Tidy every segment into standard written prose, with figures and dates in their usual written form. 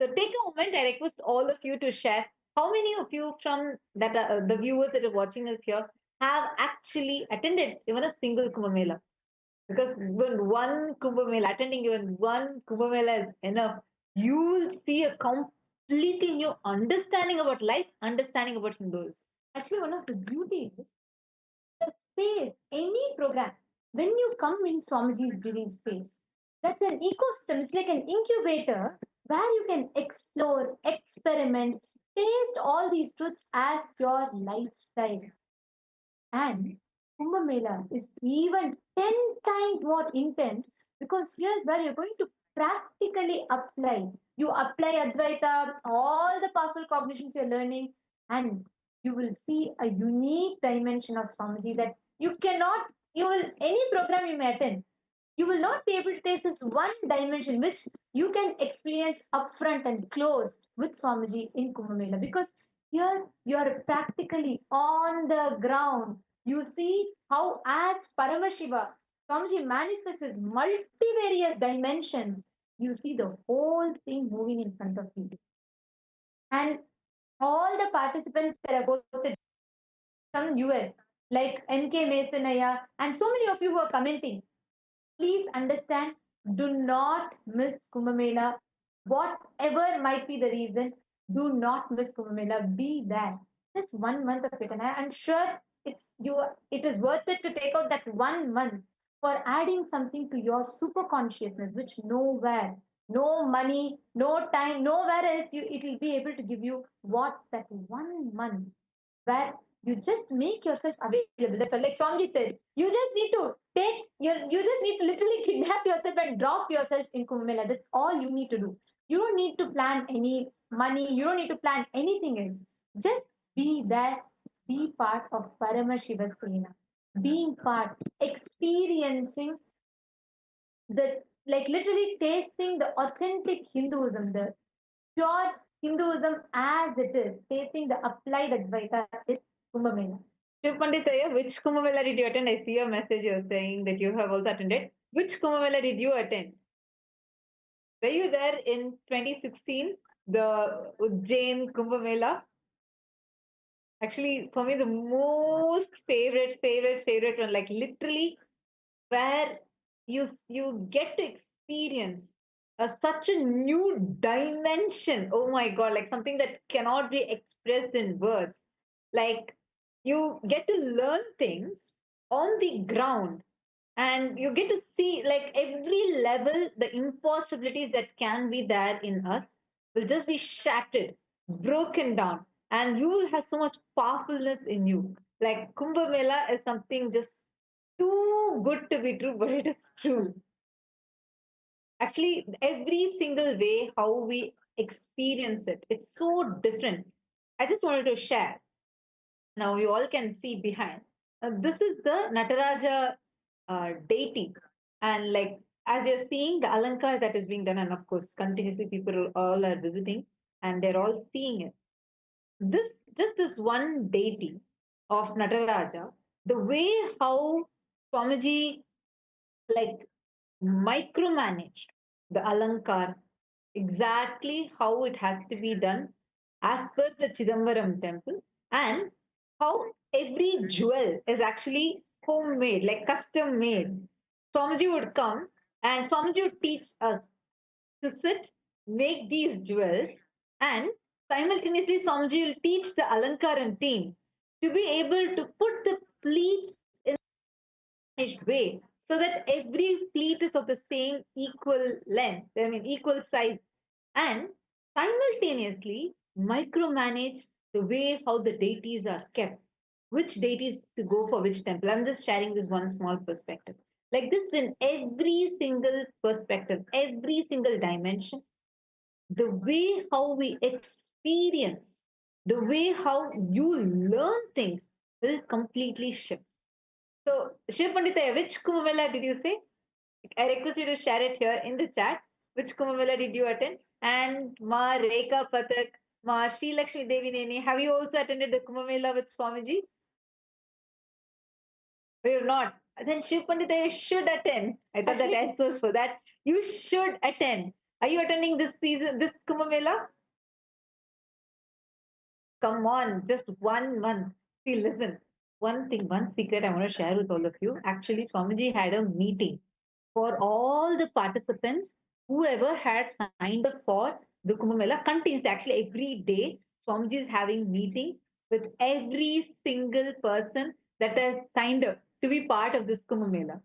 So take a moment. I request all of you to share how many of you from that the viewers that are watching us here have actually attended even a single Kumbh Mela. Because when one Kumbh Mela, attending even one Kumbh Mela is enough, you will see a completely new understanding about life, understanding about Hindus. Actually, one of the beauties, the space, any program, when you come in Swamiji's breathing space, that's an ecosystem. It's like an incubator where you can explore, experiment, taste all these truths as your lifestyle. And Kumbh Mela is even 10 times more intense because here's where you're going to practically apply. You apply Advaita, all the powerful cognitions you're learning, and you will see a unique dimension of Swamiji that you cannot, you will, any program you may attend, you will not be able to taste this one dimension which you can experience upfront and close with Swamiji in Kumbh Mela because here you are practically on the ground. You see how, as Paramashiva, Swamiji manifests multivarious dimensions. You see the whole thing moving in front of you. And all the participants that have hosted from US, like MK Masonaya, and so many of you who are commenting, please understand, do not miss Kumbh Mela. Whatever might be the reason, do not miss Kumbh Mela. Be there. Just 1 month of it. And I'm sure it is worth it to take out that 1 month for adding something to your super consciousness, which nowhere, no money, no time, nowhere else it will be able to give you what that 1 month where you just make yourself available. That's all. Like Swamiji says, you just need to you just need to literally kidnap yourself and drop yourself in Kumbh Mela. That's all you need to do. You don't need to plan any money. You don't need to plan anything else. Just be there, be part of Paramashiva Sena. Being part, experiencing the, like literally tasting the authentic Hinduism, the pure Hinduism as it is, tasting the applied Advaita is Kumbh Mela. Shiv Panditaya, which Kumbh Mela did you attend? I see your message you're saying that you have also attended. Which Kumbh Mela did you attend? Were you there in 2016, the Ujjain Kumbh Mela? Actually, for me, the most favorite one, like literally where you get to experience such a new dimension. Oh my God, like something that cannot be expressed in words. Like you get to learn things on the ground and you get to see like every level, the impossibilities that can be there in us will just be shattered, broken down, and you will have so much powerfulness in you. Like Kumbh Mela is something just too good to be true, but it is true. Actually, every single way how we experience it, it's so different. I just wanted to share. Now you all can see behind. This is the Nataraja deity, and like as you're seeing the alankar that is being done, and of course continuously people all are visiting and they're all seeing it. This just this one deity of Nataraja, the way how Swamiji like micromanaged the alankar exactly how it has to be done as per the Chidambaram temple, and how every jewel is actually homemade, like custom made. Swamiji would come and Swamiji would teach us to sit, make these jewels, and simultaneously Swamiji will teach the Alankaran team to be able to put the pleats in managed way so that every pleat is of the same equal length, I mean equal size, and simultaneously micromanage the way how the deities are kept, which deities to go for which temple. I'm just sharing this one small perspective. Like this in every single perspective, every single dimension, the way how we experience, the way how you learn things will completely shift. So, Shiv Pandita, which Kumbh Mela did you say? I request you to share it here in the chat. Which Kumbh Mela did you attend? And Ma Rekha Patak, Ma Sri Lakshmi Devi Neni, have you also attended the Kumbh Mela with Swamiji? We have not. Then Shiv Pandita, you should attend. I thought that Actually, S was for that. You should attend. Are you attending this season, this Kumbh Mela? Come on, just 1 month. See, listen, one thing, one secret I want to share with all of you. Actually, Swamiji had a meeting for all the participants, whoever had signed up for the Kumbh Mela continues. Actually, every day, Swamiji is having meetings with every single person that has signed up to be part of this Kumbh Mela.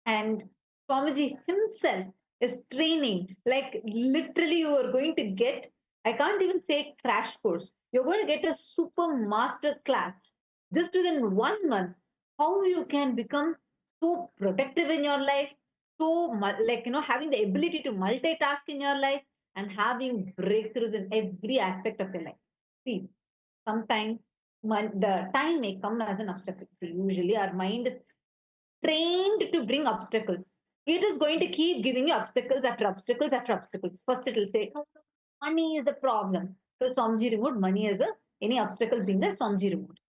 And Swamiji himself is training, like literally, you are going to get, I can't even say crash course, you're going to get a super master class just within 1 month, how you can become so productive in your life, so like, having the ability to multitask in your life and having breakthroughs in every aspect of your life. See, sometimes the time may come as an obstacle. So usually our mind is trained to bring obstacles. It is going to keep giving you obstacles after obstacles after obstacles. First, it will say, "No, money is a problem." So Swamiji removed money as a any obstacle being there, Swamiji removed.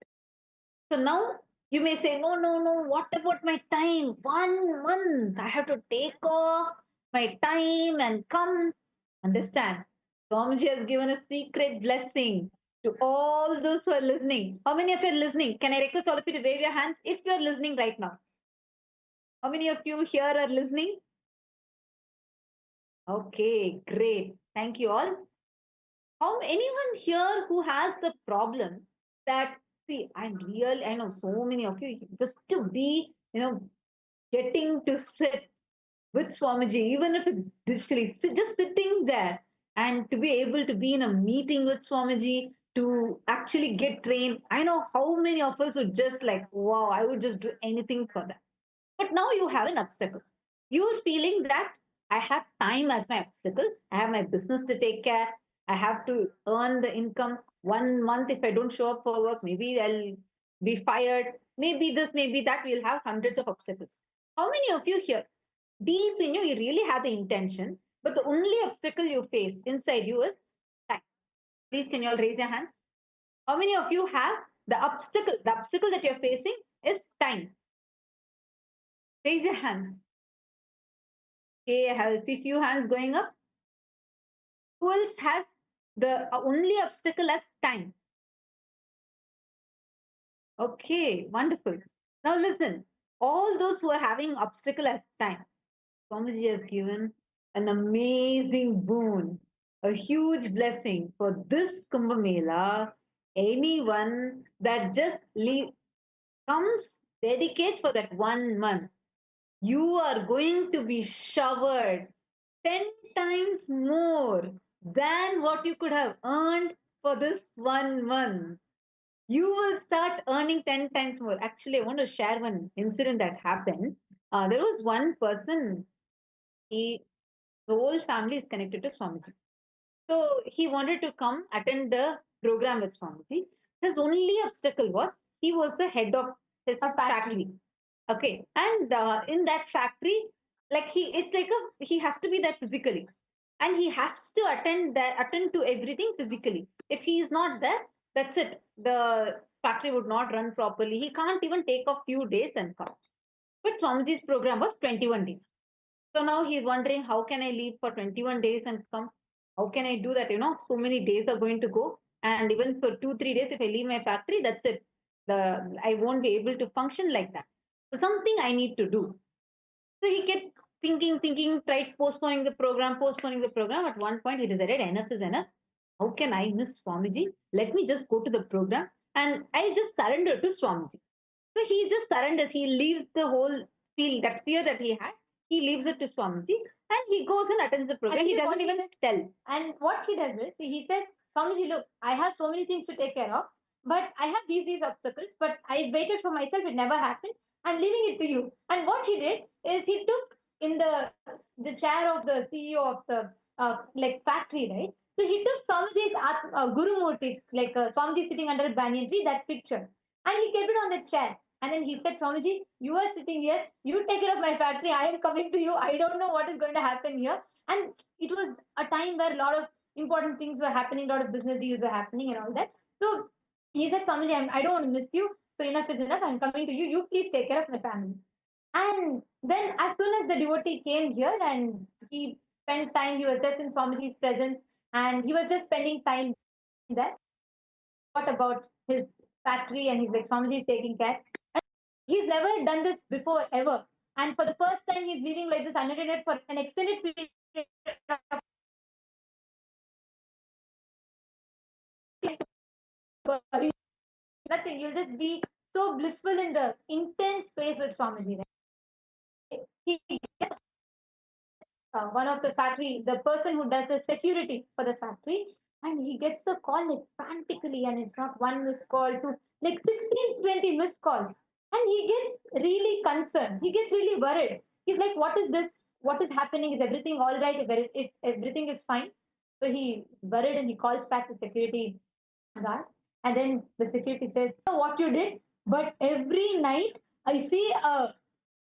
So now you may say, "No, no, no, what about my time? 1 month. I have to take off my time and come." Understand? Swamiji has given a secret blessing to all those who are listening. How many of you are listening? Can I request all of you to wave your hands if you are listening right now? How many of you here are listening? Okay, great. Thank you all. How anyone here who has the problem that, see, I know so many of you just to be, getting to sit with Swamiji, even if it's digitally, just sitting there and to be able to be in a meeting with Swamiji to actually get trained. I know how many of us would just like, wow, I would just do anything for that. But now you have an obstacle. You're feeling that I have time as my obstacle. I have my business to take care. I have to earn the income. 1 month, if I don't show up for work, maybe I'll be fired. Maybe this, maybe that. We'll have hundreds of obstacles. How many of you here, deep in you, you really have the intention, but the only obstacle you face inside you is time? Please, can you all raise your hands? How many of you have the obstacle? The obstacle that you're facing is time. Raise your hands. Okay, I see few hands going up. Who else has the only obstacle as time? Okay, wonderful. Now listen, all those who are having obstacle as time, Swamiji has given an amazing boon, a huge blessing for this Kumbh Mela. Anyone that just comes, dedicates for that 1 month, you are going to be showered 10 times more than what you could have earned for this 1 month. You will start earning 10 times more. Actually, I want to share one incident that happened. There was one person, he, the whole family is connected to Swamiji. So he wanted to come attend the program with Swamiji. His only obstacle was he was the head of his factory. Okay. And in that factory, like it's like he has to be there physically. And he has to attend to everything physically. If he is not there, that's it. The factory would not run properly. He can't even take a few days and come. But Swamiji's program was 21 days. So now he's wondering, how can I leave for 21 days and come? How can I do that? So many days are going to go. And even for 2, 3 days, if I leave my factory, that's it. I won't be able to function like that. So something I need to do. So he kept thinking, tried postponing the program, postponing the program. At one point, he decided enough is enough. How can I miss Swamiji? Let me just go to the program. And I just surrender to Swamiji. So he just surrenders. He leaves the whole that fear that he had. He leaves it to Swamiji and he goes and attends the program. Actually, he doesn't even tell. And what he does is, he said, Swamiji, look, I have so many things to take care of, but I have these obstacles, but I waited for myself, it never happened. I'm leaving it to you. And what he did is he took in the chair of the CEO of the like factory, right? So he took Swamiji's Guru Murti, like Swamiji sitting under a banyan tree, that picture, and he kept it on the chair. And then he said, Swamiji, you are sitting here, you take care of my factory, I am coming to you. I don't know what is going to happen here. And it was a time where a lot of important things were happening, a lot of business deals were happening and all that. So he said, Swamiji, I don't want to miss you. So enough is enough. I'm coming to you. You please take care of my family. And then as soon as the devotee came here and he spent time. He was just in Swamiji's presence, and he was just spending time there. What about his factory? And he's like, Swamiji is taking care. He's never done this before ever. And for the first time, he's leaving like this unattended for an extended period of time. Nothing. You'll just be so blissful in the intense space with Swamiji. Right? He one of the factory, the person who does the security for the factory, and he gets the call like frantically, and it's not one missed call to like 16, 20 missed calls. And he gets really concerned. He gets really worried. He's like, what is this? What is happening? Is everything all right? If everything is fine? So he's worried and he calls back the security guard. And then the security says, I know what you did, but every night I see a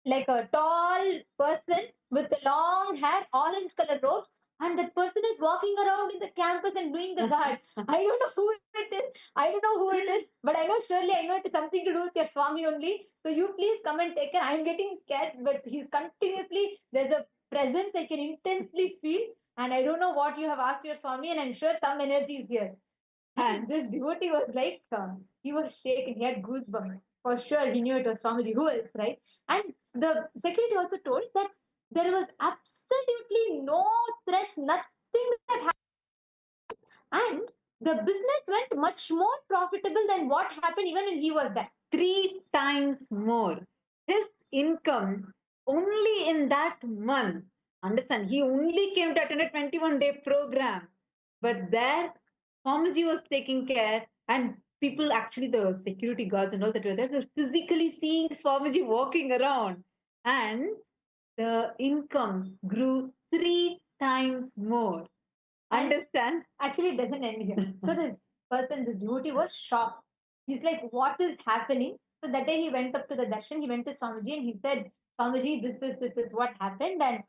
like a tall person with the long hair, orange color robes, and that person is walking around in the campus and doing the guard. I don't know who it is. I don't know who it is, but I know surely I know it is something to do with your Swami only. So you please come and take care. I'm getting scared, but he's continuously there's a presence I can intensely feel, and I don't know what you have asked your Swami, and I'm sure some energy is here. And this devotee was like, he was shaken. He had goosebumps. For sure, he knew it was Swamiji. Who else, right? And the security also told that there was absolutely no threats, nothing that happened. And the business went much more profitable than what happened even when he was there. 3 times more. His income only in that month. Understand? He only came to attend a 21-day program. But there, Swamiji was taking care, and people actually, the security guards and all that were there, were physically seeing Swamiji walking around. And the income grew 3 times more. Understand? Actually, it doesn't end here. So this person, this devotee was shocked. He's like, what is happening? So that day he went up to the darshan, he went to Swamiji and he said, Swamiji, this is what happened. And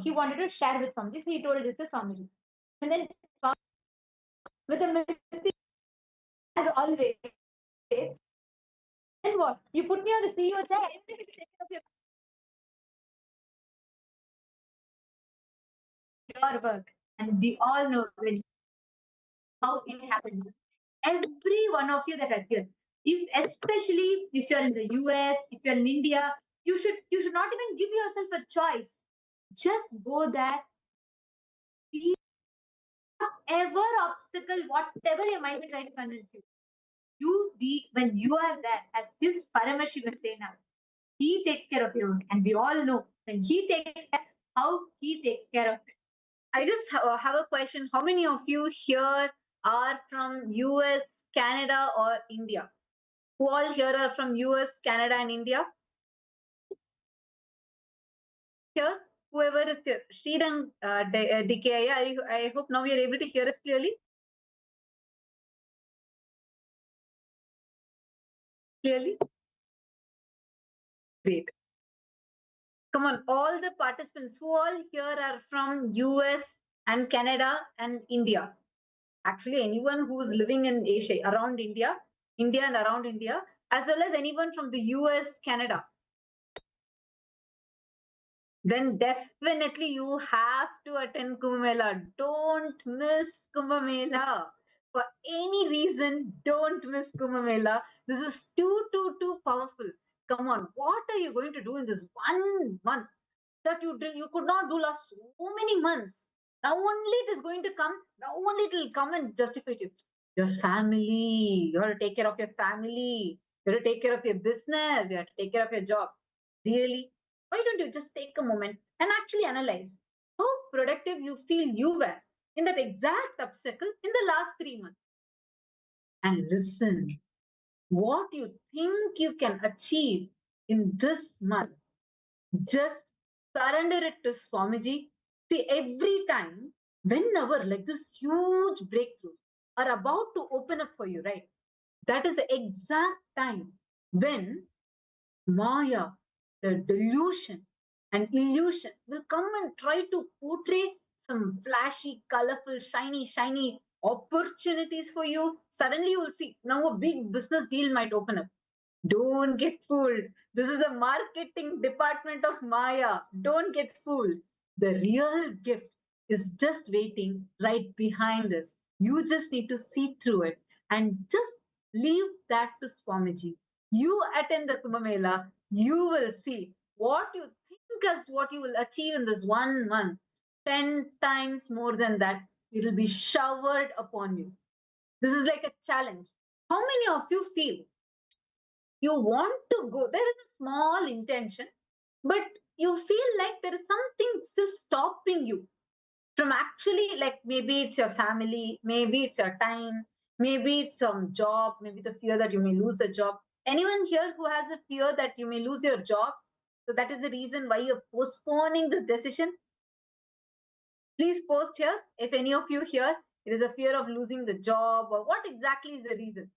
he wanted to share with Swamiji. So he told this to Swamiji. And then Swamiji, with a mystic, as always, then what? You put me on the CEO chair, I think take care of your work. And we all know when how it happens. Every one of you that are here, if especially if you're in the US, if you're in India, you should not even give yourself a choice. Just go there, be whatever obstacle, whatever your mind will try to convince you. You be when you are there, as his Paramashiva Sena, he takes care of you, and we all know when he takes care, how he takes care of it. I just have a question. How many of you here are from US, Canada, or India? Who all here are from US, Canada, and India? Here, whoever is here. Srirang DKI, I hope now you're able to hear us clearly. Clearly? Great. Come on, all the participants who all here are from US and Canada and India. Actually, anyone who's living in Asia, around India, India and around India, as well as anyone from the US, Canada. Then definitely you have to attend Kumbh Mela. Don't miss Kumbh Mela. For any reason, don't miss Kumbh Mela. This is too powerful. Come on, what are you going to do in this 1 month that you could not do last so many months? Now only it is going to come. Now only it will come and justify you. Your family. You have to take care of your family. You have to take care of your business. You have to take care of your job. Really? Why don't you just take a moment and actually analyze how productive you feel you were in that exact obstacle in the last 3 months? And listen, what you think you can achieve in this month, just surrender it to Swamiji. See, every time, whenever like this huge breakthroughs are about to open up for you, right? That is the exact time when Maya, the delusion and illusion will come and try to portray some flashy, colorful, shiny opportunities for you. Suddenly you will see now a big business deal might open up. Don't get fooled. This is the marketing department of Maya. Don't get fooled. The real gift is just waiting right behind us. You just need to see through it and just leave that to Swamiji. You attend the Kumbh Mela, you will see what you think is what you will achieve in this 1 month. 10 times more than that, it will be showered upon you. This is like a challenge. How many of you feel you want to go? There is a small intention, but you feel like there is something still stopping you from actually, like maybe it's your family, maybe it's your time, maybe it's some job, maybe the fear that you may lose the job. Anyone here who has a fear that you may lose your job? So that is the reason why you're postponing this decision. Please post here if any of you here, it is a fear of losing the job, or what exactly is the reason?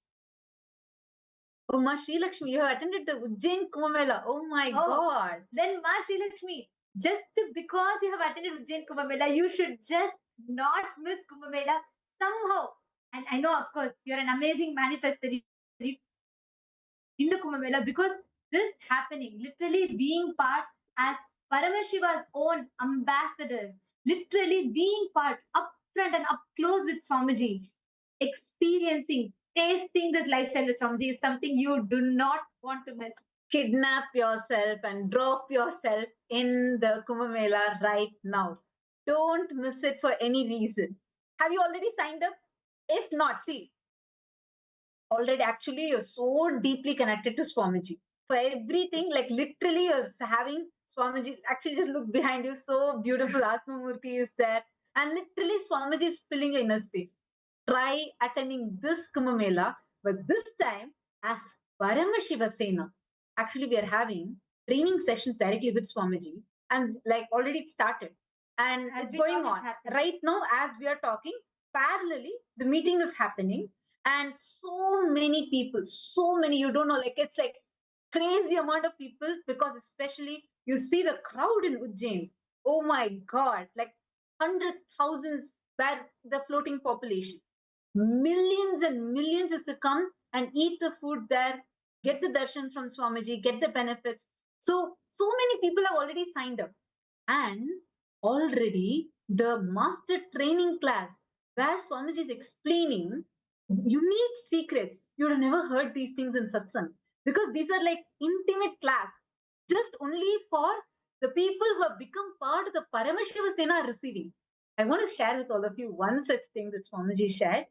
Oh, Ma Lakshmi, you have attended the Ujjain Kumbh Mela. Oh my God. Then Ma Lakshmi, just because you have attended Ujjain Kumbh Mela, you should just not miss Kumbh Mela somehow. And I know, of course, you're an amazing manifester in the Kumbh Mela, because this happening, literally being part as Paramashiva's own ambassadors, literally being part up front and up close with Swamiji, experiencing, tasting this lifestyle with Swamiji is something you do not want to miss. Kidnap yourself and drop yourself in the Kumbh Mela right now. Don't miss it for any reason. Have you already signed up? If not, see, already actually you're so deeply connected to Swamiji. For everything, like literally you're having Swamiji, actually just look behind you, so beautiful Atma Murthy is there. And literally Swamiji is filling your inner space. Try attending this Kumbh Mela, but this time as Paramashiva Sena. Actually, we are having training sessions directly with Swamiji, and like already it started. And As it's we going talk, on. it's happening. Right now, as we are talking, parallelly, the meeting is happening, and so many people, so many, you don't know, like it's like crazy amount of people, because especially you see the crowd in Ujjain. Oh my God, like 100,000s were the floating population. Millions and millions used to come and eat the food there, get the darshan from Swamiji, get the benefits. So many people have already signed up. And already the master training class where Swamiji is explaining unique secrets. You would have never heard these things in satsang, because these are like intimate class, just only for the people who have become part of the Paramashiva Sena are receiving. I want to share with all of you one such thing that Swamiji shared,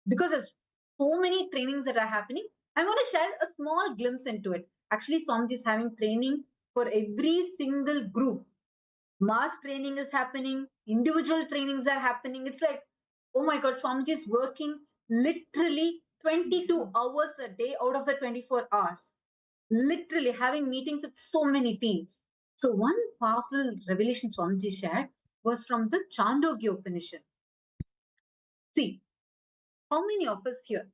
because there's so many trainings that are happening. I'm going to share a small glimpse into it. Actually, Swamiji is having training for every single group. Mass training is happening, individual trainings are happening. It's like, oh my God, Swamiji is working literally 22 hours a day out of the 24 hours, literally having meetings with so many teams. So one powerful revelation Swamiji shared was from the Chandogya Upanishad. See, how many of us here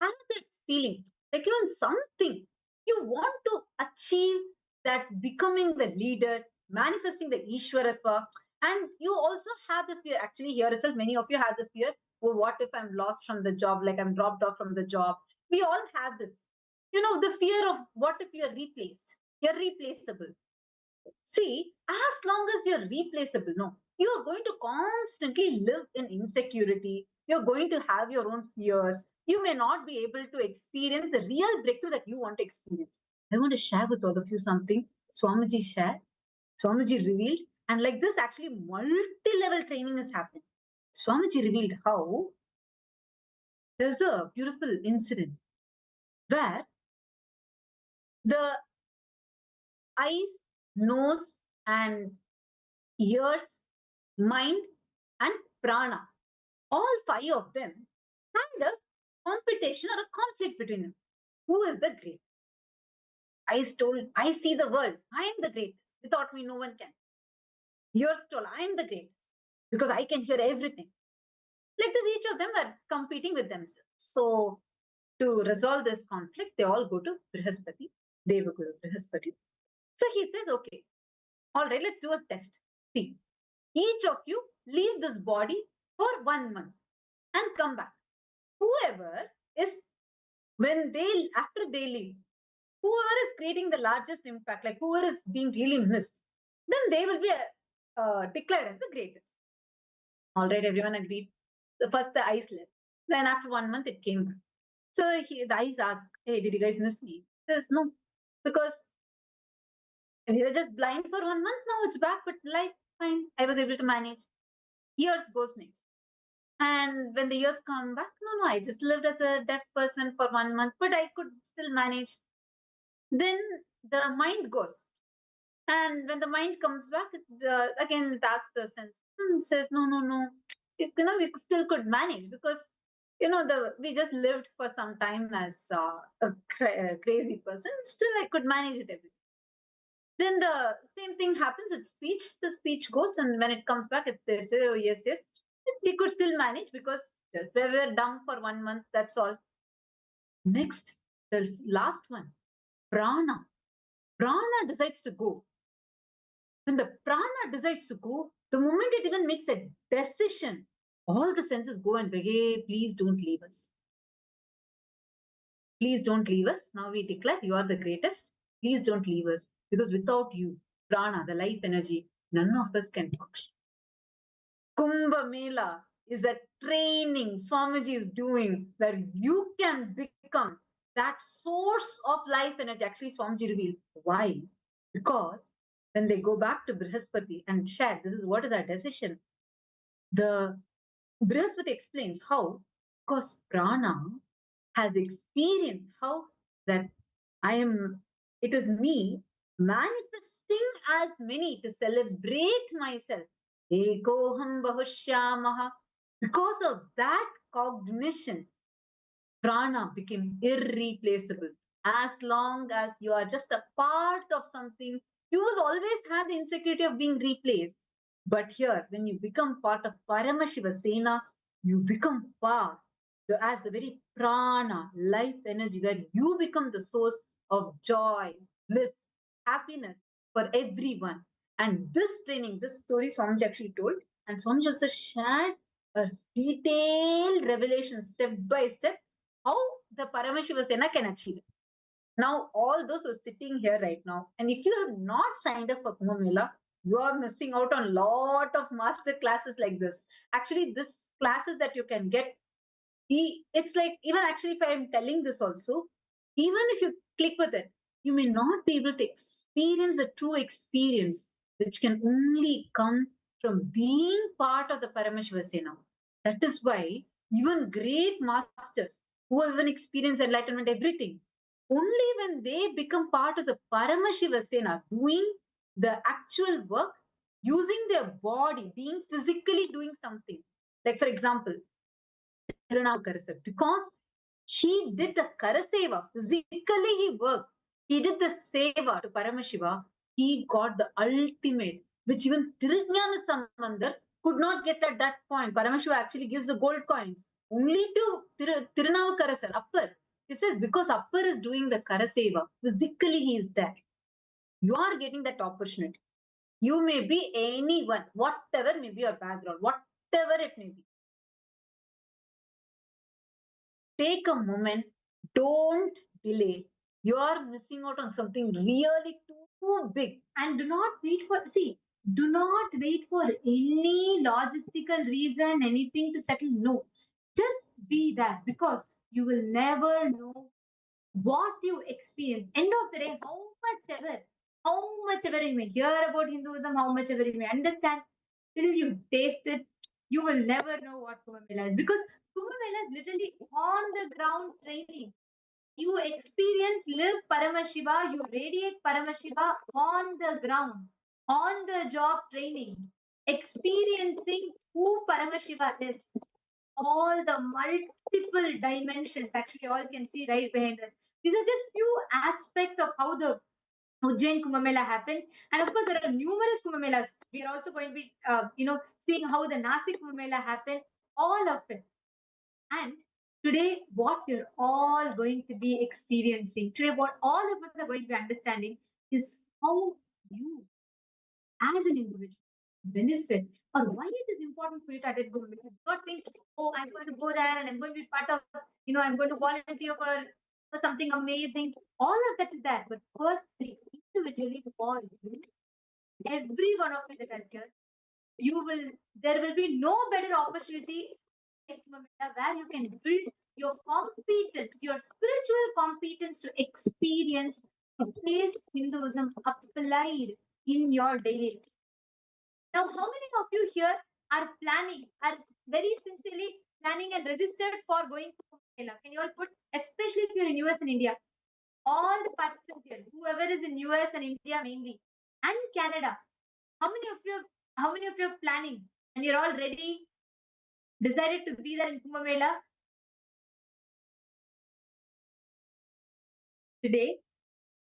have that feeling, like, something you want to achieve, that becoming the leader, manifesting the Ishwaratva, and you also have the fear. Actually, here itself, many of you have the fear, oh, what if I'm lost from the job, like I'm dropped off from the job? We all have this. The fear of what if you're replaced? You're replaceable. See, as long as you're replaceable, no, you are going to constantly live in insecurity. You're going to have your own fears. You may not be able to experience the real breakthrough that you want to experience. I want to share with all of you something Swamiji shared, Swamiji revealed, and like this, actually, multi-level training is happening. Swamiji revealed how there's a beautiful incident where the eyes, nose, and ears, mind, and prana, all five of them had a competition or a conflict between them. Who is the great? Eyes told, I see the world. I am the greatest. Without me, no one can. Ears told, I am the greatest because I can hear everything. Like this, each of them were competing with themselves. So to resolve this conflict, they all go to Brihaspati, Devaguru Brihaspati. So he says, okay, all right, let's do a test. See, each of you leave this body for 1 month and come back. Whoever is, after they leave, whoever is creating the largest impact, like whoever is being really missed, then they will be declared as the greatest. All right, everyone agreed. So first the ice left. Then after 1 month, it came back. So the ice asked, "Hey, did you guys miss me?" He says, "No, because we were just blind for 1 month. Now it's back, but life fine. I was able to manage." Years goes next. And when the years come back, no, no, I just lived as a deaf person for 1 month, but I could still manage. Then the mind goes. And when the mind comes back, again it asks the sense and says, "No, no, no. We still could manage because we just lived for some time as a crazy person. Still, I could manage it everything." Then the same thing happens with speech. The speech goes, and when it comes back, they say, "Oh, yes, yes, we could still manage because just we were dumb for 1 month. That's all." Next, the last one, prana. Prana decides to go. When the prana decides to go, the moment it even makes a decision, all the senses go and beg, "Hey, please don't leave us. Please don't leave us. Now we declare you are the greatest. Please don't leave us. Because without you, prana, the life energy, none of us can function." Kumbh Mela is a training Swamiji is doing where you can become that source of life energy. Actually, Swamiji revealed why. Because when they go back to Brihaspati and share, this is what is our decision. The Brihaspati explains how, because prana has experienced how that it is me manifesting as many to celebrate myself. Ekoham bahushyamaha. Because of that cognition, prana became irreplaceable. As long as you are just a part of something, you will always have the insecurity of being replaced. But here, when you become part of Paramashiva Sena, you become part as the very prana, life energy, where you become the source of joy, bliss, happiness for everyone. And this training, this story Swamiji actually told, and Swamiji also shared a detailed revelation step by step how the Paramashiva Sena can achieve it. Now, all those who are sitting here right now, and if you have not signed up for Kumbh Mela, you are missing out on a lot of master classes like this. Actually, this classes that you can get, it's like, even actually, if I'm telling this also, even if you click with it, you may not be able to experience the true experience, which can only come from being part of the Paramashiva Sena. That is why even great masters who have even experienced enlightenment, everything, only when they become part of the Paramashiva Sena, doing the actual work, using their body, being physically doing something. Like, for example, because he did the Karaseva, physically he worked. He did the Seva to Paramashiva. He got the ultimate, which even Tirujnana Sambandar could not get at that point. Paramashiva actually gives the gold coins only to Tirunavukarasar, Appar. He says, because Appar is doing the Karaseva, physically he is there. You are getting that opportunity. You may be anyone, whatever may be your background, whatever it may be. Take a moment, don't delay. You are missing out on something really too big. And do not wait for, see, do not wait for any logistical reason, anything to settle. No, just be there, because you will never know what you experience. End of the day, how much ever you may hear about Hinduism, how much ever you may understand, till you taste it, you will never know what Kumbh Mela is. Because Kumbh Mela is literally on the ground training. You experience, live Paramashiva, you radiate Paramashiva on the ground, on the job training, experiencing who Paramashiva is, all the multiple dimensions. Actually, you all can see right behind us. These are just few aspects of how the Ujjain Kumbh Mela happened. And of course, there are numerous Kumbh Melas. We are also going to be, seeing how the Nasik Kumbh Mela happened, all of it. And today, what we're all going to be experiencing, today, what all of us are going to be understanding is how you, as an individual, benefit, or why it is important for you to attend Kumbh Mela. Do not think, oh, I'm going to go there and I'm going to be part of, I'm going to volunteer for something amazing. All of that is there. But firstly, individually, for you, every one of you that are here, there will be no better opportunity like Kumbh Mela where you can build your competence, your spiritual competence to experience, to taste Hinduism applied in your daily life. Now, how many of you here are planning, are very sincerely planning and registered for going to Kumbh Mela? Can you all put, especially if you're in US and India, all the participants here, whoever is in US and India mainly, and Canada, how many of you are planning and you're all ready, decided to be there in Kumbh Mela today?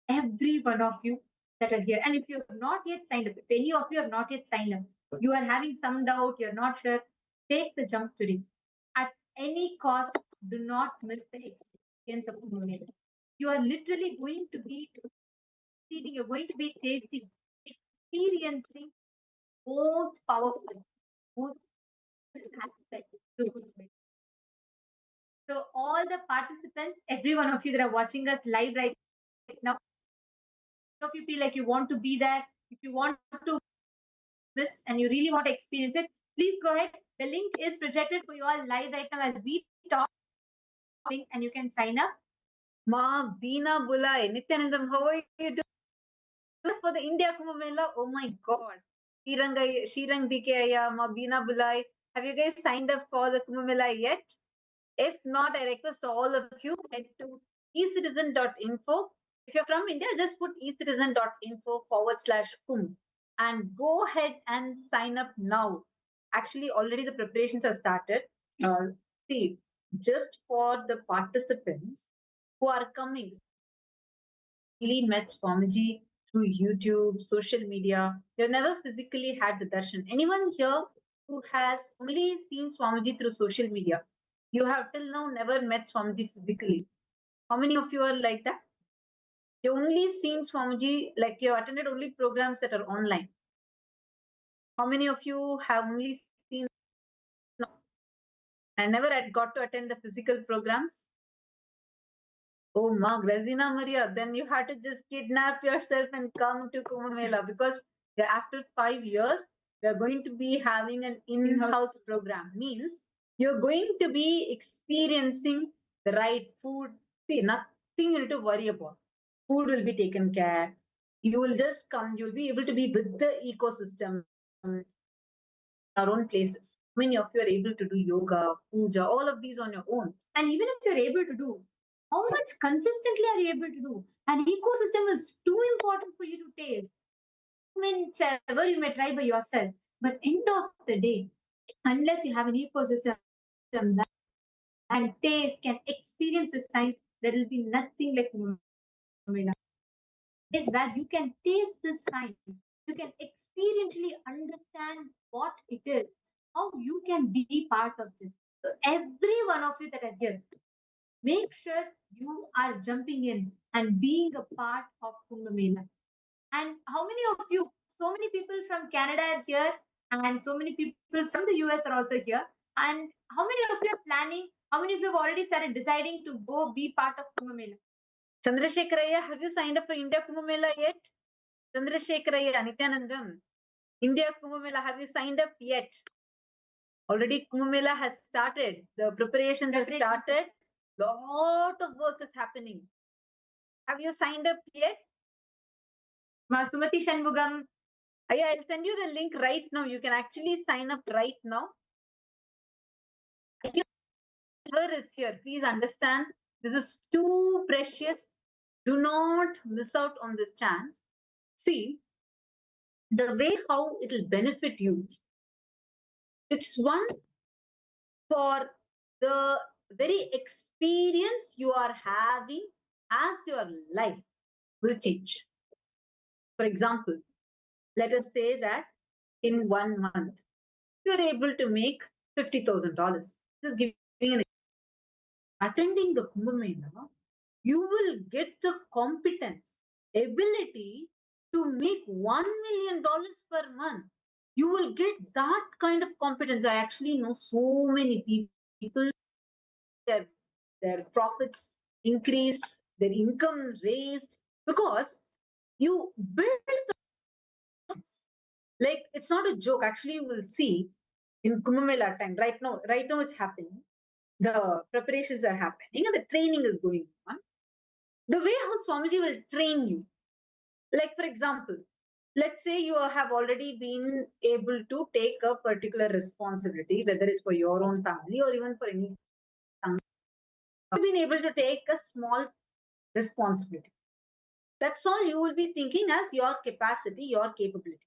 Every one of you that are here. And if you have not yet signed up, if any of you have not yet signed up, you are having some doubt, you're not sure, take the jump today. At any cost, do not miss the experience of Kumbh Mela. You are literally going to be receiving, you're going to be tasting, experiencing most powerful, most aspect to Kumbh Mela. So all the participants, every one of you that are watching us live right now, if you feel like you want to be there, if you want to miss and you really want to experience it, please go ahead. The link is projected for you all live right now as we talk, and you can sign up. Ma Beena Bulai, Nityanandam, how are you doing for the India Kumbh Mela? Oh my God. Shirang Dikaya, Ma Beena Bulai. Have you guys signed up for the Kumbh Mela yet? If not, I request all of you head to ecitizen.info. If you're from India, just put ecitizen.info/Kumbh and go ahead and sign up now. Actually, already the preparations are started. Uh, See, just for the participants who are coming, really met Swamiji through YouTube, social media. You've never physically had the darshan. Anyone here who has only seen Swamiji through social media? You have till now never met Swamiji physically. How many of you are like that? You only seen Swamiji, like you attended only programs that are online. How many of you have only seen and never got to attend the physical programs? Oh, Ma Grazina Maria, then you had to just kidnap yourself and come to Kumbh Mela because after 5 years, we are going to be having an in-house program. Means you're going to be experiencing the right food. See, nothing you need to worry about. Food will be taken care. You will just come, you'll be able to be with the ecosystem, our own places. Many of you are able to do yoga, puja, all of these on your own. And even if you're able to do, how much consistently are you able to do? An ecosystem is too important for you to taste. Whichever you may try by yourself, but end of the day, unless you have an ecosystem that and taste can experience the science, there will be nothing like Kumbh Mela. Is where you can taste the science, you can experientially understand what it is, how you can be part of this. So every one of you that are here, make sure you are jumping in and being a part of Kumbh Mela. And how many of you, so many people from Canada are here, and so many people from the US are also here. And how many of you are planning? How many of you have already started deciding to go be part of Kumbh Mela? Chandrasekharaya, have you signed up for India Kumbh Mela yet? Chandrasekharaya, Nityanandam, India Kumbh Mela, have you signed up yet? Already Kumbh Mela has started. The preparations have started. Lot of work is happening. Have you signed up yet? Sumati Shanmugam. Yeah, I'll send you the link right now. You can actually sign up right now. Whoever is here, please understand this is too precious. Do not miss out on this chance. See, the way how it will benefit you, it's one for the very experience you are having as your life will change. For example, let us say that in 1 month, you're able to make $50,000. Just giving an attending the Kumbh Mela, you will get the competence, ability to make $1 million per month. You will get that kind of competence. I actually know so many people, their, their profits increased, their income raised because you build the Like, it's not a joke. Actually, you will see in Kumbh Mela time, right now it's happening. The preparations are happening and the training is going on. The way how Swamiji will train you, like, for example, let's say you have already been able to take a particular responsibility, whether it's for your own family or even for any, you've been able to take a small responsibility. That's all you will be thinking as your capacity, your capability.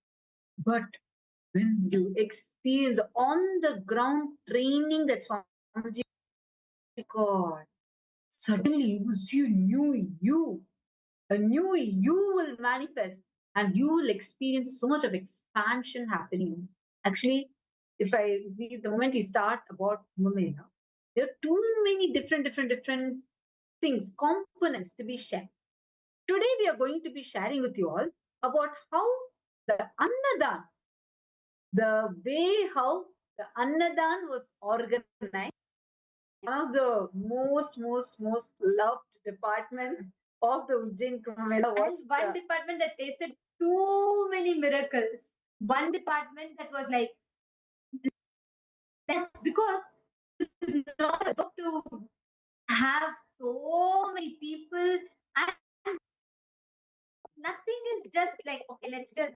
But when you experience on the ground training that Swamiji, God, suddenly you will see a new you will manifest and you will experience so much of expansion happening. Actually, the moment we start about women, there are too many different things, components to be shared. Today we are going to be sharing with you all about how the Annadan, the way how the Annadan was organized, one of the most loved departments of the Ujjain Kumbh Mela was And one department that tasted too many miracles. One department that was like less, because this is not a joke to have so many people, and nothing is just like, okay, let's just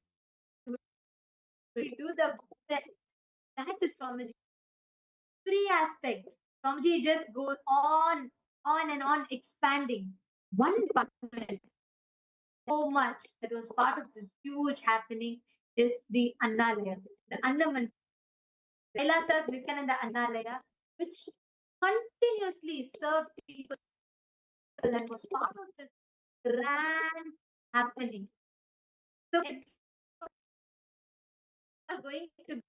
do the best. That is Swamiji. Every aspect. Swamiji just goes on and on expanding. One department so much that was part of this huge happening is the Annalaya, the Annaman Kailasa's Nityananda Annalaya, which continuously served people and was part of this grand happening. So we are going to be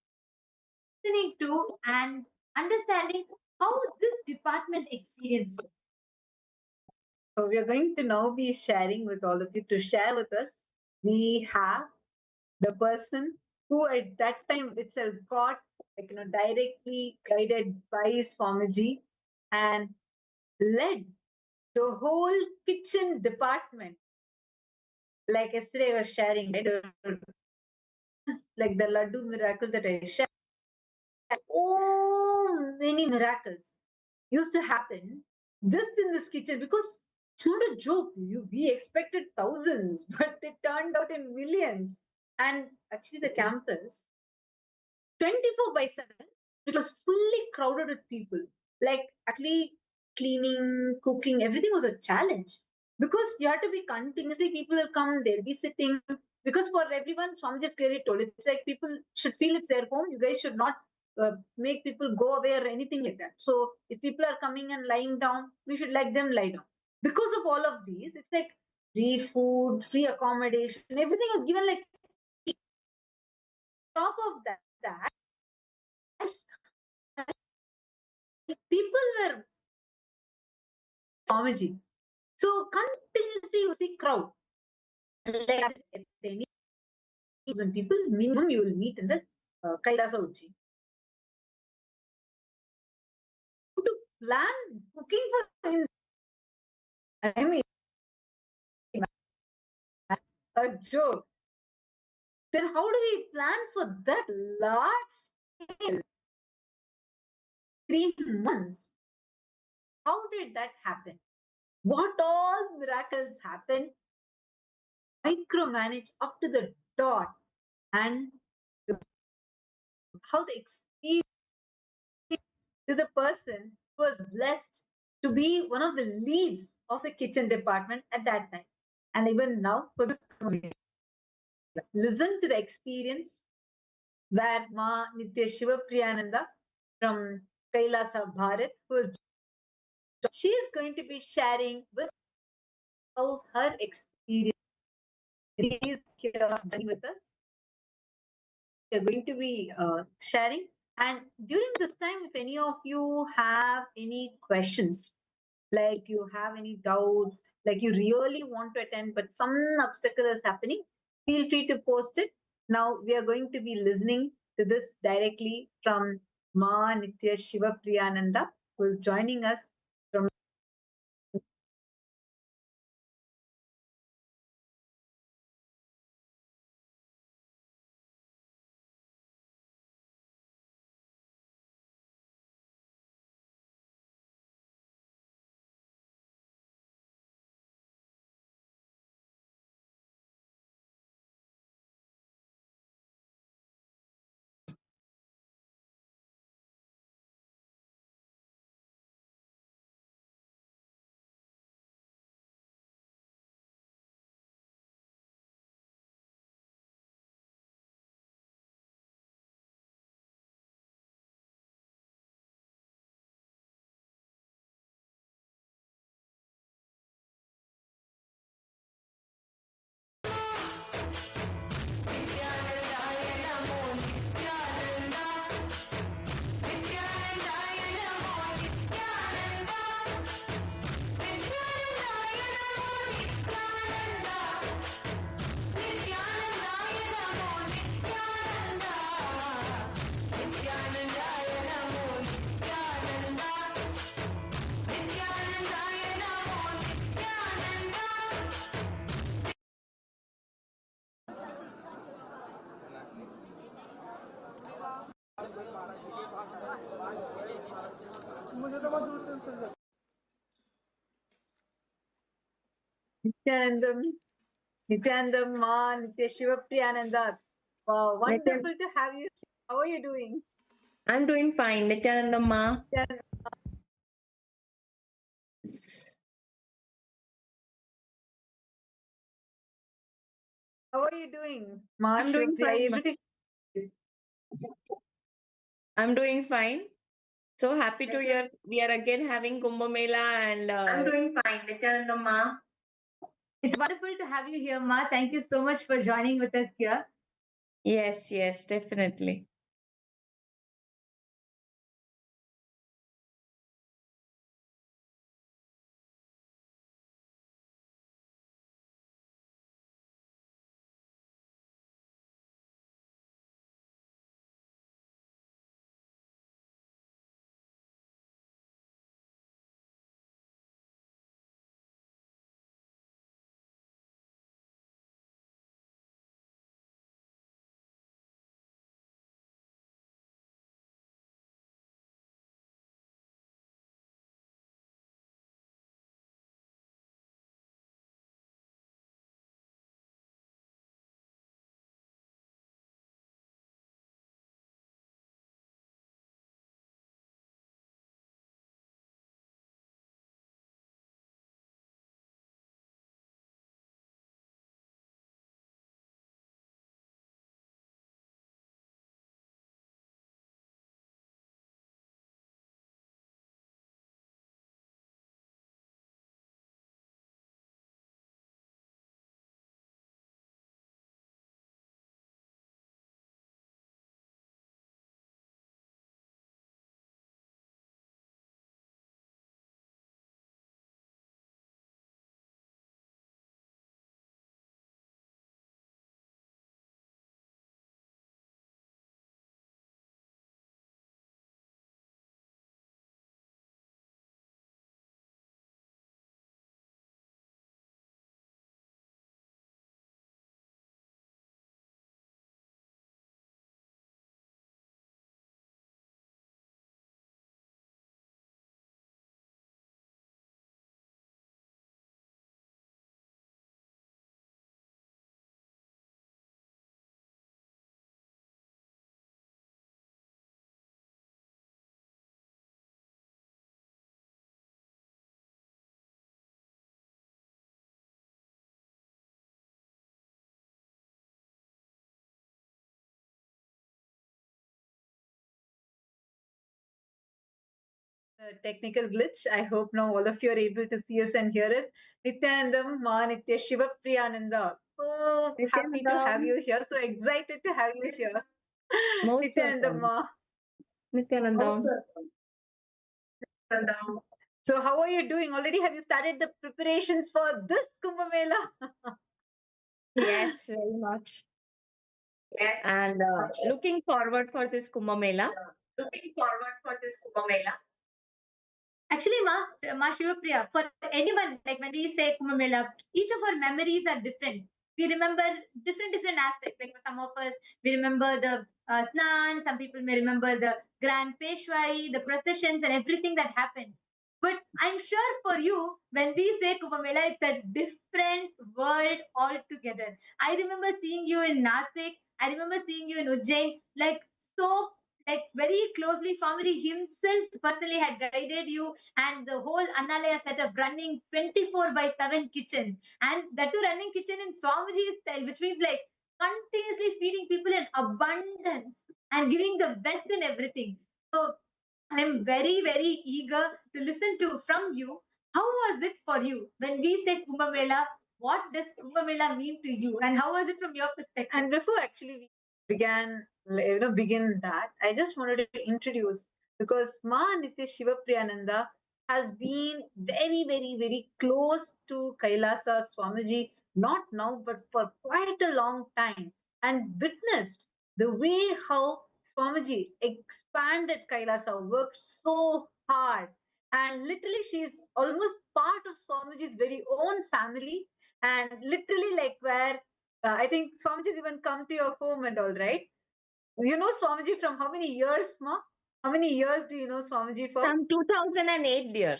listening to and understanding how this department experienced it. So we are going to now be sharing with all of you. To share with us, we have the person who at that time itself got, like, directly guided by Swamiji and led the whole kitchen department. Like yesterday I was sharing, right? Like the Laddu miracle that I shared. So many miracles used to happen just in this kitchen, because it's not a joke. We expected thousands, but it turned out in millions. And actually, the campus, 24 by 7, it was fully crowded with people. Like, actually, cleaning, cooking, everything was a challenge, because you have to be continuously, people will come, they'll be sitting. Because for everyone, Swami just clearly told, it's like people should feel it's their home. You guys should not make people go away or anything like that. So if people are coming and lying down, we should let them lie down. Because of all of these, it's like free food, free accommodation, everything was given like top of that. People were Swamiji. So continuously you see crowd. Like any thousand people, minimum you will meet in the Kailasa Uchi. To plan cooking for him, I mean, a joke. Then how do we plan for that large scale? 3 months. How did that happen? What all miracles happened? Micromanage up to the dot, and how the experience to the person who was blessed to be one of the leads of the kitchen department at that time. And even now, for this community, listen to the experience where Ma Nitya Shiva Priyananda from Kailasa Bharat, she is going to be sharing with how her experience is here with us. We are going to be sharing. And during this time, if any of you have any questions, like you have any doubts, like you really want to attend, but some obstacle is happening, feel free to post it. Now we are going to be listening to this directly from Ma Nitya Shiva Priyananda, who is joining us from Nityanandam, Nityanandam, Ma, Nitya Shiva Priyananda. Wow, wonderful to have you. How are you doing? I'm doing fine. Nityananda Ma. How are you doing? Ma, I'm Shiva doing Priya, fine. able to I'm doing fine. So happy to hear we are again having Kumbh Mela and I'm doing fine. Nityananda Ma. It's wonderful to have you here, Ma. Thank you so much for joining with us here. Yes, yes, definitely. technical glitch. I hope now all of you are able to see us and hear us. Nityanandam, Ma, Nitya Shiva Priyananda. So happy to have you here. So excited to have you here. Most Nityanandam, welcome. Ma. Nityananda. So how are you doing? Already have you started the preparations for this Kumbh Mela? Yes, very much. Yes. And looking forward for this Kumbh Mela. Looking forward for this Kumbh Mela. Actually, Ma Shiva Priya, for anyone, like when we say Kumbh Mela, each of our memories are different. We remember different aspects. Like for some of us, we remember the snan. Some people may remember the grand peshwai, the processions, and everything that happened. But I'm sure for you, when we say Kumbh Mela, it's a different world altogether. I remember seeing you in Nasik. I remember seeing you in Ujjain. Like so, like very closely. Swamiji himself personally had guided you, and the whole Annalaya setup running 24/7 kitchen, and that too running kitchen in Swamiji's style, which means like continuously feeding people in abundance and giving the best in everything. So I'm very eager to listen to from you. How was it for you when we say Kumbh Mela? What does Kumbh Mela mean to you, and how was it from your perspective? And before actually we begin that, I just wanted to introduce, because Ma Nitya Shiva Priyananda has been very close to Kailasa Swamiji, not now, but for quite a long time, and witnessed the way how Swamiji expanded Kailasa, worked so hard. And literally, she's almost part of Swamiji's very own family, and literally, like, where I think Swamiji's even come to your home and all, right? You know Swamiji from how many years, Ma? How many years do you know Swamiji for? From 2008, dear.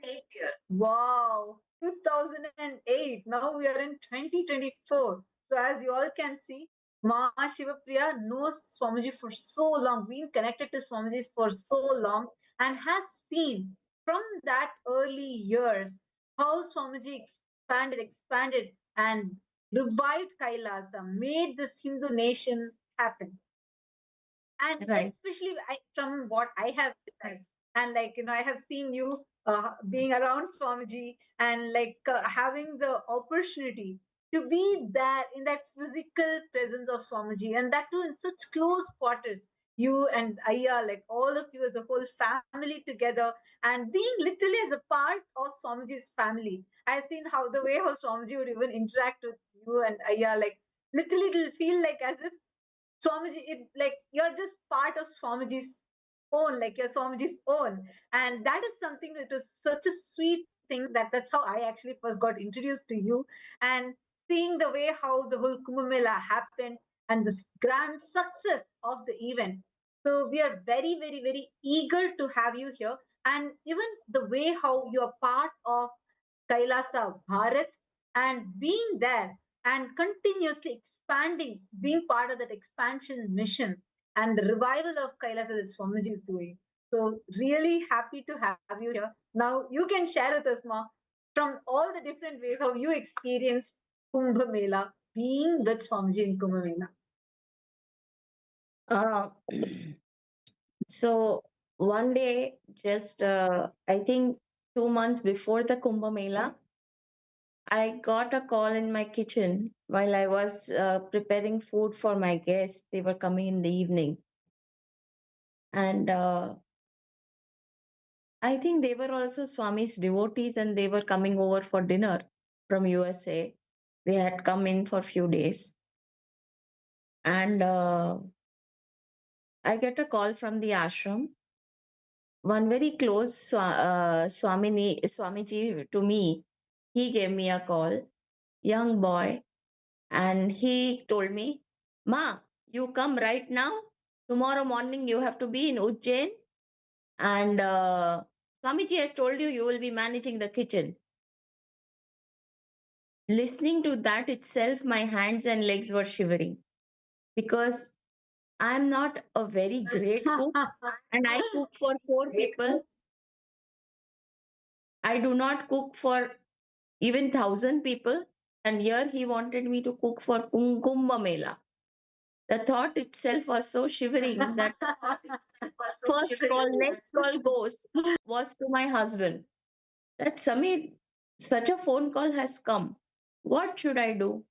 2008 year. Wow, 2008. Now we are in 2024. So as you all can see, Ma Shiva Priya knows Swamiji for so long, been connected to Swamiji for so long, and has seen from that early years how Swamiji expanded, and revived Kailasa, made this Hindu nation happen. And Right. especially from what I have witnessed, and like I have seen you being around Swamiji, and like having the opportunity to be there in that physical presence of Swamiji, and that too in such close quarters. You and Aya, like all of you as a whole family together, and being literally as a part of Swamiji's family. I've seen how the way how Swamiji would even interact with you and Aya, like literally it'll feel like as if Swamiji, like you're just part of Swamiji's own, like you're Swamiji's own. And that is something that was such a sweet thing, that's how I actually first got introduced to you. And seeing the way how the whole Kumbh Mela happened and this grand success of the event. So we are very, very, very eager to have you here. And even the way how you're part of Kailasa Bharat, and being there and continuously expanding, being part of that expansion mission and the revival of Kailasa that Swamiji is doing. So really happy to have you here. Now you can share with us, Ma, from all the different ways how you experienced Kumbh Mela, being with Swamiji in Kumbh Mela. Uh, so one day, just I think 2 months before the Kumbh Mela, I got a call in my kitchen while I was preparing food for my guests. They were coming in the evening. And I think they were also Swami's devotees and they were coming over for dinner from USA. They had come in for a few days. And I get a call from the ashram. One very close Swamiji to me, he gave me a call, young boy, and he told me, Ma, you come right now. Tomorrow morning you have to be in Ujjain, and Swamiji has told you you will be managing the kitchen. Listening to that itself, my hands and legs were shivering because I'm not a very great cook and I cook for 4 people. I do not cook for even 1,000 people. And here he wanted me to cook for Kumbh Mela. The thought itself was so shivering that first call, next call goes was to my husband. That Samir, such a phone call has come. What should I do?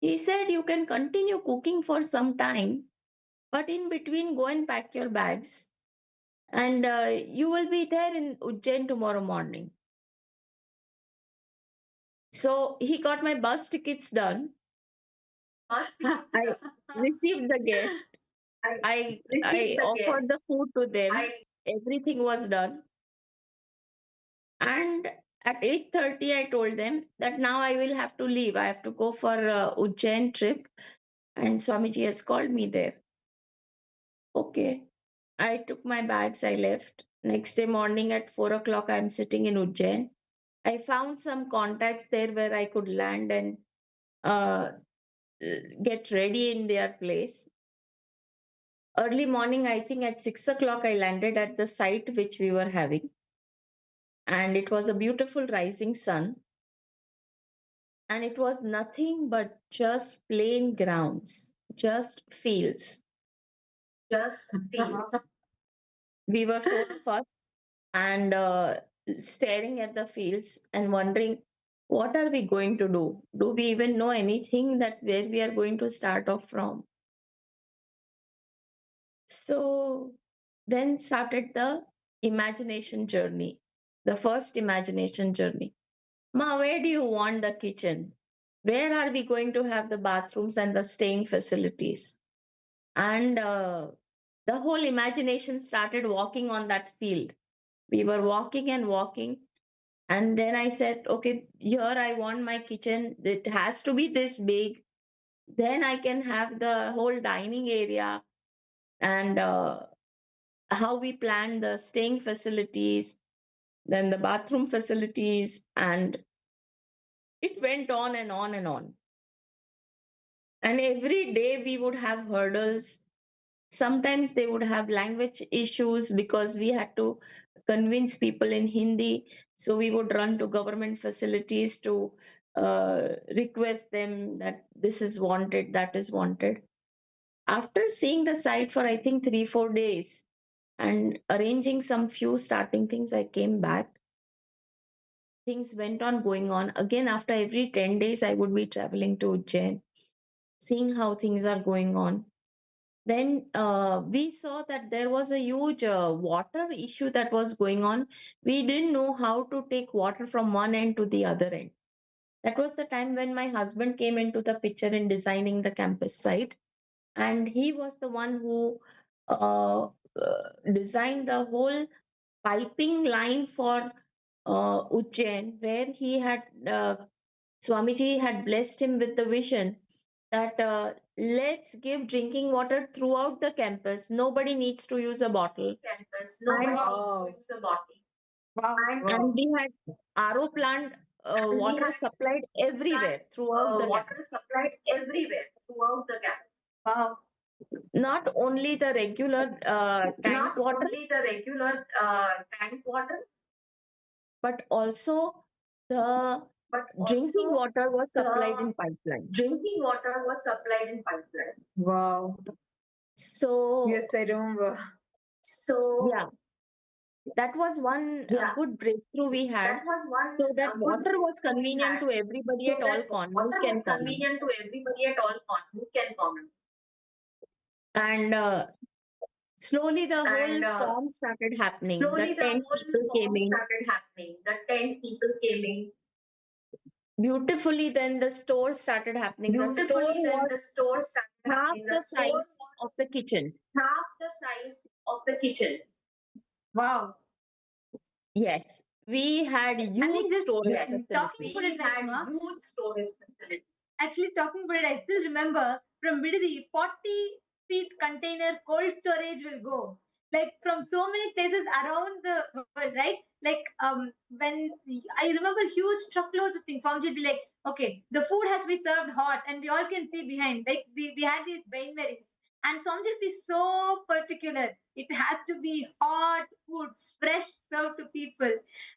He said, you can continue cooking for some time, but in between, go and pack your bags. And you will be there in Ujjain tomorrow morning. So he got my bus tickets done. I received the guest. I offered the food to them. Everything was done. And at 8:30, I told them that now I will have to leave. I have to go for Ujjain trip. And Swamiji has called me there. Okay. I took my bags, I left. Next day morning at 4 o'clock, I'm sitting in Ujjain. I found some contacts there where I could land and uh, get ready in their place. Early morning, I think at 6 o'clock, I landed at the site which we were having. And it was a beautiful rising sun. And it was nothing but just plain grounds, just fields. Just fields. We were 4 of us and staring at the fields and wondering, what are we going to do? Do we even know anything that where we are going to start off from? So then started the imagination journey, the first imagination journey. Ma, where do you want the kitchen? Where are we going to have the bathrooms and the staying facilities? And the whole imagination started walking on that field. We were walking and walking. And then I said, okay, here I want my kitchen. It has to be this big. Then I can have the whole dining area. and how we planned the staying facilities, then the bathroom facilities, and it went on and on and on. And every day we would have hurdles. Sometimes they would have language issues because we had to convince people in Hindi. So we would run to government facilities to request them that this is wanted, that is wanted. After seeing the site for I think 3-4 days and arranging some few starting things, I came back. Things went on going on. Again, after every 10 days, I would be traveling to Ujjain, seeing how things are going on. Then we saw that there was a huge water issue that was going on. We didn't know how to take water from one end to the other end. That was the time when my husband came into the picture in designing the campus site. And he was the one who uh, designed the whole piping line for Ujjain, where he had Swamiji had blessed him with the vision that let's give drinking water throughout the campus. Nobody needs to use a bottle. Nobody And, needs to use a bottle. Wow. and we had RO plant water supplied everywhere throughout the campus. Supplied everywhere throughout the campus. Wow. Not only the regular tank water, Only the regular tank water, but also the drinking water was supplied in pipeline. Drinking water was supplied in pipeline. Wow. So Yes, I remember. So yeah, that was one good breakthrough we had. that was one So that good water was breakthrough we convenient had. to everybody So at all that corners water was and corners. convenient to everybody at all corners. And slowly the whole And form started happening. slowly The the 10 whole people came form in. started happening. The 10 people came in. Beautifully, then the store started happening. The store Beautifully, then the was store started half happening. the The store size of was the kitchen. half the size of the kitchen. Wow. Yes, we had I mean, huge this storage talking facilities. about it, like, had Ma, huge storage facility. actually talking about it, I still remember from Vidadi, 40 feet container cold storage will go. Like from so many places around the world, right? Like when I remember huge truckloads of things. Swamiji would be like, okay, the food has to be served hot, and we all can see behind. Like we had these bain maries. And Swamiji would be so particular. It has to be hot food, fresh served to people.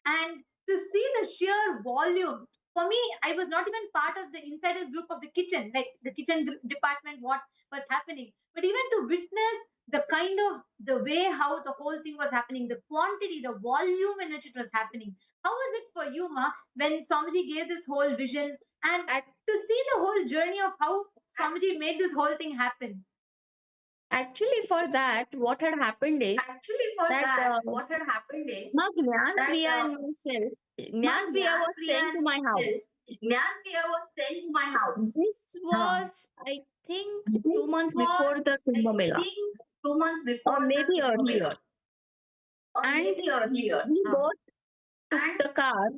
And to see the sheer volume, for me, I was not even part of the insiders group of the kitchen, like the kitchen department, what was happening. But even to witness the kind of the way how the whole thing was happening, the quantity, the volume in which it was happening. How was it for you, Ma, when Swamiji gave this whole vision and to see the whole journey of how Swamiji made this whole thing happen? Actually, for that, what had happened is Actually, for that that, what had happened is Ma Gnan that Priya and myself, Gnan Priya Gyan was Priya sent to and my myself, house. Gyan Priya was sent to my house. This was, I think, 2 This months before was, the Kumbh I Mela, think, 2 months or before the maybe Kumbh earlier. Mela, or And maybe earlier. we both took And the car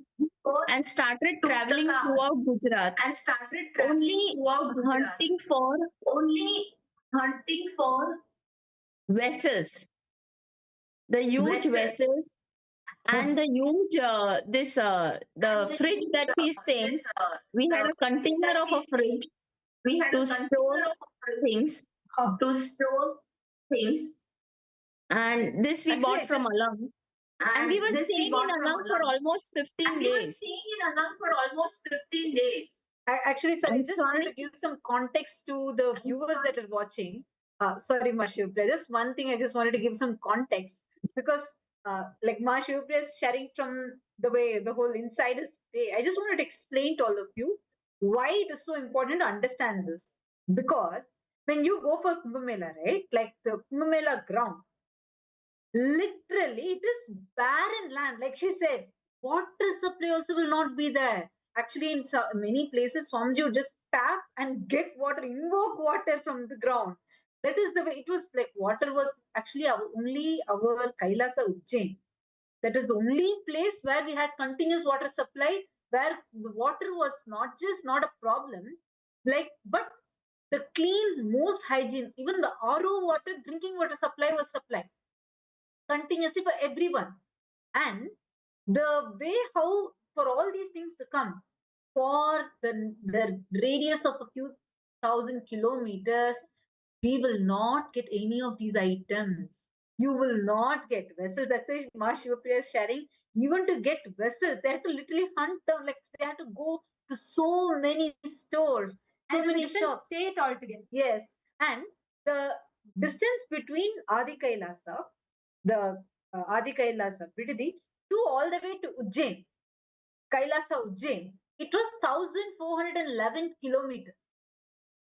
both and started took the traveling car throughout Gujarat, and started traveling only throughout Gujarat, hunting for only hunting for vessels, the huge vessels. vessels, and the huge the fridge that she's saying. We had The a container that of a she's saying. fridge We had to a store container of a fridge things, to store things. and this we Actually, bought from Alam. And we and were this we staying in bought from Alam for Alam. almost And 15 we were days. staying in Alam for almost 15 days. Actually, sir, I And just wanted to Swami, give some context to the viewers that are watching. Sorry, Ma Shiva, just one thing I just wanted to give some context because, like Ma Shiva is sharing from the way the whole inside is. I just wanted to explain to all of you why it is so important to understand this. Because when you go for Kumbh Mela, right, like the Kumbh Mela ground, literally it is barren land. Like she said, water supply also will not be there. Actually, in many places, Swamiji would just tap and get water, invoke water from the ground. That is the way it was. Like water was actually only our Kailasa Ujjain. That is the only place where we had continuous water supply, where the water was not just not a problem, like but the clean, most hygiene, even the RO water, drinking water supply was supplied continuously for everyone. And the way how for all these things to come for the radius of a few thousand kilometers, we will not get any of these items. You will not get vessels. That's why Ma Shiva is sharing. Even to get vessels, they have to literally hunt them. Like they have to go to so many stores, so And many different shops. state altogether. Yes, and the distance between Adi Kailasa, the Adi Kailasa, Bididi, to all the way to Ujjain, Kailasa Ujjain, it was 1411 kilometers.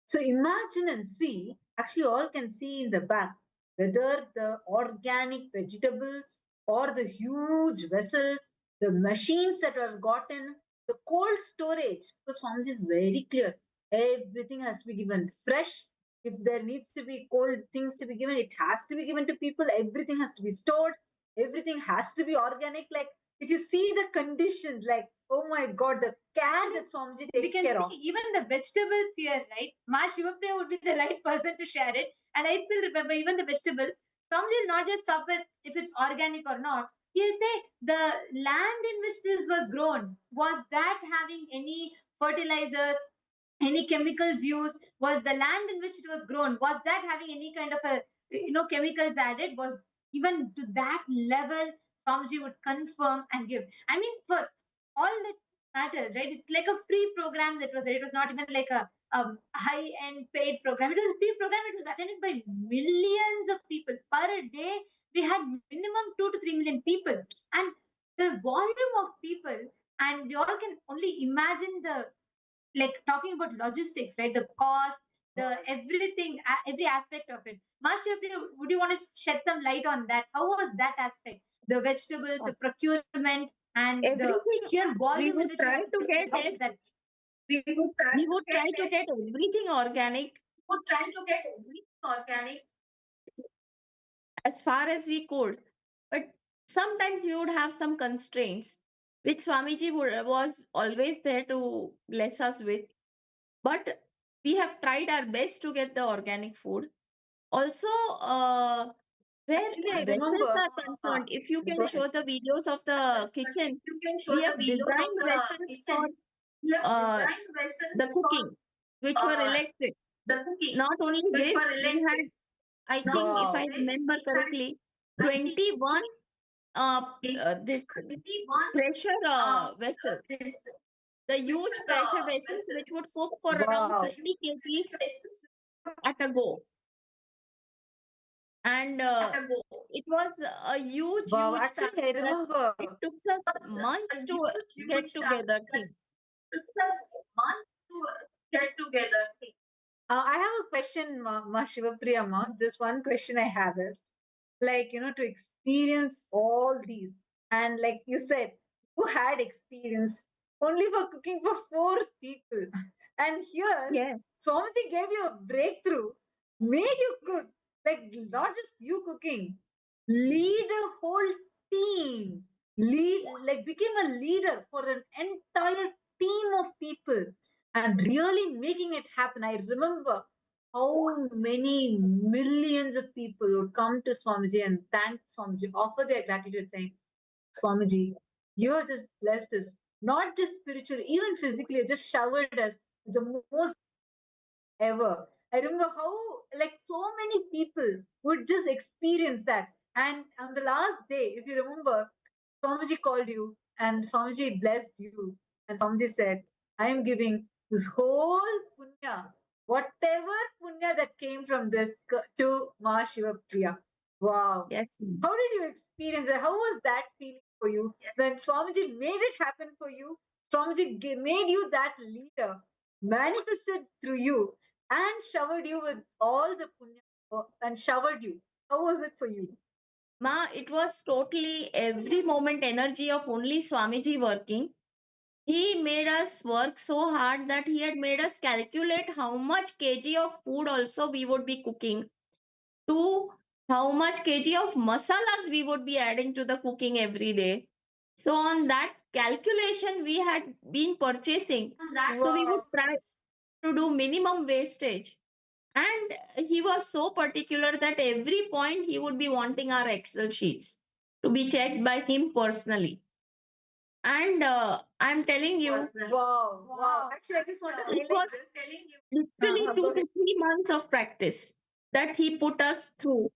So imagine and see, actually all can see in the back, whether the organic vegetables or the huge vessels, the machines that are gotten, the cold storage, because Swamiji is very clear. Everything has to be given fresh. If there needs to be cold things to be given, it has to be given to people. Everything has to be stored. Everything has to be organic. Like if you see the conditions, like, oh my God, the care that Swamiji We takes can care see of. even the vegetables here, right? Ma Shiva would be the right person to share it. And I still remember even the vegetables. Swamiji will not just stop with if it's organic or not. He'll say the land in which this was grown, was that having any fertilizers, any chemicals used? Was the land in which it was grown, was that having any kind of a chemicals added? Was even to that level Swamiji would confirm and give. I mean, for all that matters, right? It's like a free program that was there. It was not even like a high-end paid program. It was a free program. It was attended by millions of people per day. We had minimum 2 to 3 million people, and the volume of people, and we all can only imagine the, like, talking about logistics, right? The cost, the everything, every aspect of it. Master, would you want to shed some light on that? How was that aspect? The vegetables, the procurement, and the Everything sheer we volume in would which you try had to to get procure is that. we would try to get everything organic as far as we could. But sometimes we would have some constraints, which Swamiji was always there to bless us with. But we have tried our best to get the organic food. Also, where Actually, I vessels remember, are concerned, if you go can ahead. show the videos of the kitchen, we have designed vessels for uh, the cooking, which were electric. Not only this, we had, I think, if Wow. I remember correctly, 21 uh, this pressure vessels, the huge pressure vessels which would cook for around Wow. 50 kgs at a go. And it was a huge, Wow. huge Actually, task I that remember. it took us months to get together things. I have a question, Ma Shivapriya Ma. Just one question I have is, like, to experience all these, and like you said, you had experience only for cooking for 4 people, and here Yes. Swamiji gave you a breakthrough, made you cook, like not just you cooking, lead a whole team, lead, like became a leader for an entire team of people, and really making it happen. I remember how many millions of people would come to Swamiji and thank Swamiji, offer their gratitude, saying, Swamiji, you have just blessed us, not just spiritually, even physically, just showered us with the most ever. I remember how, like, so many people would just experience that. And on the last day, if you remember, Swamiji called you and Swamiji blessed you. And Swamiji said, I am giving this whole punya, whatever punya that came from this to Ma Shiva Priya. Wow. Yes. How did you experience it? How was that feeling for you when Swamiji made it happen for you? Swamiji made you that leader, manifested through you, and showered you with all the punya and showered you. How was it for you? Ma, it was totally every moment energy of only Swamiji working. He made us work so hard that he had made us calculate how much kg of food also we would be cooking, to how much kg of masalas we would be adding to the cooking every day. So on that calculation we had been purchasing. So we would Wow. try. to do minimum wastage. And he was so particular that every point he would be wanting our Excel sheets to be checked by him personally. And I'm telling you, Wow, wow. Actually, I just want to it highlight was this. literally Go 2 ahead. to 3 months of practice that he put us through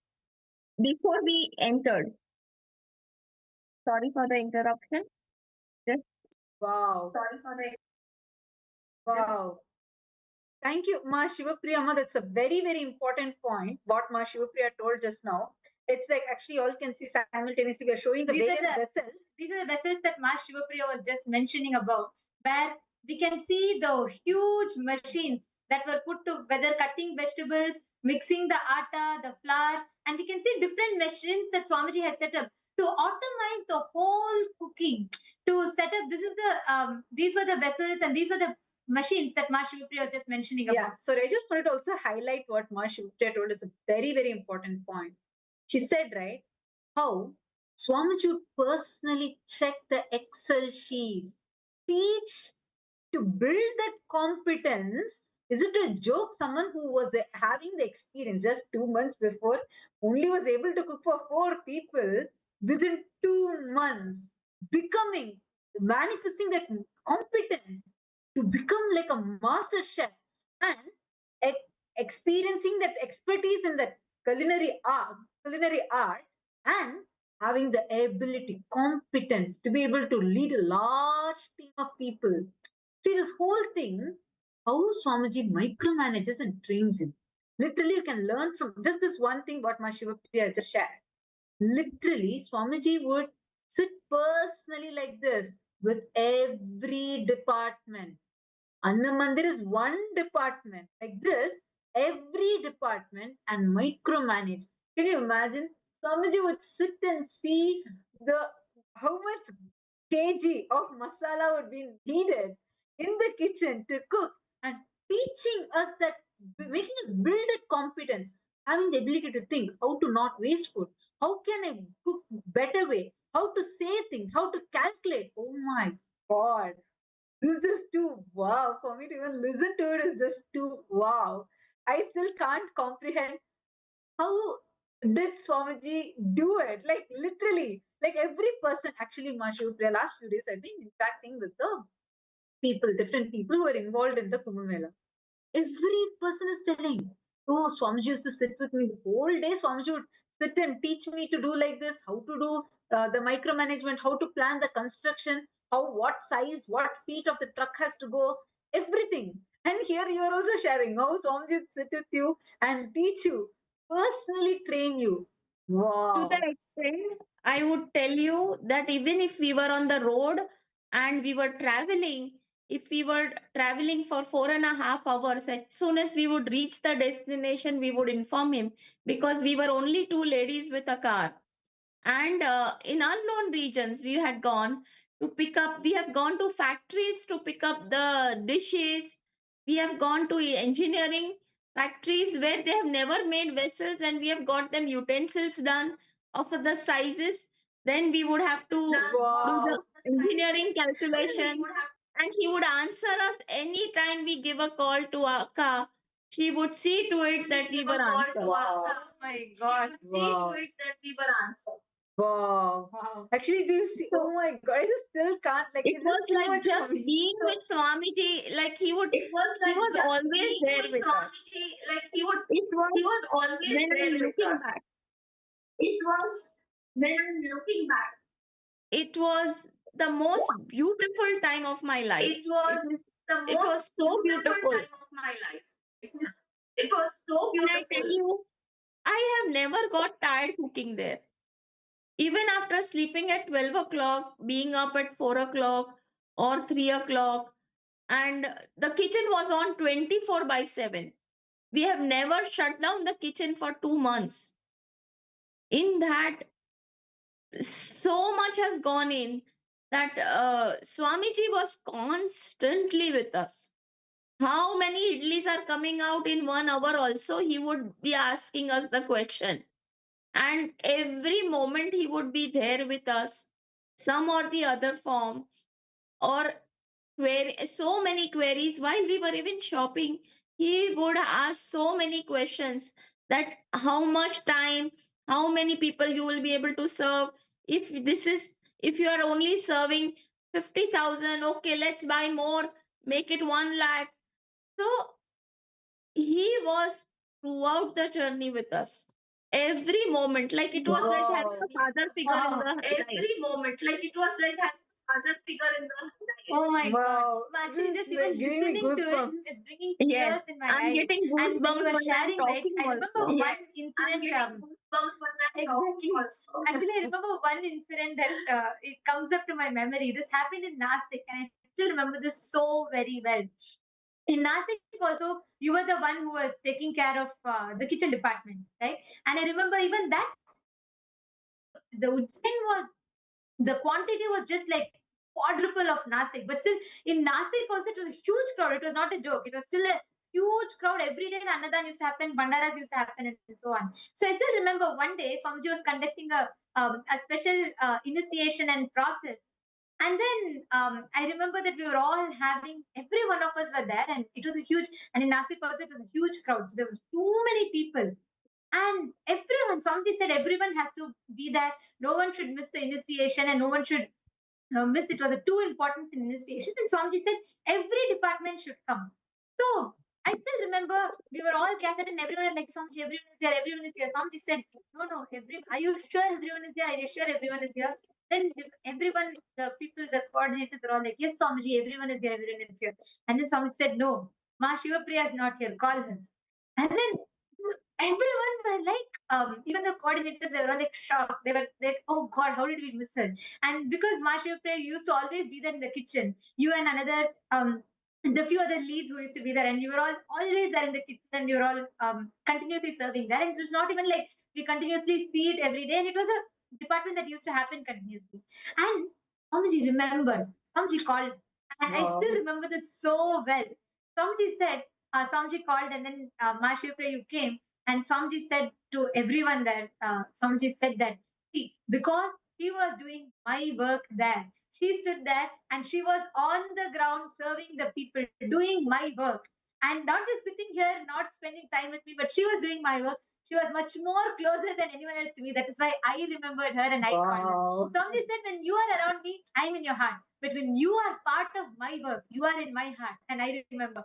before we entered. Sorry for the interruption. Just Wow, sorry for the wow. Thank you, Ma Shiva Priya. That's a very, very important point. What Ma Shiva Priya told just now. It's like actually all can see simultaneously. We are showing the These are various the- vessels. These are the vessels that Ma Shiva Priya was just mentioning about, where we can see the huge machines that were put to whether cutting vegetables, mixing the atta, the flour, and we can see different machines that Swamiji had set up to automate the whole cooking. To set up, these were the vessels and these were the machines that Ma Shiva Priya was just mentioning about. Yeah. So I just wanted to also highlight what Ma Shiva Priya told is a very, very important point. She said, right, how Swamiji would personally check the Excel sheets, teach to build that competence. Is it a joke? Someone who was having the experience just 2 months before only was able to cook for 4 people within 2 months, becoming, manifesting that competence to become like a master chef and experiencing that expertise in that culinary art, and having the ability, competence to be able to lead a large team of people. See, this whole thing, how Swamiji micromanages and trains you. Literally, you can learn from just this one thing what my Shiva Priya just shared. Literally, Swamiji would sit personally like this with every department. Annamandir is one department. Like this, every department and micromanage. Can you imagine? Swamiji would sit and see the how much kg of masala would be needed in the kitchen to cook, and teaching us that, making us build that competence, having the ability to think how to not waste food, how can I cook better way, how to say things, how to calculate. Oh my God, this is just too wow. For me to even listen to it is just too wow. I still can't comprehend how did Swamiji do it? Like literally, like every person, actually, Mashu, the last few days I've been interacting with the people, different people who are involved in the Kumbh Mela. Every person is telling, oh, Swamiji used to sit with me the whole day. Swamiji would sit and teach me to do like this, how to do the micromanagement, how to plan the construction, how, what size, what feet of the truck has to go, everything. And here you are also sharing how Swamiji would sit with you and teach you, personally train you. to Wow. the extent, I would tell you that even if we were on the road and we were traveling, if we were traveling for 4.5 hours, as soon as we would reach the destination, we would inform him because we were only two ladies with a car. And in unknown regions, we have gone to factories to pick up the dishes. We have gone to engineering factories where they have never made vessels and we have got them utensils done of the sizes. Then we would have to do the Wow. engineering calculation, and he would answer us anytime we give a call to our car. She would see to it that we were answered. Wow. Oh my God. Wow. Wow. Wow. Actually, do you see? So Oh my God, I just still can't. Like, it it's was just too like much for just me. being So, with Swamiji, like he was always there with us. It was when I'm looking back, it was the most beautiful time of my life. It was so beautiful. And I tell you, I have never got tired cooking there. Even after sleeping at 12 o'clock, being up at 4 o'clock or 3 o'clock, and the kitchen was on 24 by 7. We have never shut down the kitchen for 2 months. In that, so much has gone in that Swamiji was constantly with us. How many idlis are coming out in 1 hour? Also, he would be asking us the question. And every moment he would be there with us, some or the other form, or so many queries while we were even shopping. He would ask so many questions, that how much time, how many people you will be able to serve. If you are only serving 50,000, okay, let's buy more, make it 1 lakh. So he was throughout the journey with us. Every moment, like it was like having Wow. a father figure in Wow. the Every life. moment, like it was like having a father figure in the life. Oh my God. Wow. Actually, This just is even like giving me listening to it goosebumps. is bringing tears Yes, in my I'm eyes. getting And when you goosebumps were when I'm sharing, right, talking I remember also. one Yes, I'm incident. getting goosebumps when I'm Exactly. talking also. Actually, I remember one incident that it comes up to my memory. This happened in Nashik, and I still remember this so very well. In Nashik, also, you were the one who was taking care of the kitchen department, right? And I remember even that the Ujjain was the quantity was just like quadruple of Nashik. But still, in Nashik also, it was a huge crowd. It was not a joke. It was still a huge crowd. Every day, the Annadan used to happen, Bandaras used to happen, and so on. So I still remember one day, Swamiji was conducting a special initiation and process. And then I remember that we were all having, every one of us were there, and it was a huge, and in Nashik also, it was a huge crowd. So there was too many people. And everyone, somebody said everyone has to be there. No one should miss the initiation and no one should miss. It was a too important initiation. And Swamiji said every department should come. So I still remember we were all gathered and everyone was like, Swamiji, everyone is here, everyone is here. Swamiji said, no, are you sure everyone is here? Are you sure everyone is here? Then everyone, the people, the coordinators are all like, yes, Swamiji, everyone is here, everyone is here. And then Swamiji said, no, Ma Shiva Priya is not here, call her. And then everyone were like, even the coordinators, they were like shocked. They were like, oh God, how did we miss her? And because Marsha Prayer used to always be there in the kitchen, you and another, the few other leads who used to be there, and you were all always there in the kitchen, and you were all continuously serving there. And it was not even like we continuously see it every day, and it was a department that used to happen continuously. And Swamiji remembered, Swamiji called, and I still remember this so well. Swamiji said, Swamiji called, and then Maharshivapura, you came, and Swamiji said to everyone that, Swamiji said that, see, because she was doing my work there, she stood there and she was on the ground serving the people, doing my work. And not just sitting here, not spending time with me, but she was doing my work. She was much more closer than anyone else to me. That is why I remembered her and I called her. Wow. Somebody said, when you are around me, I'm in your heart. But when you are part of my work, you are in my heart. And I remember.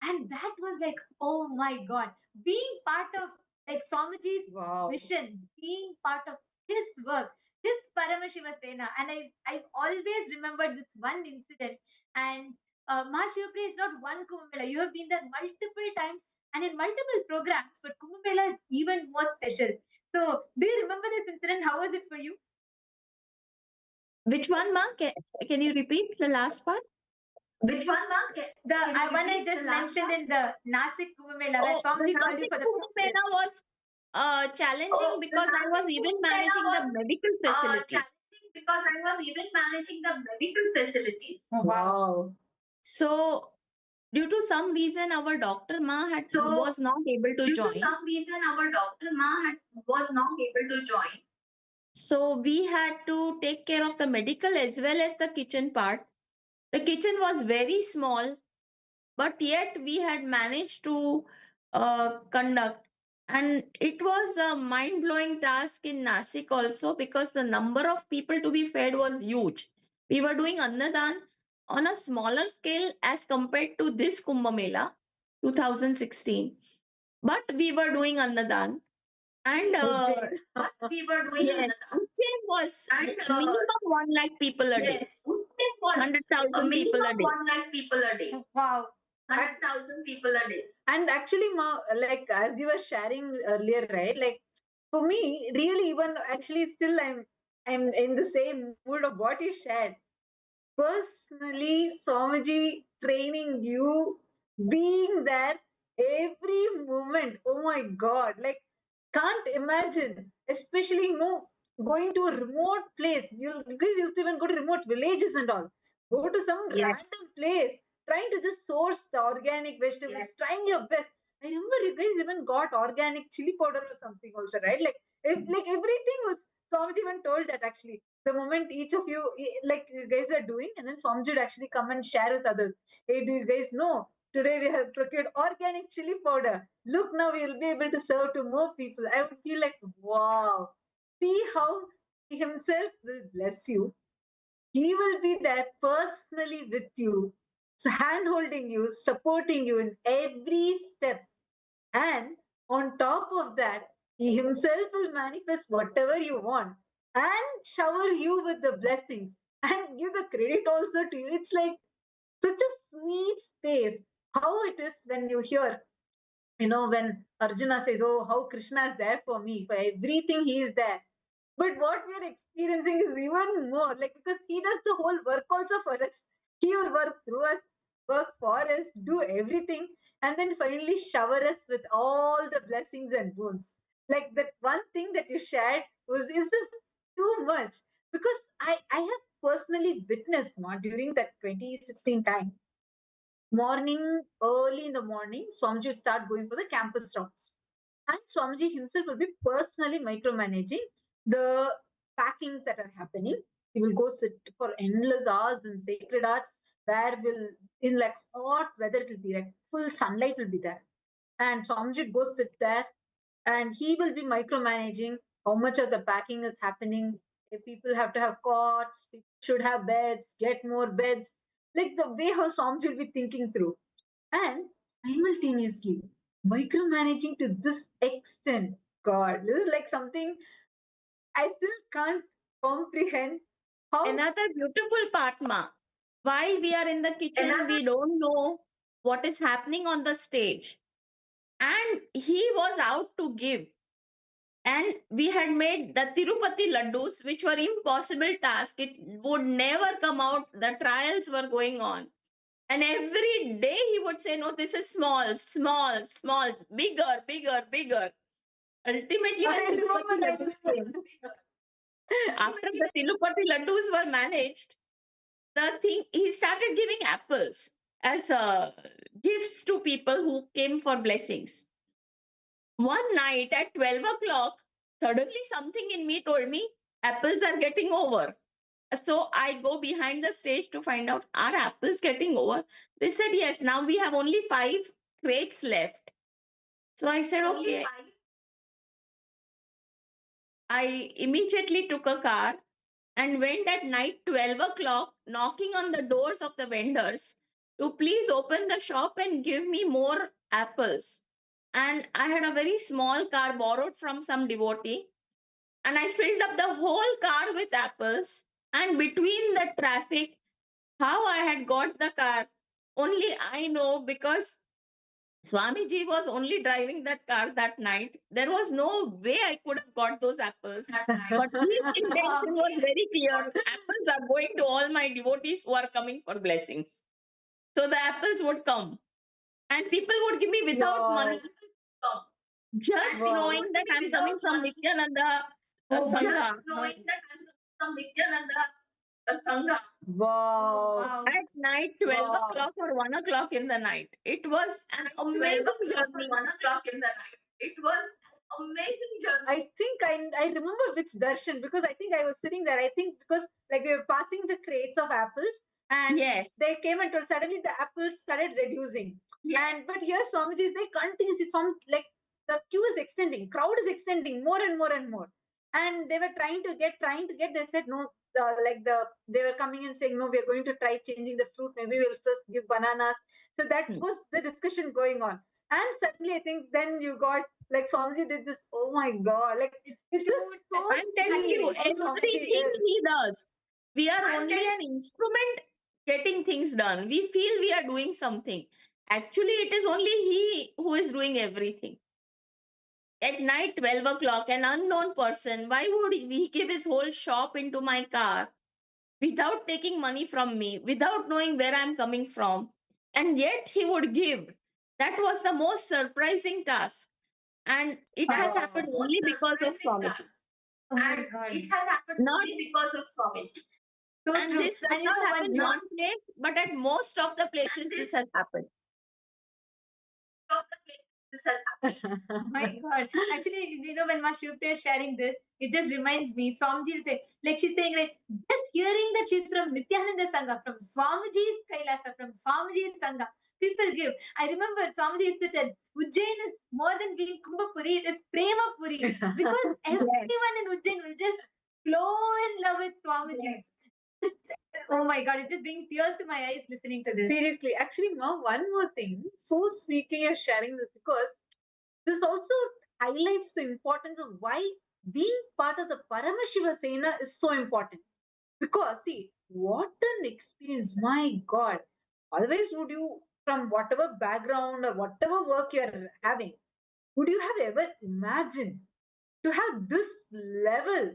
And that was like, oh my God, being part of like Swamiji's Wow. vision, being part of his work, his Paramashiva Sena. And I've always remembered this one incident. And Mahashivapri is not one Kumbh Mela. You have been there multiple times and in multiple programs, but Kumbh Mela is even more special. So, do you remember this incident? How was it for you? Which one, Ma? Can you repeat the last part? Which one, Mark? The one I just mentioned in the Nasik Kumbh Mela, where Oh, the Swamiji called you Nashik for the Kumbh process. Mela was challenging The because I was Nasik even Kumbh Mela managing the was medical facilities. challenging because I was even managing the medical facilities. Oh, Wow. So, due to some reason, our doctor Ma So, was not able to due to join. some reason, our doctor was not able to join. So, we had to take care of the medical as well as the kitchen part. The kitchen was very small, but yet we had managed to conduct. And it was a mind blowing task in Nasik also, because the number of people to be fed was huge. We were doing Annadan on a smaller scale as compared to this Kumbh Mela 2016, but we were doing Annadan. And Ujjain. We were doing yes, Annadan. Ujjain was And minimum 1 lakh people a day, yes, Ujjain was 100,000 people a minimum day. 1 lakh people a day. Wow. 100,000 people a day. And actually, like as you were sharing earlier, right? Like for me, really, even actually, still I'm in the same mood of what you shared. Personally, Swamiji training you, being there every moment. Oh my God! Like can't imagine, especially going to a remote place. You guys used to even go to remote villages and all. Go to some Yes. random place, trying to just source the organic vegetables, Yes. trying your best. I remember you guys even got organic chili powder or something also, right? Like everything was Swamiji even told that actually. The moment each of you, like you guys are doing, and then Swamiji would actually come and share with others. Hey, do you guys know? Today we have procured organic chili powder. Look, now we will be able to serve to more people. I would feel like, wow. See how he himself will bless you. He will be there personally with you, hand holding you, supporting you in every step. And on top of that, he himself will manifest whatever you want and shower you with the blessings and give the credit also to you. It's like such a sweet space. How it is when you hear, when Arjuna says, oh, how Krishna is there for me, for everything he is there. But what we are experiencing is even more, like, because he does the whole work also for us. He will work through us, work for us, do everything, and then finally shower us with all the blessings and boons. Like that one thing that you shared is just too much. Because I have personally witnessed during that 2016 time, early in the morning, Swamiji will start going for the campus rounds. And Swamiji himself will be personally micromanaging the packings that are happening. He will go sit for endless hours in sacred arts, where will in like hot weather it will be like full sunlight will be there. And Swamiji will go sit there and he will be micromanaging how much of the packing is happening. If people have to have cots, people should have beds, get more beds. Like the way how Swamiji will be thinking through. And simultaneously micromanaging to this extent. God, this is like something I still can't comprehend how. Another beautiful part, Ma. While we are in the kitchen, we don't know what is happening on the stage. And he was out to give. And we had made the Tirupati laddus, which were impossible task. It would never come out. The trials were going on. And every day he would say, no, this is small, small, small, bigger, bigger, bigger. Ultimately, when Tirupati laddus came, after the Tirupati laddus were managed, the thing he started giving apples as gifts to people who came for blessings. One night at 12 o'clock, suddenly something in me told me apples are getting over. So I go behind the stage to find out, are apples getting over? They said yes, now we have only 5 crates left. So I said okay. I immediately took a car and went at night 12 o'clock knocking on the doors of the vendors to please open the shop and give me more apples. And I had a very small car borrowed from some devotee, and I filled up the whole car with apples. And between the traffic, how I had got the car, only I know, because Swamiji was only driving that car that night. There was no way I could have got those apples. But his intention was very clear. Apples are going to all my devotees who are coming for blessings. So the apples would come. And people would give me without money. Just Wow. knowing that I'm coming from Nityananda Sangha. Wow. At night, 12 Wow. o'clock or 1 o'clock in the night. It was an amazing journey. I think I remember which darshan, because I think I was sitting there. I think because like we were passing the crates of apples and Yes. they came and told suddenly the apples started reducing. And but here Swamiji is they continuously like the queue is extending, crowd is extending more and more and more. And they were trying to get, they said no, they were coming and saying no, we are going to try changing the fruit, maybe we'll just give bananas. So that was the discussion going on. And suddenly I think then you got like Swamiji did this. Oh my God! Like it's just so. I'm telling you, sweet how Swamiji everything is. he does, we are only an instrument getting things done. We feel we are doing something. Actually, it is only he who is doing everything. At night, 12 o'clock, an unknown person, why would he give his whole shop into my car without taking money from me, without knowing where I'm coming from? And yet he would give. That was the most surprising task. And it has happened only because of Swamiji. Oh my God. Not because of Swamiji. So And true. this does And you not know, happen when in one place, but at most of the places this has happened. this has happened. My God. Actually, when Ma Shiva is sharing this, it just reminds me, Swamiji will say, like she's saying, like, just hearing that she's from Nityananda Sangha, from Swamiji's Kailasa, from Swamiji's Sangha, people give. I remember Swamiji used to tell, Ujjain is more than being Kumbhapuri, it is Prema Puri. Because everyone in Ujjain will just flow in love with Swamiji. Oh my God, it just brings tears to my eyes listening to this. Seriously, actually, Ma, one more thing. So sweetly you're sharing this because this also highlights the importance of why being part of the Paramashiva Sena is so important. Because, see, what an experience, my God. Otherwise, would you, from whatever background or whatever work you're having, would you have ever imagined to have this level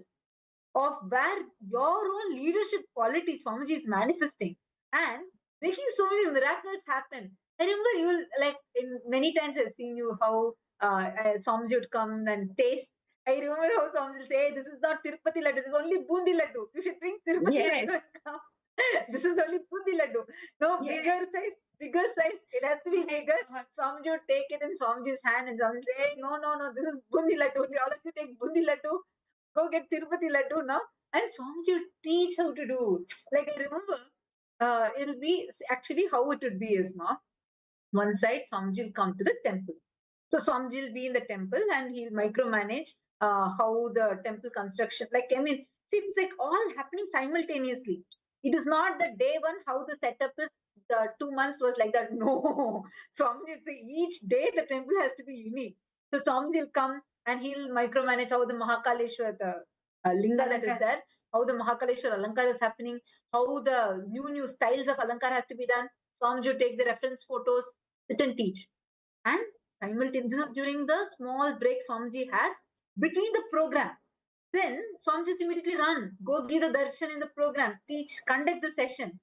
of where your own leadership qualities, Swamiji, is manifesting and making so many miracles happen? I remember you, like, in many times I've seen you how Swamiji would come and taste. I remember how Swamiji will say, this is not Tirupati laddu, this is only Bundi laddu. You should bring Tirupati laddu Yes. and come. This is only Bundi laddu. No, Yes. bigger size. It has to be bigger. Swamiji would take it in Swamiji's hand and Swamiji will say, hey, no, this is Bundi laddu. Only all of you take Bundi laddu. Go get Tirupati laddu now. And Swamiji would teach how to do. Like I remember, it'll be actually how it would be is, Ma. One side, Swamiji will come to the temple. So Swamiji will be in the temple and he'll micromanage how the temple construction, like, I mean, see, it's like all happening simultaneously. It is not the day one, how the setup is, the 2 months was like that. No. Swamiji will say each day the temple has to be unique. So Swamiji will come and he'll micromanage how the Mahakaleshwar, the linga that is there, how the Mahakaleshwar Alankar is happening, how the new styles of Alankar has to be done. Swamiji will take the reference photos, sit and teach. And simultaneously, this is during the small break Swamiji has between the program. Then Swamiji just immediately run, go give the darshan in the program, teach, conduct the session.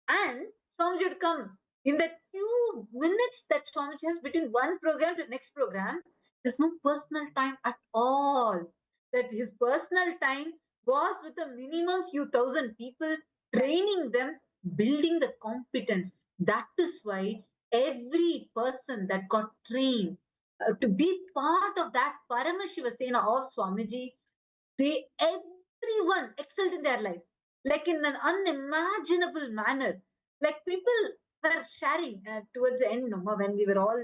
And Swamiji would come. In that few minutes that Swamiji has between one program to the next program, there's no personal time at all. That his personal time was with a minimum few thousand people, training them, building the competence. That is why every person that got trained to be part of that Paramashiva Sena of Swamiji, they everyone excelled in their life, like in an unimaginable manner. Like people were sharing towards the end, Noma, when we were all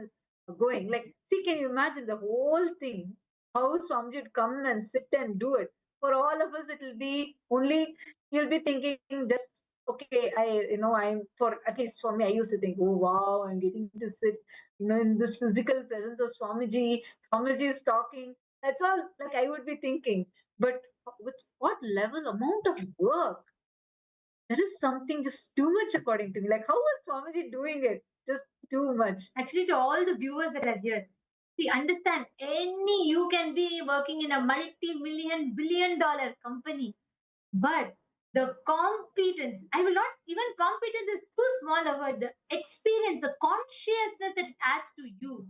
going. Like, see, can you imagine the whole thing? How Swamiji would come and sit and do it. For all of us, it will be only, you'll be thinking just, okay, I'm, for at least for me, I used to think, oh wow, I'm getting to sit, in this physical presence of Swamiji. Swamiji is talking. That's all, like, I would be thinking. But with what level, amount of work, there is something just too much according to me. Like, how was Swamiji doing it? Just too much. Actually, to all the viewers that are here, see, understand, you can be working in a multi-million, billion-dollar company, but the competence, I will not, even competence is too small a word, the experience, the consciousness that it adds to you,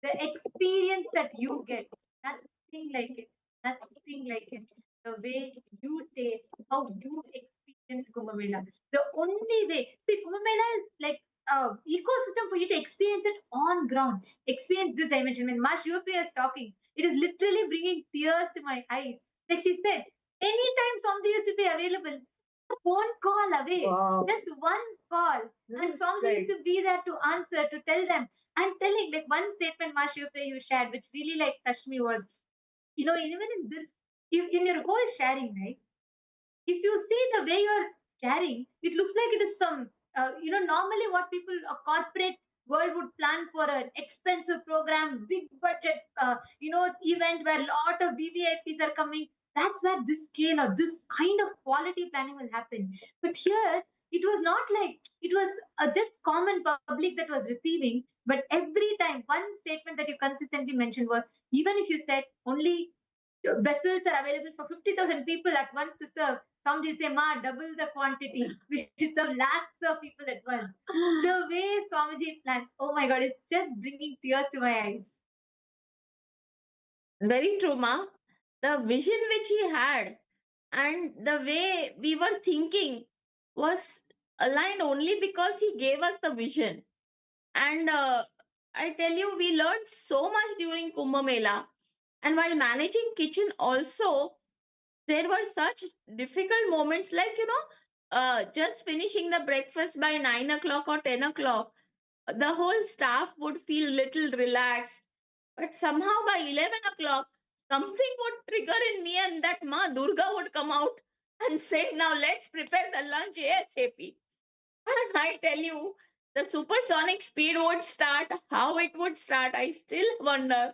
the experience that you get, nothing like it, nothing like it. The way you taste, how you experience Kumbh Mela. The only way, see, Kumbh Mela is like ecosystem for you to experience it on ground, experience this dimension. When Ma Shiva is talking, it is literally bringing tears to my eyes. Like she said, anytime somebody used to be available, a phone call away, Wow. just one call, and somebody used to be there to answer, to tell them. I'm telling, like, one statement, Ma Shiva, you shared, which really like touched me was, even in this, in your whole sharing, right? If you see the way you're sharing, it looks like it is some, normally what people, a corporate world would plan for an expensive program, big budget, event where a lot of VVIPs are coming. That's where this scale or this kind of quality planning will happen. But here, it was not like it was just common public that was receiving. But every time, one statement that you consistently mentioned was, even if you said only vessels are available for 50,000 people at once to serve. Somebody say, Ma, double the quantity. We should serve lakhs of people at once. The way Swamiji plans, oh my God, it's just bringing tears to my eyes. Very true, Ma. The vision which he had and the way we were thinking was aligned only because he gave us the vision. And I tell you, we learned so much during Kumbh Mela. And while managing kitchen also, there were such difficult moments like, just finishing the breakfast by 9 o'clock or 10 o'clock. The whole staff would feel little relaxed. But somehow by 11 o'clock, something would trigger in me, and that Ma Durga would come out and say, "Now let's prepare the lunch ASAP." And I tell you, the supersonic speed would start, how it would start. I still wonder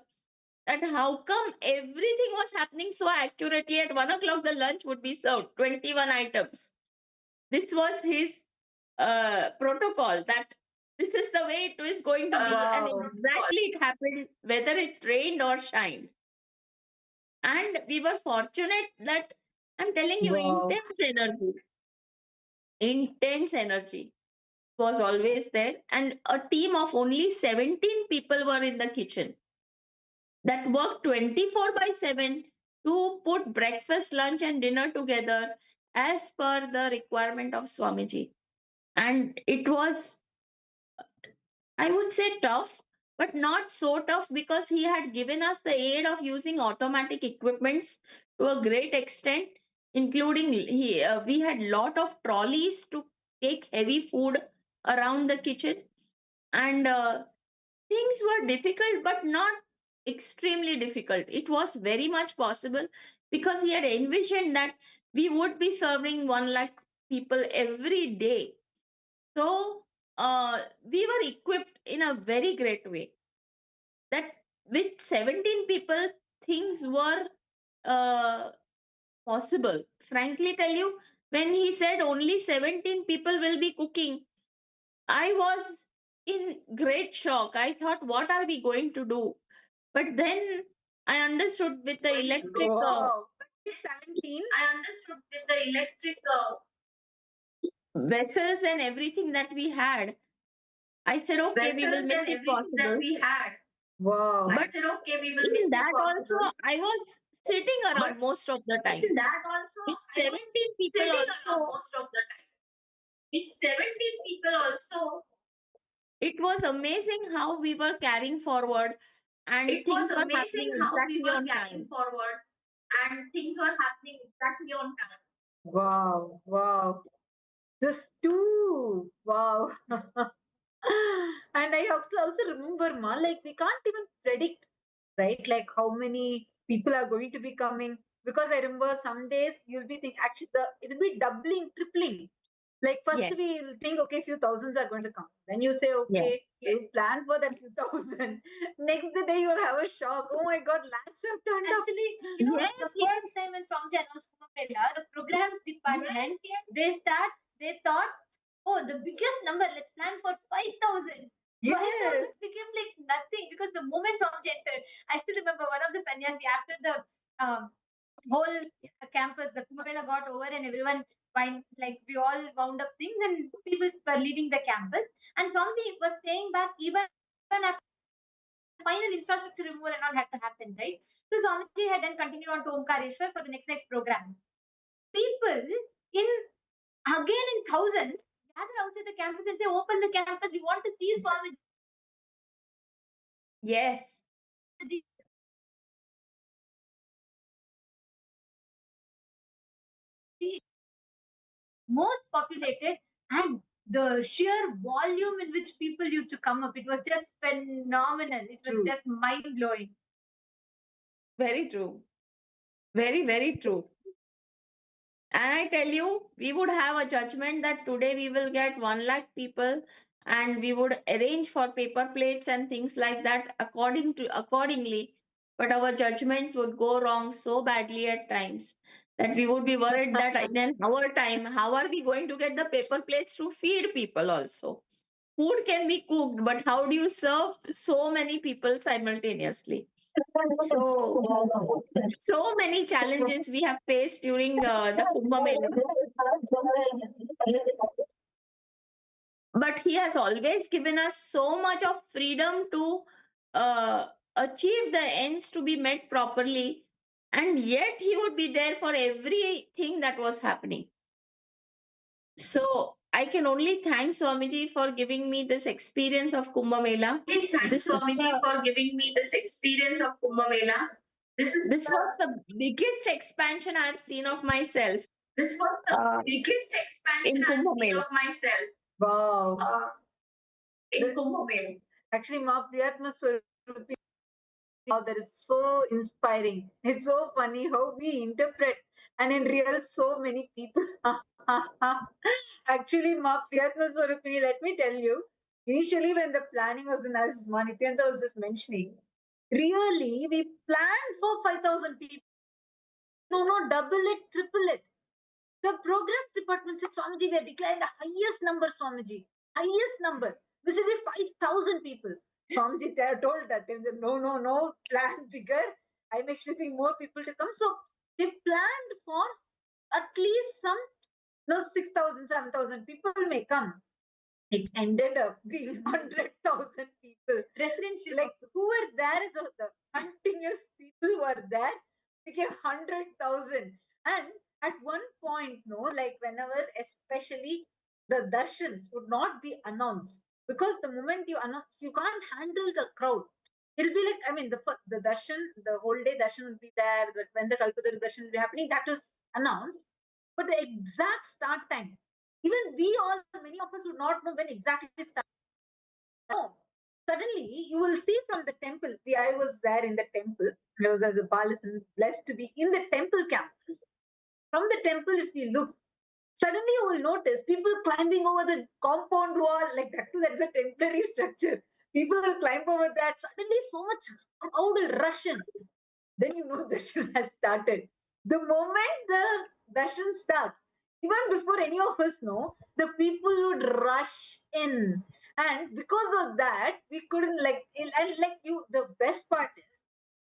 that how come everything was happening so accurately. At 1 o'clock, the lunch would be served, 21 items. This was his protocol, that this is the way it is going to be. And Wow. exactly it happened, whether it rained or shined. And we were fortunate that, I'm telling you, Wow. intense energy was always there. And a team of only 17 people were in the kitchen that worked 24 by 7 to put breakfast, lunch, and dinner together as per the requirement of Swamiji. And it was, I would say, tough, but not so tough, because he had given us the aid of using automatic equipments to a great extent, including we had lot of trolleys to take heavy food around the kitchen. And things were difficult, but not extremely difficult. It was very much possible, because he had envisioned that we would be serving 1 lakh people every day. So we were equipped in a very great way, that with 17 people, things were uh, possible. Frankly tell you, when he said only 17 people will be cooking, I was in great shock. I thought, what are we going to do? But then I understood with the electric Wow. 17. vessels and everything that we had, I said, okay, we will make it possible. Wow. But in that also, I was sitting around most of the time. With 17 people also, it was amazing how we were carrying forward, and things were happening exactly on time. Wow. Wow. Just two. Wow. And I also remember, Ma, like we can't even predict, right? Like how many people are going to be coming. Because I remember some days you'll be thinking, actually, it'll be doubling, tripling. Like first Yes, we'll think, okay, few thousands are going to come. Then you say, yes, okay, you plan for that few thousand. Next day you'll have a shock. Oh my God, lakhs have turned up. Actually, yes, the yes. first time when Swamiji announced Kumbh Mela, the programs department, they thought, oh, the biggest number, let's plan for 5,000. Yes. 5,000 became like nothing, because the moment Swamiji entered, I still remember one of the sannyasi, after the whole campus, the Kumbh Mela got over and everyone we all wound up things and people were leaving the campus. And Swamiji was staying back even after the final infrastructure removal and all had to happen, right? So Swamiji had then continued on to Omkareshwar for the next program. People in again in thousands gather outside the campus and say, open the campus, we want to see Swamiji. Yes. Most populated, and the sheer volume in which people used to come up, it was just phenomenal. It was True. just mind blowing. Very true. Very, very true. And I tell you, we would have a judgment that today we will get 1 lakh people, and we would arrange for paper plates and things like that accordingly. But our judgments would go wrong so badly at times that we would be worried that in an hour time, how are we going to get the paper plates to feed people also? Food can be cooked, but how do you serve so many people simultaneously? So, so many challenges we have faced during the Kumbh Mela. But he has always given us so much of freedom to uh, achieve the ends to be met properly. And yet he would be there for everything that was happening. So I can only thank Swamiji for giving me this experience of Kumbh Mela. This was Swamiji for giving me this experience of Kumbh Mela. This was the biggest expansion I've seen of myself. This was the biggest expansion I've seen of myself. Wow. In Kumbh Mela. Actually, Ma Priyatma Swarupi, wow, that is so inspiring. It's so funny how we interpret, and in real, so many people. Actually, Ma Priyatma Swarupi, let me tell you, initially when the planning was in, as Ma Nityananda was just mentioning, really, we planned for 5,000 people. No, double it, triple it. The programs department said, Swamiji, we are declaring the highest number, Swamiji. Highest number. This will be 5,000 people. Swamiji, they are told that. They said, no, plan bigger. I'm expecting more people to come. So they planned for at least some, 6,000, 7,000 people may come. It ended up being 100,000 people. Residential, like who were there is the continuous people who were there became 100,000. And at one point, like whenever, especially the darshans would not be announced, because the moment you announce, you can't handle the crowd. It'll be like, I mean, the darshan, the whole day darshan will be there. But when the Kalpataru darshan will be happening, that was announced. But the exact start time, even we all, many of us would not know when exactly it started. No. Suddenly, you will see from the temple. I was there in the temple. I was as a Balasan, blessed to be in the temple campus. From the temple, if you look, suddenly you will notice people climbing over the compound wall, like that too, that is a temporary structure. People will climb over that. Suddenly, so much crowd will rush in. Then you know darshan has started. The moment the darshan starts, even before any of us know, the people would rush in. And because of that, we couldn't and like you, the best part is,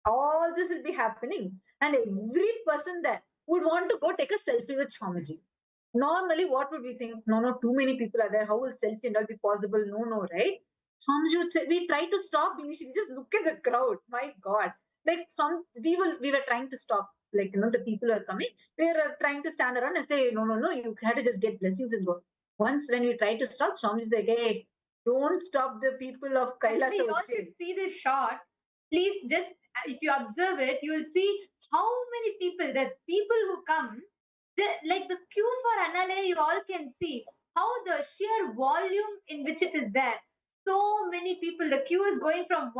all this will be happening. And every person there would want to go take a selfie with Swamiji. Normally, what would we think? No, too many people are there. How will selfie and all be possible? No, right? Swamiji would say, we try to stop initially. Just look at the crowd. My God. Like we were trying to stop, like, the people are coming. We were trying to stand around and say, no, you had to just get blessings and go. Once when we try to stop, Swamiji's like, hey, don't stop the people of Kailasa. Actually, you all should see this shot. Please, just if you observe it, you will see how many people, the people who come, like the queue for Annalaya, you all can see how the sheer volume in which it is there. So many people. The queue is going from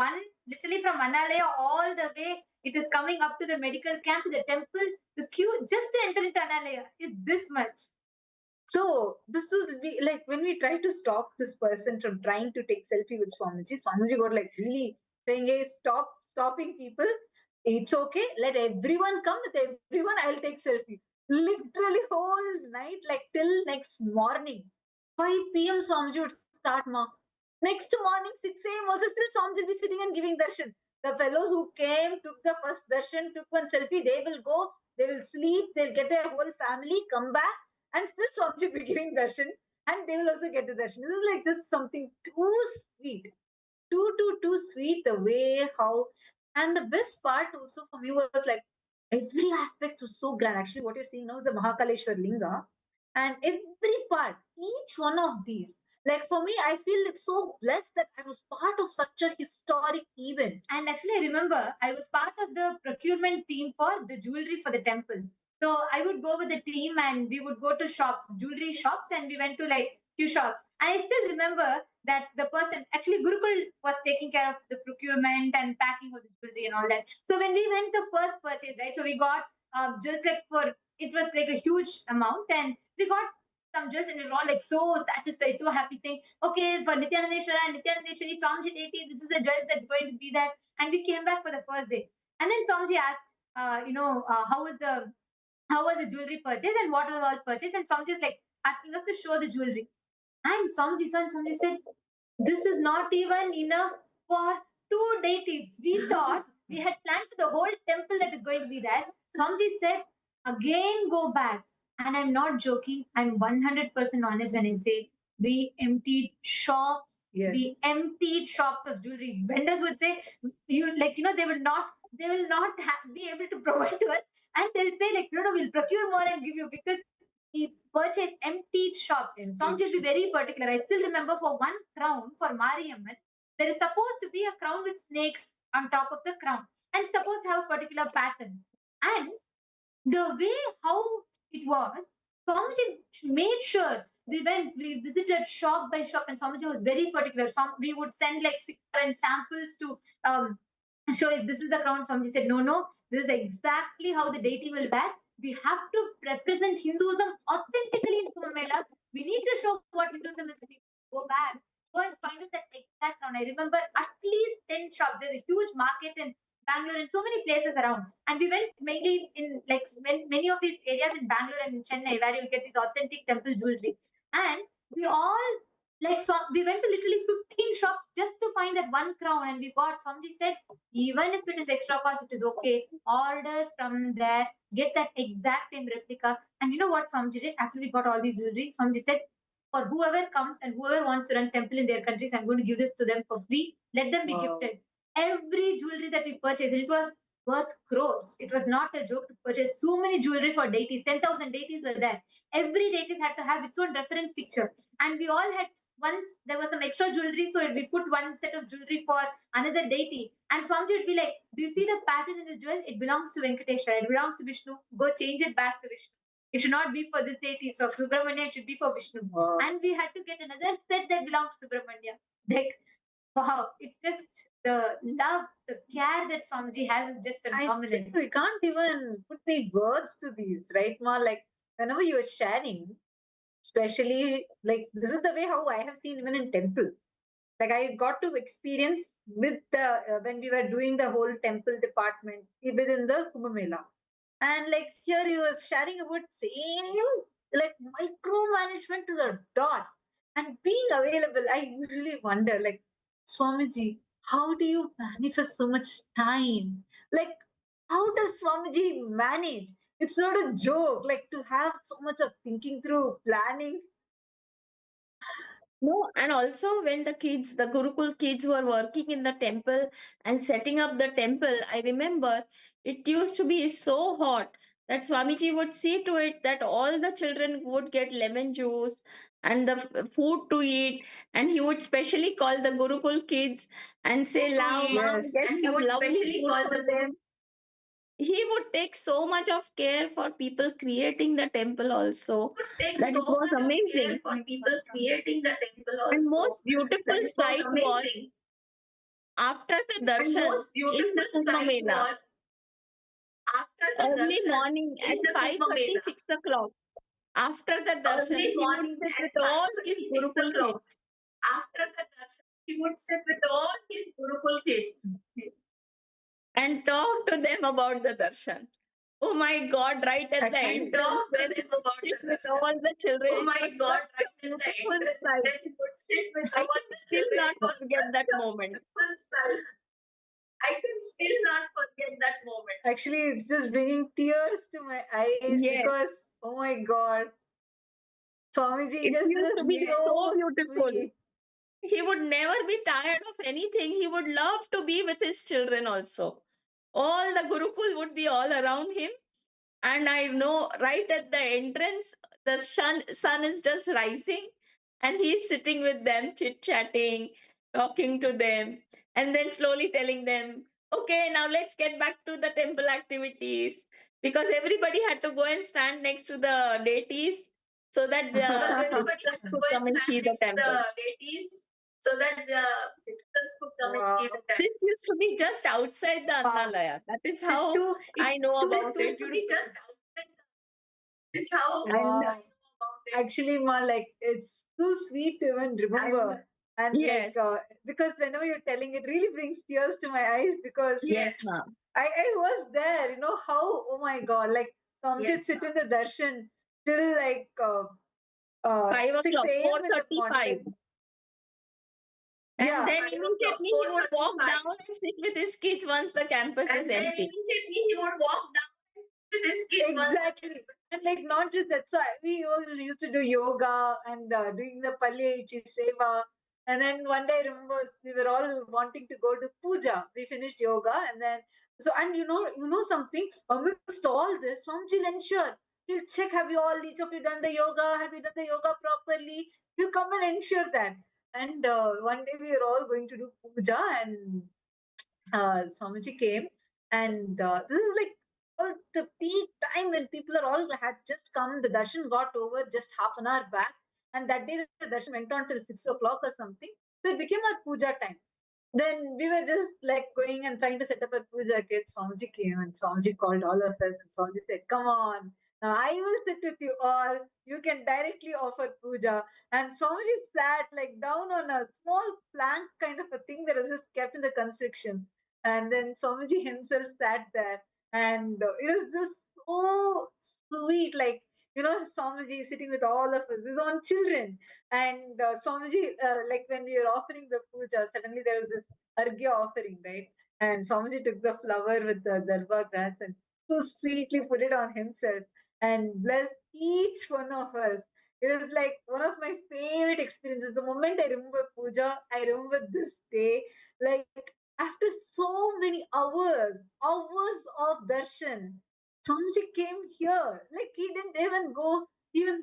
literally from Annalaya all the way. It is coming up to the medical camp, to the temple. The queue just to enter into Annalaya is this much. So this would be like when we try to stop this person from trying to take selfie with Swamiji, Swamiji got like really saying, hey, stopping people. It's okay. Let everyone come with everyone. I'll take selfie. Literally whole night, like till next morning. 5 p.m. Swamiji would start, ma. Next morning, 6 a.m. also still Swamiji will be sitting and giving darshan. The fellows who came, took the first darshan, took one selfie, they will go, they will sleep, they'll get their whole family, come back, and still Swamiji will be giving darshan, and they will also get the darshan. This is like just something too sweet. Too sweet, the way how. And the best part also for me was like every aspect was so grand. Actually, what you're seeing now is the Mahakaleshwar Linga, and every part, each one of these, like for me, I feel so blessed that I was part of such a historic event. And actually, I remember I was part of the procurement team for the jewelry for the temple. So I would go with the team and we would go to shops, jewelry shops, and we went to like few shops. And I still remember that the person, actually Gurukul was taking care of the procurement and packing of the jewelry and all that. So when we went the first purchase, right? So we got just like it was like a huge amount, and we got some jewels, and we were all like so satisfied, so happy, saying, okay, for Nityanandeshwara and Nityanandeshwari, Swamiji deity, this is the jewels that's going to be there. And we came back for the first day. And then Swamiji asked, how was the jewelry purchase and what was all purchased? And Swamiji is like asking us to show the jewelry. And Swamiji said, this is not even enough for 2 deities. We thought we had planned for the whole temple that is going to be there. Swamiji said, again go back. And I'm not joking. I'm 100% honest when I say we emptied shops. Yes. We emptied shops of jewelry. Vendors would say, they will not be able to provide to us. And they'll say, like, no, we'll procure more and give you, because we purchase emptied shops. Some will be very particular. I still remember for one crown for Mariamman, there is supposed to be a crown with snakes on top of the crown and supposed to have a particular pattern. And the way how it was, Swamiji made sure we visited shop by shop, and Swamiji was very particular. We would send like 6 7 samples to show if this is the crown. Swamiji said, no, this is exactly how the deity will wear. We have to represent Hinduism authentically in Kumbh Mela. We need to show what Hinduism is. Go back, go and find out that exact crown. I remember at least 10 shops. There's a huge market in Bangalore and so many places around. And we went mainly in like many of these areas in Bangalore and in Chennai where you get these authentic temple jewelry. And we all like, so we went to literally 15 shops just to find that one crown, and we got. Somebody said, even if it is extra cost, it is okay. Order from there, get that exact same replica. And you know what Swamiji did after we got all these jewelry? Swamiji said, for whoever comes and whoever wants to run temple in their countries, I'm going to give this to them for free. Let them be gifted. Every jewelry that we purchased, and it was worth crores. It was not a joke to purchase so many jewelry for deities. 10,000 deities were there. Every deities had to have its own reference picture. And we all had, once there was some extra jewelry, so we put one set of jewelry for another deity. And Swamiji would be like, do you see the pattern in this jewel? It belongs to Venkateshwara. It belongs to Vishnu. Go change it back to Vishnu. It should not be for this deity. So Subramanya, it should be for Vishnu. Wow. And we had to get another set that belonged to Subramanya. Like, wow, it's just the love, the care that Swamiji has is just phenomenal. I think we can't even put the words to these, right, Ma? Like, whenever you are sharing, especially, like, this is the way how I have seen even in temple. Like, I got to experience with the, when we were doing the whole temple department within the Kumbh Mela. And like, here you are sharing about same, like, micromanagement to the dot. And being available, I usually wonder, like, Swamiji, how do you manifest so much time? Like, how does Swamiji manage? It's not a joke, like, to have so much of thinking through, planning. No, and also when the kids, the Gurukul kids were working in the temple and setting up the temple, I remember it used to be so hot that Swamiji would see to it that all the children would get lemon juice and the food to eat, and he would specially call the Gurukul kids and say, "Lao, ma, Yes. get And he some would lovely specially food call for the them." He would take so much of care for people creating the temple also, take that so it was much of care amazing. for people creating the temple And also. most beautiful That it was sight was amazing. after the And darshan most in the beautiful Kumbh sight Mela, was after the early darshan morning at in the Kumbh 5:30, Mela. 6 o'clock. After the darshan, Early he would morning sit at with all his 5:30, 6 Gurukul o'clock. kids After the darshan, he would sit with all his Gurukul kids. and talk to them about the darshan. Oh my God, right at the Actually, entrance where he would sit with all the children. Oh It my was God, such a right at the beautiful entrance, sight. then he would sit with I all can the still children. not It was forget that such a moment. beautiful sight. I can still not forget that moment. actually, it's just bringing tears to my eyes Yes. because, oh my God, Swamiji It is used to be just so so beautiful. sweet. He would never be tired of anything. He would love to be with his children also. All the Gurukul would be all around him. And I know right at the entrance, the sun is just rising and he's sitting with them, chit chatting, talking to them, and then slowly telling them, okay, now let's get back to the temple activities. Because everybody had to go and stand next to the deities so that the Everybody had to visitors could go and come and stand see the next to temple. the deities so that the visitors could come and see the temple. This used to be just outside the Wow. Annalaya. That is It's how too, I it's know too about it. Used to be just outside. This is how And wow. about it. Actually, Ma, like, it's too sweet to even remember. And yes, like, because whenever you're telling, it really brings tears to my eyes because yes, ma'am. I was there, you know, how, oh my God, like, Swamiji Yes, sit in the darshan till like 5 6 o'clock, a.m. in the morning. 4:35. Like, And yeah. then 5 o'clock, immediately he would walk 4:35. down and sit with his kids once the campus And is then empty. immediately he would walk down with his kids. Exactly. And like, not just that. So we all used to do yoga and doing the Palyachi Seva. And then one day, I remember we were all wanting to go to puja. We finished yoga and then, so, and you know something, amidst all this, Swamiji ensured He'll check, have you all, each of you done the yoga? Have you done the yoga properly? He'll come and ensure that. And one day we were all going to do puja, and Swamiji came, and this is like the peak time when people are all had just come. The darshan got over just half an hour back, and that day the darshan went on till 6 o'clock or something. So it became our puja time. Then we were just like going and trying to set up a puja kit. Swamiji came and Swamiji called all of us, and Swamiji said, "Come on, now I will sit with you all. You can directly offer puja." And Swamiji sat like down on a small plank kind of a thing that was just kept in the construction. And then Swamiji himself sat there, and it was just so sweet. Like, Swamiji sitting with all of us, his own children. And Swamiji, like when we were offering the puja, suddenly there was this argya offering, right? And Swamiji took the flower with the darba grass and so sweetly put it on himself and blessed each one of us. It was like one of my favorite experiences. The moment I remember puja, I remember this day. Like after so many hours of darshan, Swamiji came here. Like he didn't even go, even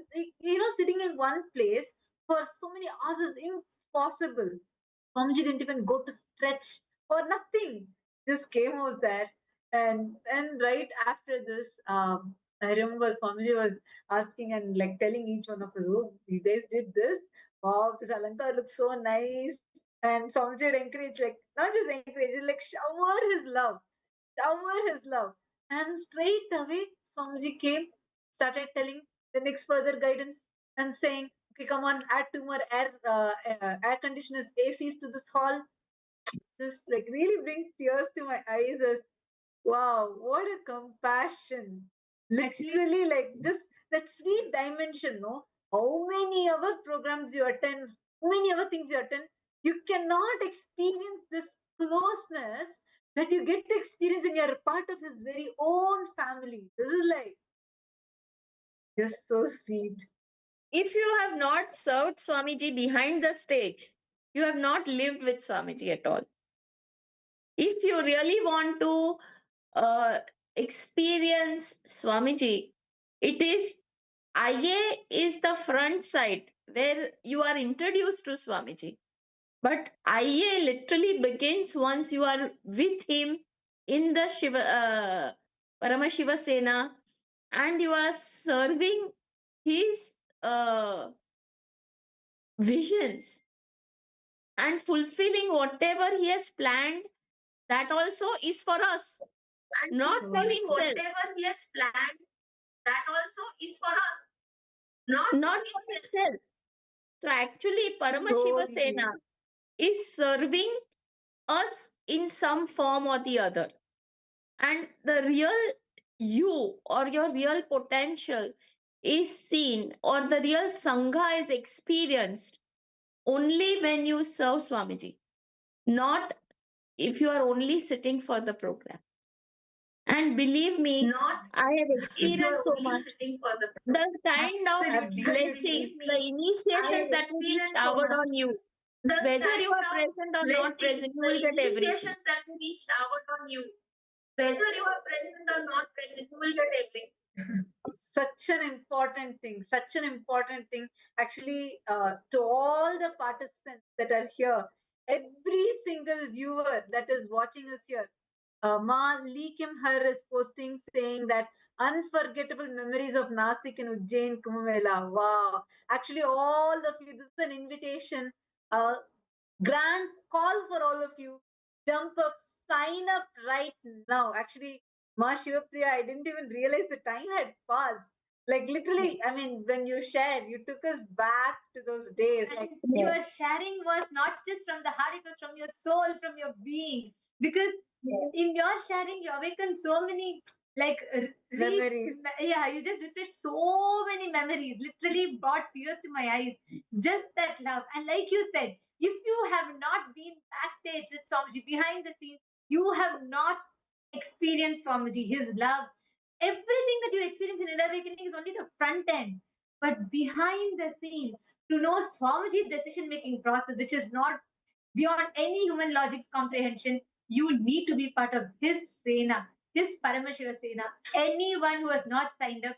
sitting in one place for so many hours is impossible. Swamiji didn't even go to stretch or nothing. Just came over there. And right after this, I remember Swamiji was asking and like telling each one of us, "Oh, you guys did this. Wow, this Alankar looks so nice." And Swamiji would encourage, like not just encourage, like shower his love. And straight away, Swamiji came, started telling the next further guidance and saying, "Okay, come on, add two more air conditioners, ACs to this hall." Just like really brings tears to my eyes as wow, what a compassion. Literally, like this, that sweet dimension, no? How many other programs you attend, how many other things you attend, you cannot experience this closeness that you get to experience when you're a part of his very own family. This is like just so sweet. If you have not served Swamiji behind the stage, you have not lived with Swamiji at all. If you really want to uh, experience Swamiji, it is IA is the front side where you are introduced to Swamiji. But IA literally begins once you are with him in the Paramashiva Sena, and you are serving his visions and fulfilling whatever he has planned. That also is for us, And not for fulfilling himself. whatever he has planned, that also is for us, Not for himself. So actually, so Paramashiva sweet. Sena is serving us in some form or the other. And the real you or your real potential is seen, or the real Sangha is experienced only when you serve Swamiji, not if you are only sitting for the program. And believe me, Not I have if you experienced are so only much. sitting for the The kind of absolutely. blessings, Believe the me, I initiations have that will be experienced so showered much. on you, The whether you kind are of present or not blessings, present, you the will get everything. initiations that will be showered on you, whether you are present or not present, you will get everything. Such an important thing, such an important thing. Actually, to all the participants that are here, every single viewer that is watching us here, Ma Lee Kim Har is posting saying that unforgettable memories of Nasik and Ujjain Kumbh Mela. Wow. Actually, all of you, this is an invitation. Uh, Grand call for all of you. Jump up, sign up right now. Actually, Ma Shivapriya, I didn't even realize the time had passed. Like literally, I mean, when you shared, you took us back to those days. And Like your sharing was not just from the heart, it was from your soul, from your being. Because in your sharing, you awaken so many like memories. yeah, you just refreshed so many memories, literally brought tears to my eyes. Just that love. And like you said, if you have not been backstage with Swamiji behind the scenes, you have not experienced Swamiji, his love. Everything that you experience in Inner Awakening is only the front end. But behind the scenes, to know Swamiji's decision making process, which is not beyond any human logic's comprehension, you need to be part of his Sena, his Paramashiva Sena. Anyone who has not signed up,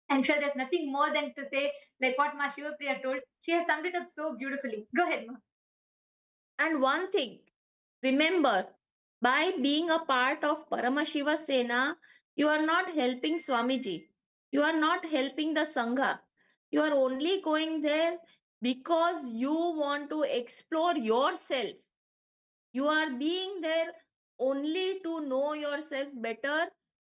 I'm sure there's nothing more than to say, like what Ma Shiva Priya told. She has summed it up so beautifully. Go ahead, Ma. And one thing, remember, by being a part of Paramashiva Sena, you are not helping Swamiji. You are not helping the Sangha. You are only going there because you want to explore yourself. You are being there only to know yourself better.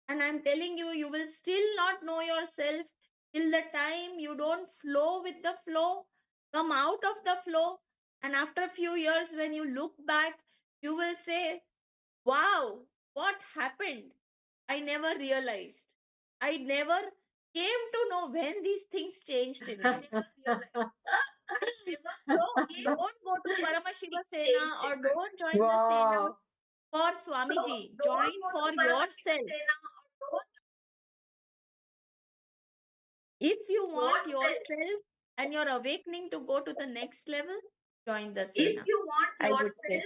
And I'm telling you, you will still not know yourself till the time you don't flow with the flow, come out of the flow. And after a few years, when you look back, you will say, wow, what happened? I never realized. I never came to know when these things changed in me. So don't go to Paramashiva Sena or don't join the Sena Wow. for Swamiji. Join for yourself. If you want yourself and you're awakening to go to the next level, join the Sena. I would say.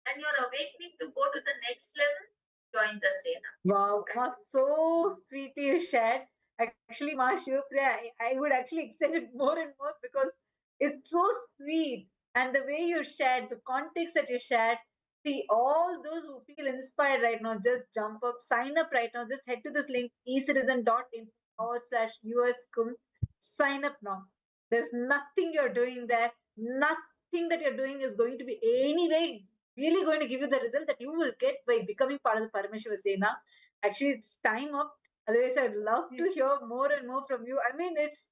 And you're awakening to go to the next level, join the Sena. Wow, that was so sweetly you shared. Actually, Ma Shivapriya, I would actually extend it more and more because it's so sweet. And the way you shared, the context that you shared, see, all those who feel inspired right now, just jump up, sign up right now, just head to this link, ecitizen.info/US Kumbh. Sign up now. There's nothing you're doing there. Nothing that you're doing is going to be anyway really going to give you the result that you will get by becoming part of the Paramashiva Sena. Actually, it's time up. Otherwise, I'd love to hear more and more from you. I mean, it's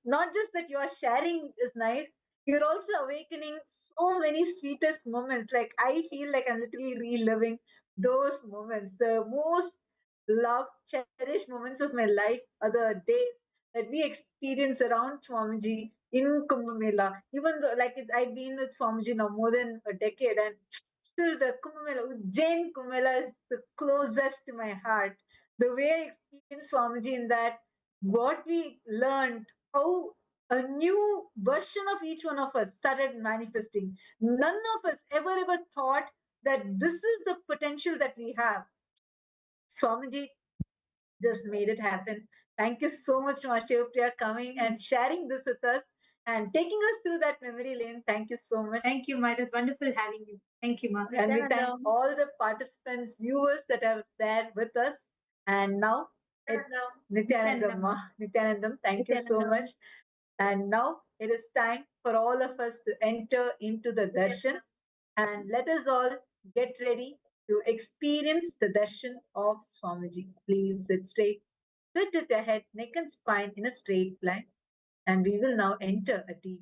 not just that you are sharing is nice. You're also awakening so many sweetest moments. Like I feel like I'm literally reliving those moments. The most loved, cherished moments of my life are the days that we experience around Swamiji in Kumbh Mela. Even though, like, I've been with Swamiji now more than a decade, and still the Kumbh Mela, Ujjain Kumbh Mela is the closest to my heart. The way I experienced Swamiji in that, what we learned, how a new version of each one of us started manifesting. None of us ever thought that this is the potential that we have. Swamiji just made it happen. Thank you so much, Master Priya, coming and sharing this with us and taking us through that memory lane. Thank you so much. Thank you, Ma. It was wonderful having you. Thank you, Ma. And we thank Nityanandam. all the participants, viewers that are there with us. And now, Nityanandam, thank you so Nityanandam. much. And now it is time for all of us to enter into the darshan. And let us all get ready to experience the darshan of Swamiji. Please sit straight. Sit with your head, neck, and spine in a straight line. And we will now enter a deep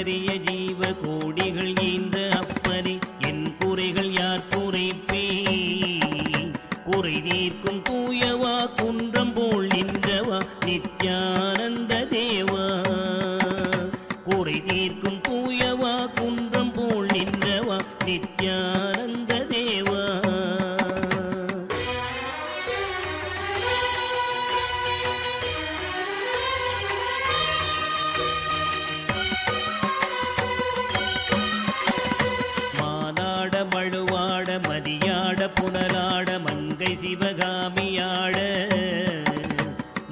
கண்டறிய ஜீவ கோடிகள் ஈன்ற அப்பனே என் குறைகள் யார் குறைப்பே குறை தீர்க்கும் தூயவா குன்றம் போல் நின்றவா நித்யானந்த தேவா குறை தீர்க்கும் தூயவா குன்றம் போல் நின்றவா நித்யானந்த தேவா மானாட மழுவாட மதியாட புனலாட மங்கை சிவகாமியாட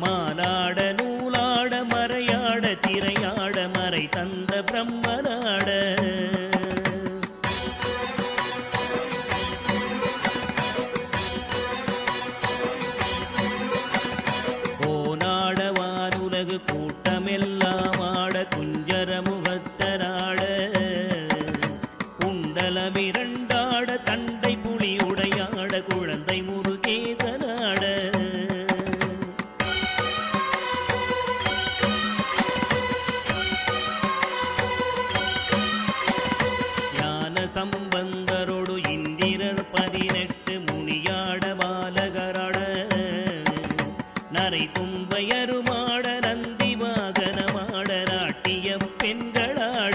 மானாட நூலாட மறையாட திரையாட மறை தந்த பிரம்மனாட கோனாட வானுலகு கூட்டமெல்லாம் ஆட குஞ்சர முகத்தராட குண்டலமிரண்டாட தண்டை புலி உடையாட குழந்தை முருகேசனாட ஞான சம்பந்தரோடு இந்திரர் 18 முனியாட பாலகராட நரை தும்பையருமாட நந்தி வாகனமாட நாட்டிய பெண்களாட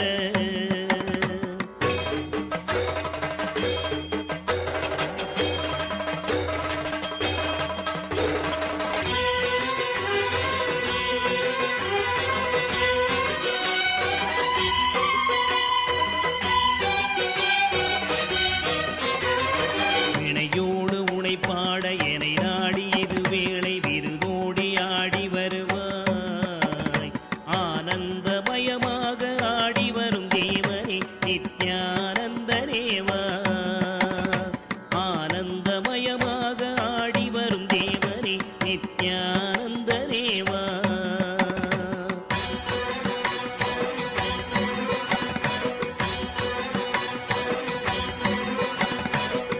வினையோடு உனை பாட எனை நாடி இது வேளை விருதோடி ஆடி வருவாய் ஆனந்தமயமாக ஆடி வரும் தேவனே நித்யானந்த தேவா ஆனந்தமயமாக ஆடி வரும் தேவனே நித்யானந்த தேவா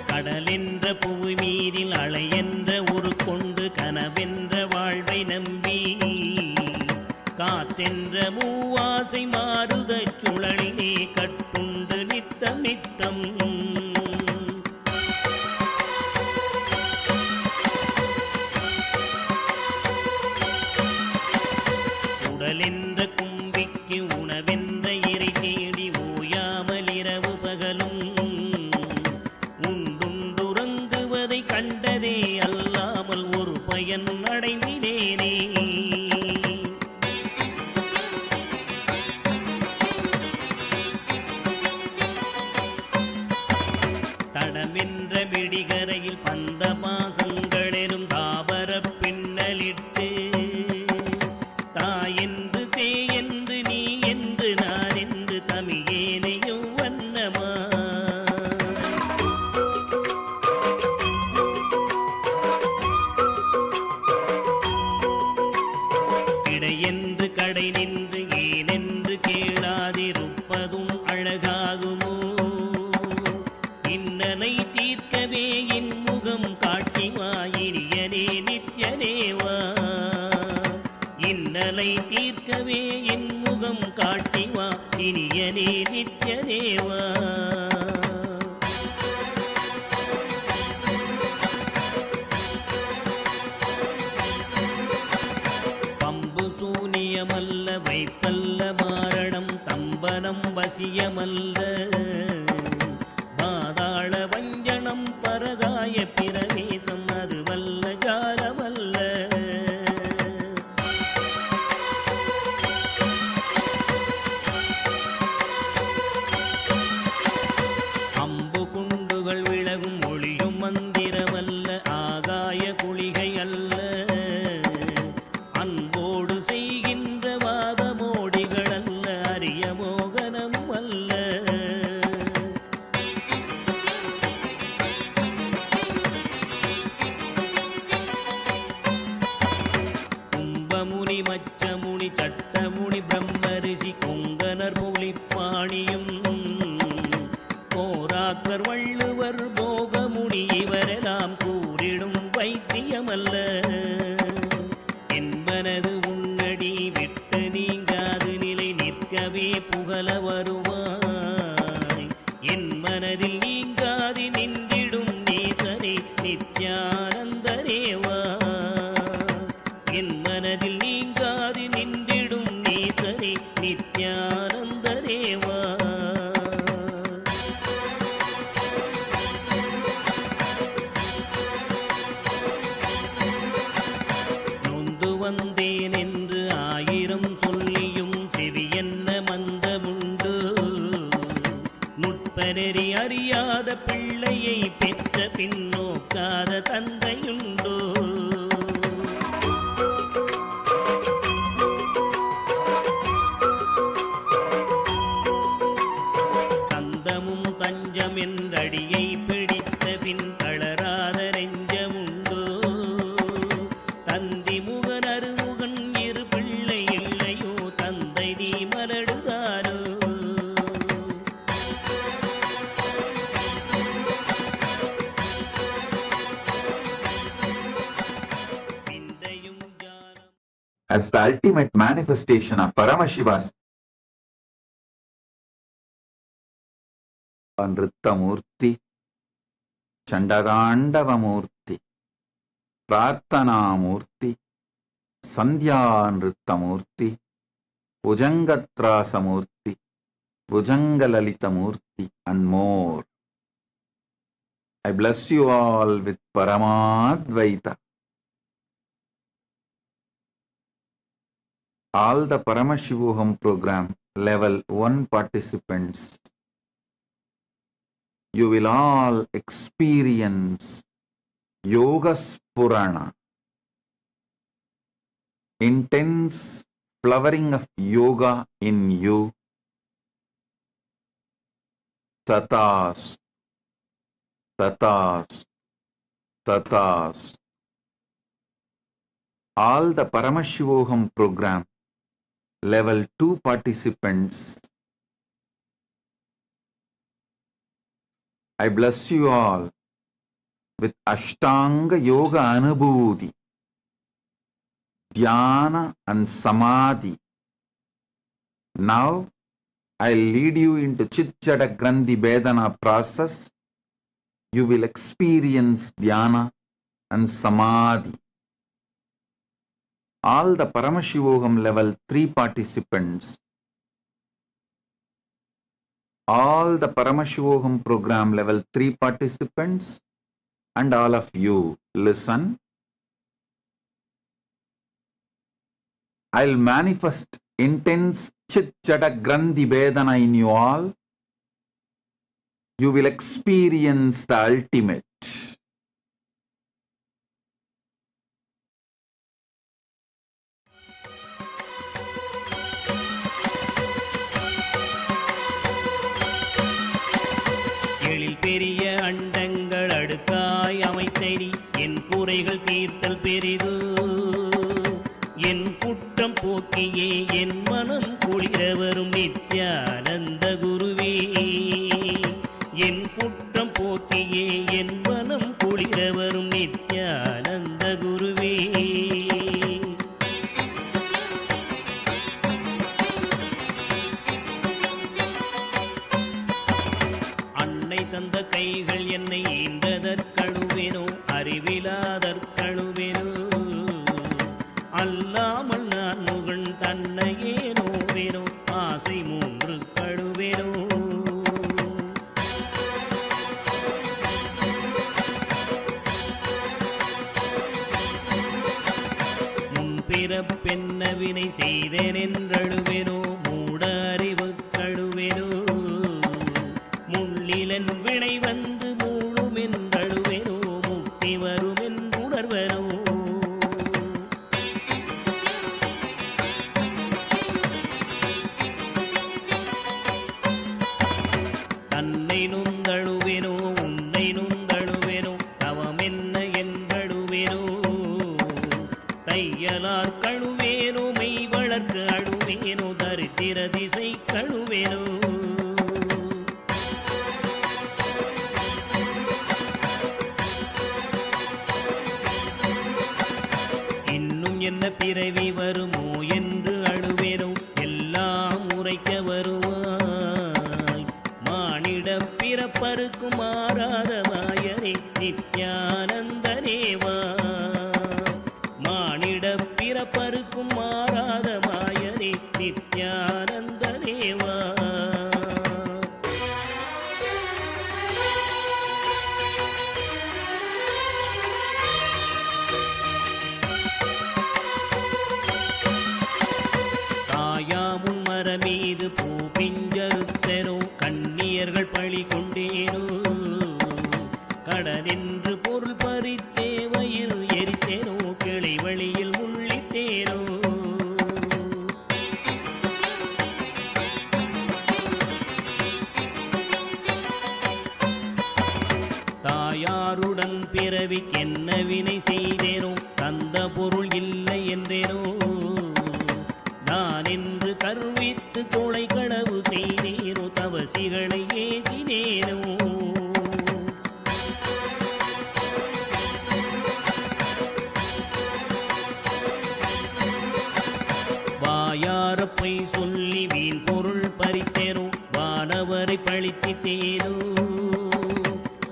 கடலென்ற புவி மீதில் அலையென்ற ஒரு கொண்டு கனவென்ற வாழ்வை நம்பி காத்தென்ற மூவாசை மாறுதச் சுழலிலே கட்டுண்டு நித்தம் நித்தம் உடலென்ற கும்பிக்கு உணவென்ற இறை தேடி ஓயாமல் இரவு பகலும் உண்டுறங்குவதை கண்டதே அல்லாமல் ஒரு பயன் அடைந்தினேனே தடமென்ற மிடிகரையில் பந்த மாசங்களெனும் தாவர பின்னலிட்டு தாயென்று தேயென்று நீ என்று நான் என்று தமிழேனையும் வண்ணமா இடையென்று கடை நின்று ஏனென்று கேளாதிருப்பதும் அழகாகுமோ இன்னனை தீர்க்கவே என் முகம் காட்டிவா இனியனே நித்யனேவா இன்னலை தீர்க்கவே என் முகம் காட்டிவா இனியனே நித்யனேவா பம்பு சூனியமல்ல வைப்பல்ல மாரணம் தம்பனம் வசியமல்ல பாதாள வஞ்சனம் பரதாய பிரவேசம் அதுவல்ல ஜாலமல்ல அம்பு குண்டுகள் விலகும் ஒளியும் மந்திரமல்ல ஆகாய குளிகை அல்ல அன்போடு செய்கின்ற வாதமோடிகள் அல்ல அரிய மோகனம் அல்ல கும்பமுனி மச்சமுனி சட்டமுனி பிரம்மரிஷி கொங்கனர் புலிப்பாணியும் போராக்கர் வள்ளுவர் போகமுனி இவரெல்லாம் கூறிடும் வைத்தியமல்ல என்பனது உன்னடி விட்டு நீங்காது நிலை நிற்கவே புகழ வருவாய். என் மனதில் நீங்காதி நின்றிடும் நேசனே நித்யானந்தரேவா. என் மனதில் நீங்காதி நின்றிடும் நேசனே நித்யானந்தரேவா. நொந்து வந்தேன் என்று ஆயிரம் சொல்லியும் செவியென்ன மந்தமுண்டு. நுட்பநெறி அறியாத பிள்ளையை பெற்ற பின்னோக்காத தந்தையுண்டோ. தந்தமும் தஞ்சம் என்றடியை பிடித்த பின் தளராத நெஞ்சமுண்டோ. தந்தி முகன் அருமுகன் இரு பிள்ளை இல்லையோ தந்தை நீ மலடுதாரோ. விந்தையும் ஞானம் as the ultimate manifestation of Paramashiva's Nritta Murthy, Chandagandava Murthy, Prarthana Murthy, Sandhya Nritta Murthy, Bhujangatrasa Murthy, Bhujangalalita Murthy, and more. I bless you all with Paramadvaita. All the Paramashivoham program level 1 participants, you will all experience Yoga Spurana, intense flowering of yoga in you. Tatas, tatas, tatas. All the Paramashivoham program level 2 participants, I bless you all with Ashtanga Yoga Anubhuti, Dhyana and Samadhi. Now I'll lead you into Chitjada Grandhi Vedana process. You will experience Dhyana and Samadhi. All the Paramashivoham level 3 participants, all the Paramashivoham program level 3 participants, and all of you, listen. I'll manifest intense Chitjada Grandhi Vedana in you all. You will experience the ultimate. எழில் பெரிய அண்டங்கள் அடுக்காய் அமைத்தடி என் குறைகள் தீர்த்தல் பெரிது. என் குற்றம் போக்கியே என் மனம் குளிர வரும் நித்யானந்த குருவே. என் குற்றம் போக்கியே என் மனம் குளிர வரும் நித்யானந்த குருவே. அன்னை தந்த கைகள் என்னை ஈன்றதற்கழுவேனோ அறிவிலாதற்கழுவேனோ. அல்லாமல் நான் முகன் தன்னையே நோவேனோ ஆசை 3 கழுவேனோ. முன்பிறப்பென்ன வினை செய்தேன் என்றழுவேனோ மூட அறிவு கழுவேனோ. முள்ளிலன் வினை வந்து மூழும் என்றழுவேனோ முக்தி வரும் என்றுணர்வனோ. தன்னை நுந்தழுவேனோ உன்னை நுந்தழுவேனோ தவமென்ன என்றழுவேனோ. தையலார் கழுவேனோ மெய் வளர்க்கு அழுவேனோ தரித்திர திசை கழுவேனோ. இன்னும் என்ன பிறவி வருமோ என்று அழுவேனோ எல்லாம் உரைக்க வருவோ. மானிட பிறப்பருக்கும் மாறாத மாயனே நித்யானந்தனேவா. மானிட பிறப்பருக்கும் மாறாத மாயனே நித்யானந்தனேவா. தாயாமுன் மரமீது பூ பிஞ்சறுத்தனோ கண்ணியர்கள் பழி கொண்டேனோ. கடனின்று பொருள் பறித்தேவையில் எரித்தேனோ கிளை வழியில் உள்ளிட்டேனோ. தாயாருடன் பிறவிக்கென்ன வினை செய்தேனோ தந்த பொருள் இல்லை என்றேனோ. நான் என்று கருவித்து கொலை களவு செய்தேனோ தவசிகளை ஏதினேனோ. வாயாரப்பை சொல்லி வீண் பொருள் பறித்தேனோ வானவரை பழித்திட்டேனோ.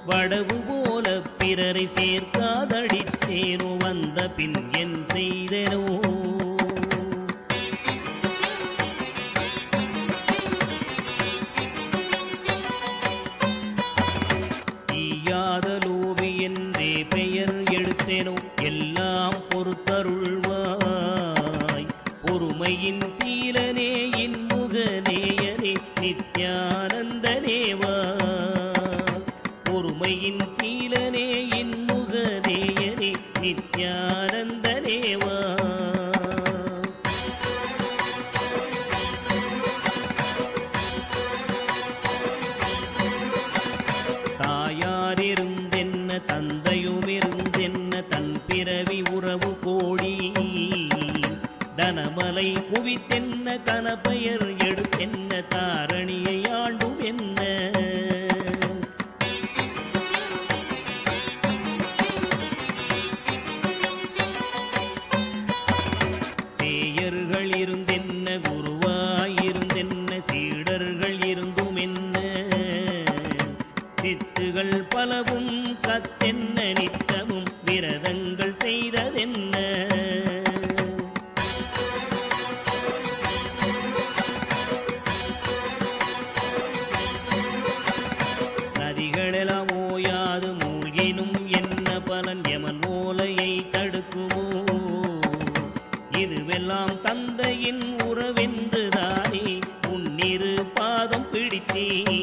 வடவு போல பிறரை சேர்க்காதடித்தேனோ வந்த பின் என் செய்தேனோ. ஈயாதலோவி என்றே பெயர் எடுத்தேனோ எல்லாம் பொறுத்தருள்வாய். பொறுமையின் சீலனே இன்முகநேயனே நித்யானந்தனேவா. பொறுமையின் சீலனே இன்முகநேயனே நித்யானந்தனேவா. தாயாரிருந்தென்ன தந்தையுமிருந்தென்ன தன் பிறவி உறவு கோடி. தனமலை குவித்தென்ன கனப்பெயர் எடுத்தென்ன தாரணியை ஆண்டும் என்ன. சேயர்கள் இருந்தென்ன குருவாயிருந்தென்ன சீடர்கள் இருந்தும் என்ன. சித்துகள் பலவும் கத்தென்ன நித்தமும் விரதங்கள் செய்ததென்ன. நதிகளெல்லாம் ஓயாது மூழ்கினும் என்ன பலன் யமன் மூலையை தடுக்குமோ. இதுவெல்லாம் தந்தையின் உறவென்றுதானே உன்னிரு பாதம் பிடித்தேன்.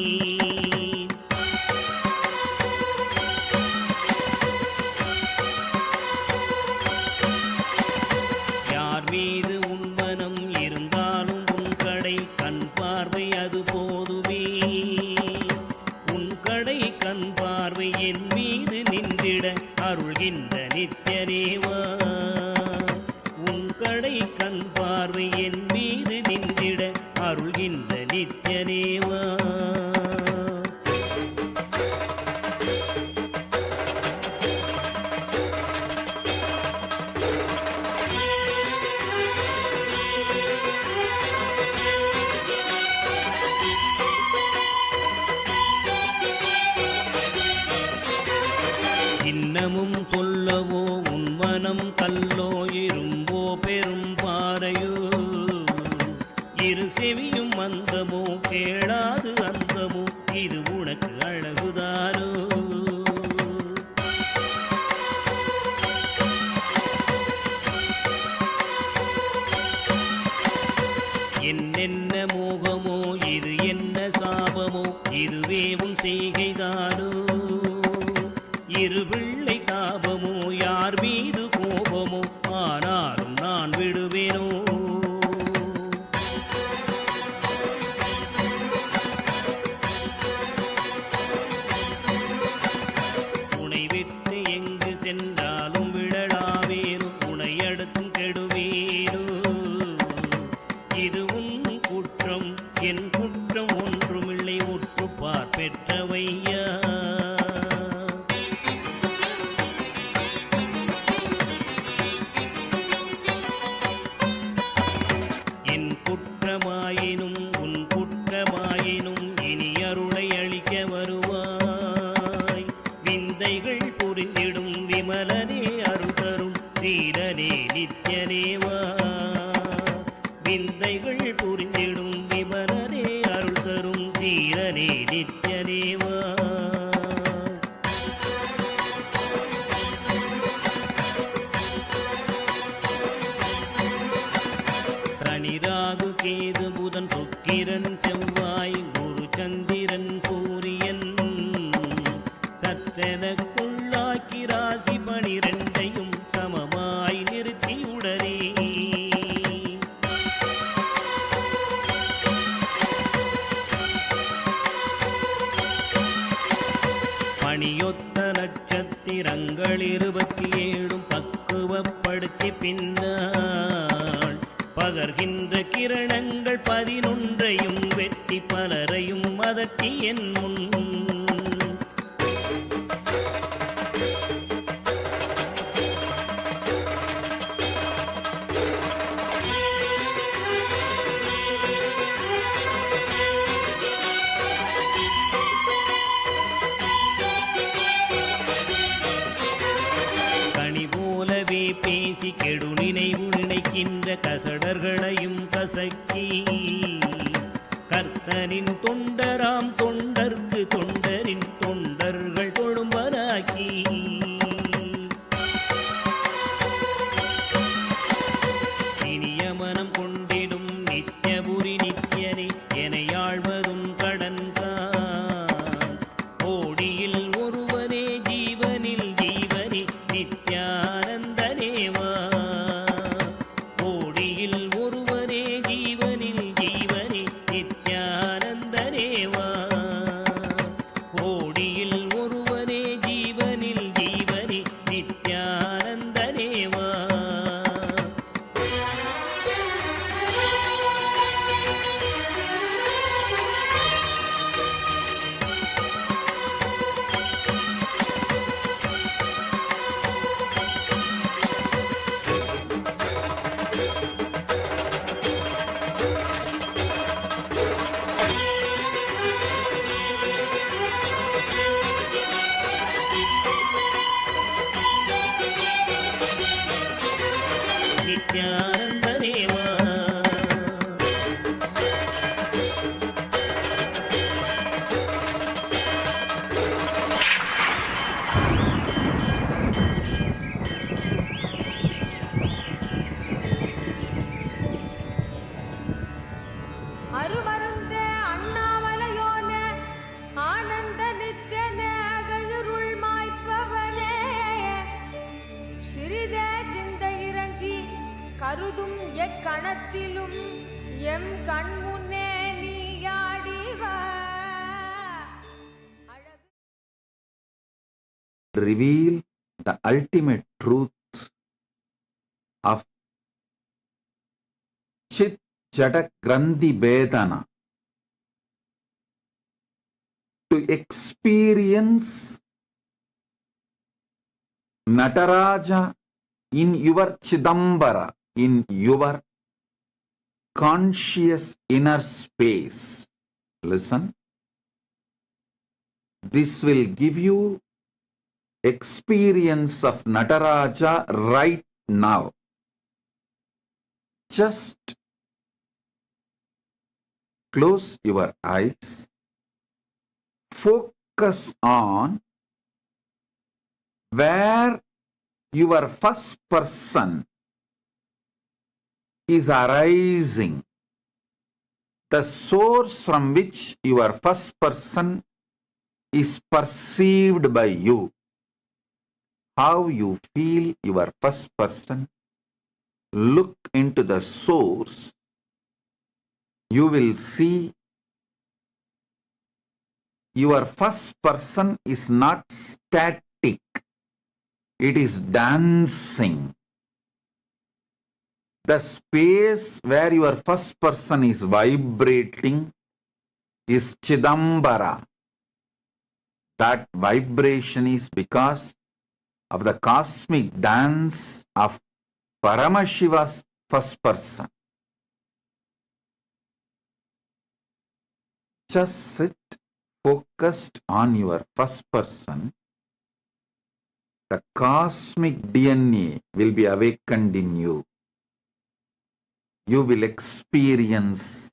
யார் மீது உன் மனம் இருந்தாலும் உன் கடை கண் பார்வை அது போதுமே. உன் கடை கண் பார்வை என் மீது நின்றிட அருள்கின்ற நித்யனேவா. உன் கடை கண் பார்வை என் மீது நின்றிட அருள்கின்ற நித்யனேவா. இன்னமும் சொல்லவோ உன் மனம் கல்லோ இரும்போ பெரும் பாறையோ. இரு செவியும் மந்தமோ கேளாது அந்தமோ இது உனக்கு அழகுதானோ. என்னென்ன மோகமோ இது என்ன சாபமோ இதுவே உன் செய்கைதானோ. இரு பிள்ளை தாபமோ யார் மீது கோபமோ ஆனாலும் நான் விடுவேனோ. உனை விட்டு எங்கு சென்றாலும் விழலாவேனோ உனை அடுத்தும் கெடுவேனோ. இது உன் குற்றம் என் குற்றம் ஒன்றுமில்லை உற்றுப்பார் பெற்றவையா. குற்றமாயினும் உன் குற்றமா ஜீவனே நித்யனேவா. சனி ராகு கேது புதன் சுக்கிரன் செவ்வாய் குரு சந்திரன் சூரியன் சத்தெனக்குள்ளாக்கி ராசி 12ஐயும் சமமாய் நிறுத்தியுடனே பணியொத்த நட்சத்திரங்கள் 27 பக்குவப்படுத்தி பின்னால் பகர்கின்ற கிரணங்கள் 11ஐயும் வெட்டி பலரையும் அதட்டி என் முன் பேசி கெடு நினைவு நினைக்கின்ற கசடர்களையும் கசக்கி கர்த்தனின் தொண்டராம் தொண்டர்க்கு தொண்டரின் தொண்டர்கள் கொழும்பனாக்கி இனிய மனம் கொண்டிடும் நித்யபுரி நித்யனே எனையாழ்வதும் கடன்கான் கோடியில் ஒருவனே ஜீவனில் ஜீவனே நித்யானந்தனேவா. கோடியில் ஒருவனே ஜீவனில் ஜீவனே நித்யானந்தனேவா. கோடியில் ஒருவனே ஜீவனில் ஜீவனே நித்யானந்தனேவா. நித்யானந்தனேவா. அருமருந்தே அண்ணாமலையோனே ஆனந்த நித்யனே அகழுருள் மாய்ப்பவனே சிறிதே சிந்தை இறங்கி கருதும் எக்கணத்திலும் எம் கண்முன்னே நீயாடிவ reveal the ultimate truth of Chit Jada Grandhi Vedana to experience Nataraja in your Chidambara, in your conscious inner space. Listen. This will give you experience of Nataraja right now. Just close your eyes, focus on where your first person is arising, the source from which your first person is perceived by you. How you feel your first person, look into the source, you will see your first person is not static, it is dancing. The space where your first person is vibrating is Chidambara. That vibration is because of the cosmic dance of Paramashiva's first person. Just sit focused on your first person. The cosmic DNA will be awakened in you. You will experience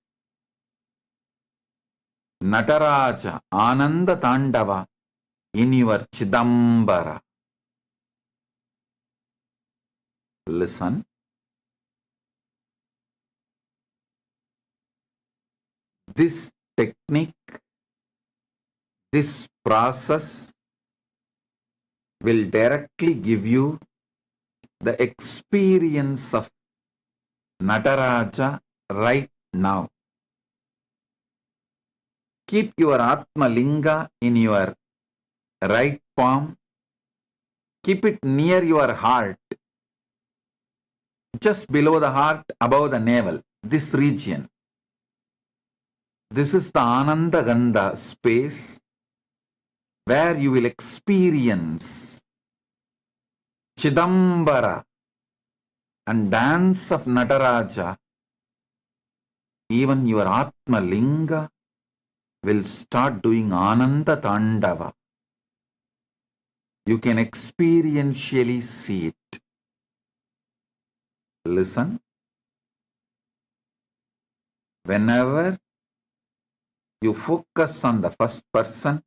Nataraja, Ananda Tandava in your Chidambara. Listen. This technique, this process will directly give you the experience of Nataraja right now. Keep your Atma Linga in your right palm. Keep it near your heart, just below the heart, above the navel, this region. This is the Ananda Gandha space where you will experience Chidambara and dance of Nataraja. Even your Atma Linga will start doing Ananda Tandava. You can experientially see it. Listen. Whenever you focus on the first person,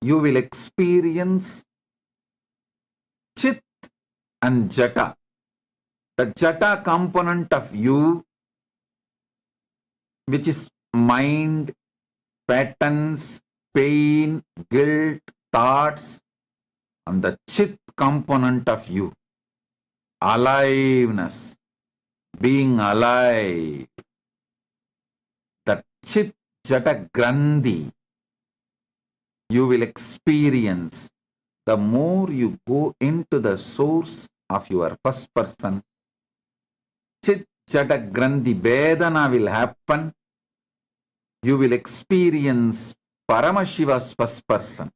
you will experience Chit and Jata. The Jata component of you, which is mind, patterns, pain, guilt, thoughts, and the Chit component of you, aliveness, being alive. The Chit Jata Grandhi you will experience the more you go into the source of your first person. Chit Jata Grandhi Vedana will happen. You will experience Paramashiva's first person.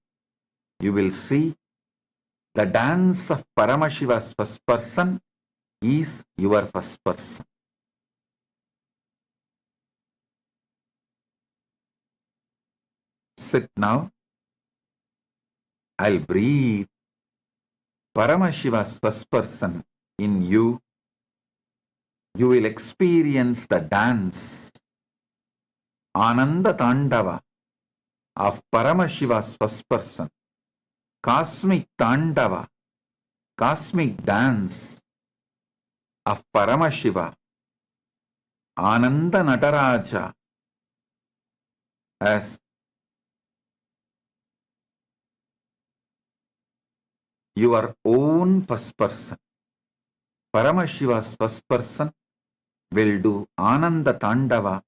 You will see the dance of Paramashiva's first person is your first person. Sit now. I'll breathe Paramashiva's first person in you. You will experience the dance, Ananda Tandava of Paramashiva's first person, cosmic Tandava, cosmic dance of Paramashiva, Ananda Nataraja as your own first person. Paramashiva's first person will do Ananda Tandava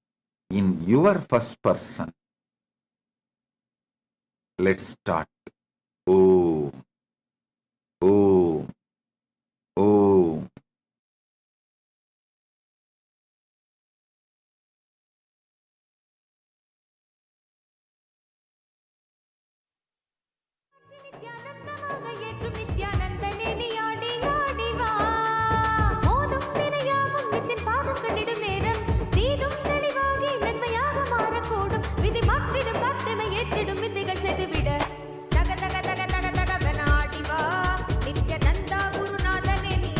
in your first person. Let's start. Om, Om, Om. Nithyananda Gurunatha Neni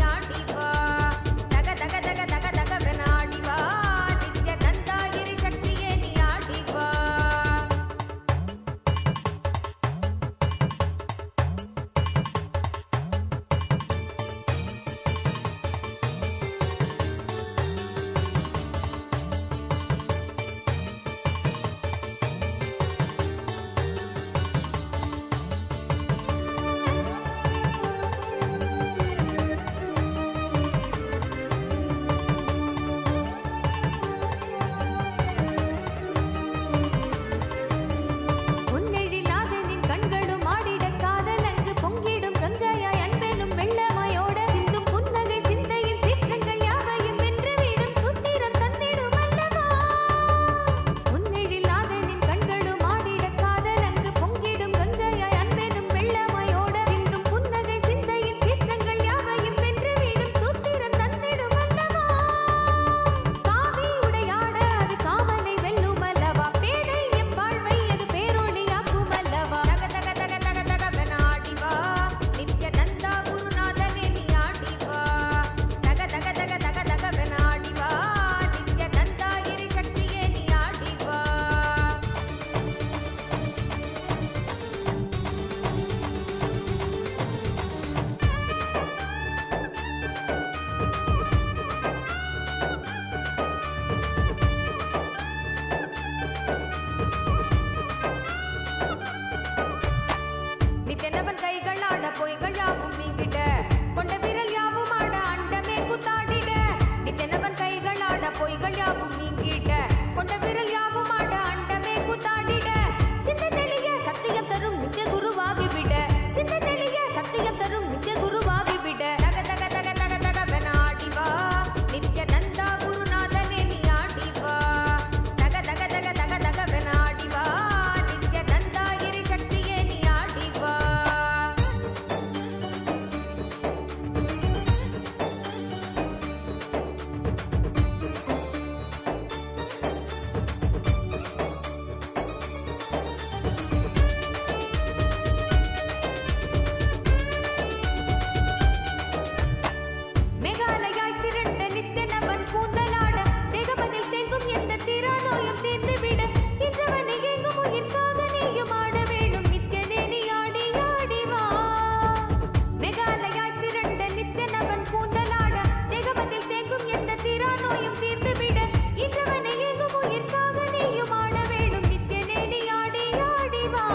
நீயும் ஆட வேணும் நித்யனே நீ ஆடி ஆடி வா மெகாலயாய் திரண்ட நித்யனவன் கூந்தலாட தேகமதில் தேங்கும் எந்த தீரா நோயும் தீர்ந்துவிட இன்றவனை எங்கும் உயிர்க்காக நீயும் ஆட வேணும் நித்யனே நீ ஆடி ஆடி வா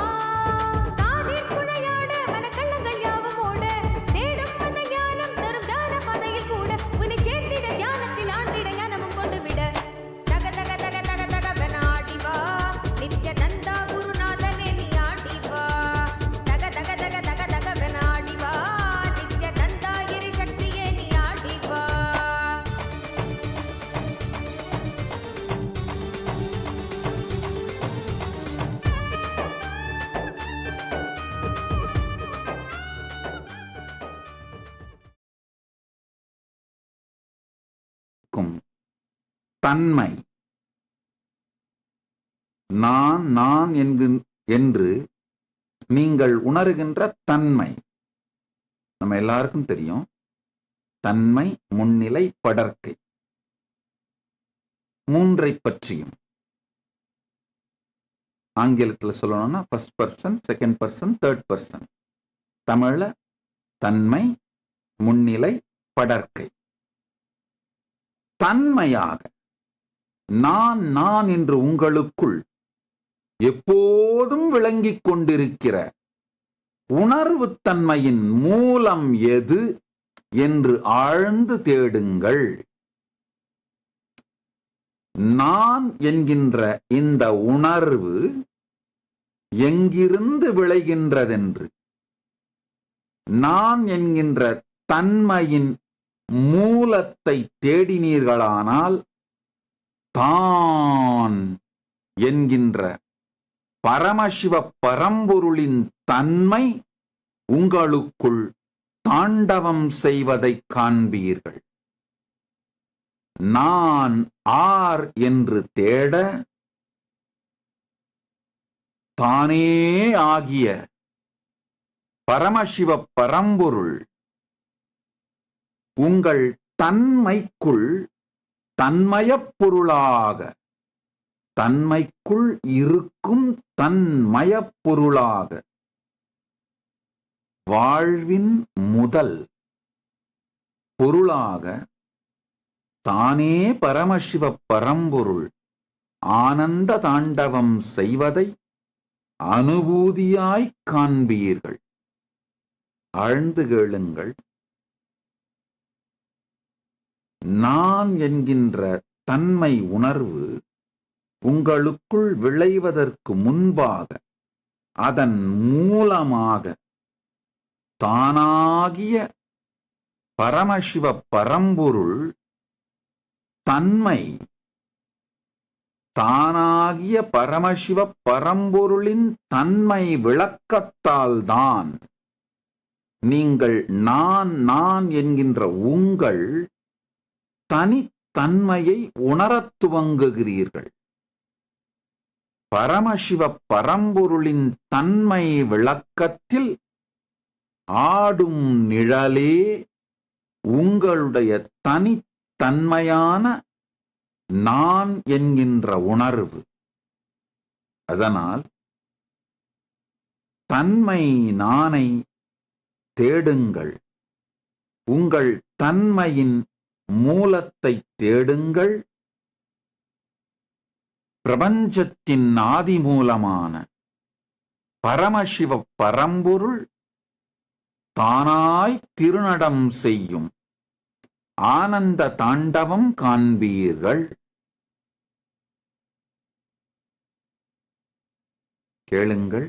காதில் குழையாட மனக்கள்ளங்கள் யாவும் ஓட தேடும் அந்த ஞானம் தரும் தான பாதையில் கூட உன்னை சேர்த்திட தியானத்தில் ஆழ்ந்திட ஞானமும் கொண்டு விட தக தக தக தக தகவென ஆடி வா நித்யநந்தா குருநாதனே நீ ஆடி வா தக தக தக தக தகவென ஆடி வா நித்யநந்தா இறை சக்தியே நீ ஆடி வா தன்மை நான் என்று நீங்கள் உணர்கின்ற தன்மை நம்ம எல்லாருக்கும் தெரியும். தன்மை, முன்னிலை, படர்க்கை, மூன்றை பற்றியும் ஆங்கிலத்தில் சொல்லணும்னா first person, second person, third person. தமிழ்ல தன்மை, முன்னிலை, படர்க்கை. தன்மையாக நான் என்று உங்களுக்குள் எப்போதும் விளங்கிக் கொண்டிருக்கிற உணர்வு தன்மையின் மூலம் எது என்று ஆழ்ந்து தேடுங்கள். நான் என்கின்ற இந்த உணர்வு எங்கிருந்து விளைகின்றதென்று, நான் என்கின்ற தன்மையின் மூலத்தை தேடினீர்களானால் தான் என்கின்ற பரமசிவ பரம்பொருளின் தன்மை உங்களுக்குள் தாண்டவம் செய்வதை காண்பீர்கள். நான் ஆர் என்று தேட தானே ஆகிய பரமசிவ பரம்பொருள் உங்கள் தன்மைக்குள் தன்மயப் பொருளாக, தன்மைக்குள் இருக்கும் தன்மயப் பொருளாக, வாழ்வின் முதல் பொருளாக தானே பரமசிவ பரம்பொருள் ஆனந்த தாண்டவம் செய்வதை அனுபூதியாய் காண்பீர்கள். ஆழ்ந்து கேளுங்கள். நான் என்கின்ற தன்மை உணர்வு உங்களுக்குள் விளைவதற்கு முன்பாக, அதன் மூலமாக தானாகிய பரமசிவ பரம்பொருள் தன்மை, தானாகிய பரமசிவ பரம்பொருளின் தன்மை விளக்கத்தால்தான் நீங்கள் நான் என்கின்ற உங்கள் தனித்தன்மையை உணரத் துவங்குகிறீர்கள். பரமசிவ பரம்பொருளின் தன்மை விளக்கத்தில் ஆடும் நிழலே உங்களுடைய தனித்தன்மையான நான் என்கின்ற உணர்வு. அதனால் தன்மை நானை தேடுங்கள். உங்கள் தன்மையின் மூலத்தை தேடுங்கள். பிரபஞ்சத்தின் ஆதி மூலமான பரமசிவ பரம்பொருள் தானாய் திருநடம் செய்யும் ஆனந்த தாண்டவம் காண்பீர்கள். கேளுங்கள்.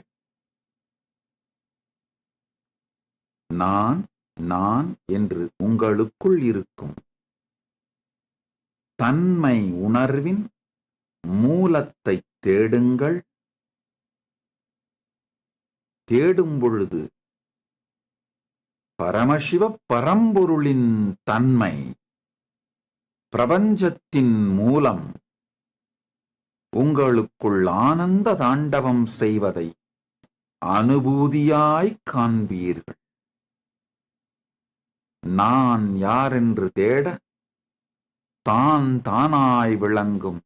நான் என்று உங்களுக்குள் இருக்கும் தன்மை உணர்வின் மூலத்தை தேடுங்கள். தேடும் பொழுது பரமசிவ பரம்பொருளின் தன்மை பிரபஞ்சத்தின் மூலம் உங்களுக்குள் ஆனந்த தாண்டவம் செய்வதை அனுபூதியாய் காண்பீர்கள். நான் யாரென்று தேட தானாய் விளங்கும்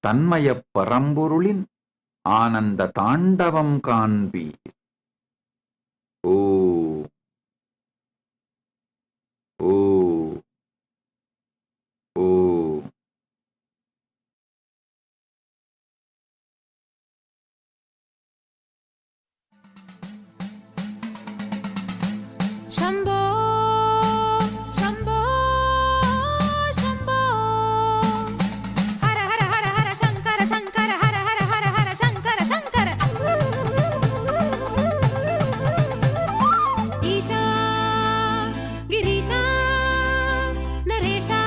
தன்மய பரம்பொருளின் ஆனந்த தாண்டவம் காண்பீர். ஓ ஓ ஓ. शम्भो शम्भो शम्भो हर हर हर हर शङ्कर शङ्कर हर हर हर हर शङ्कर शङ्कर ईशा गिरीशा नरेशा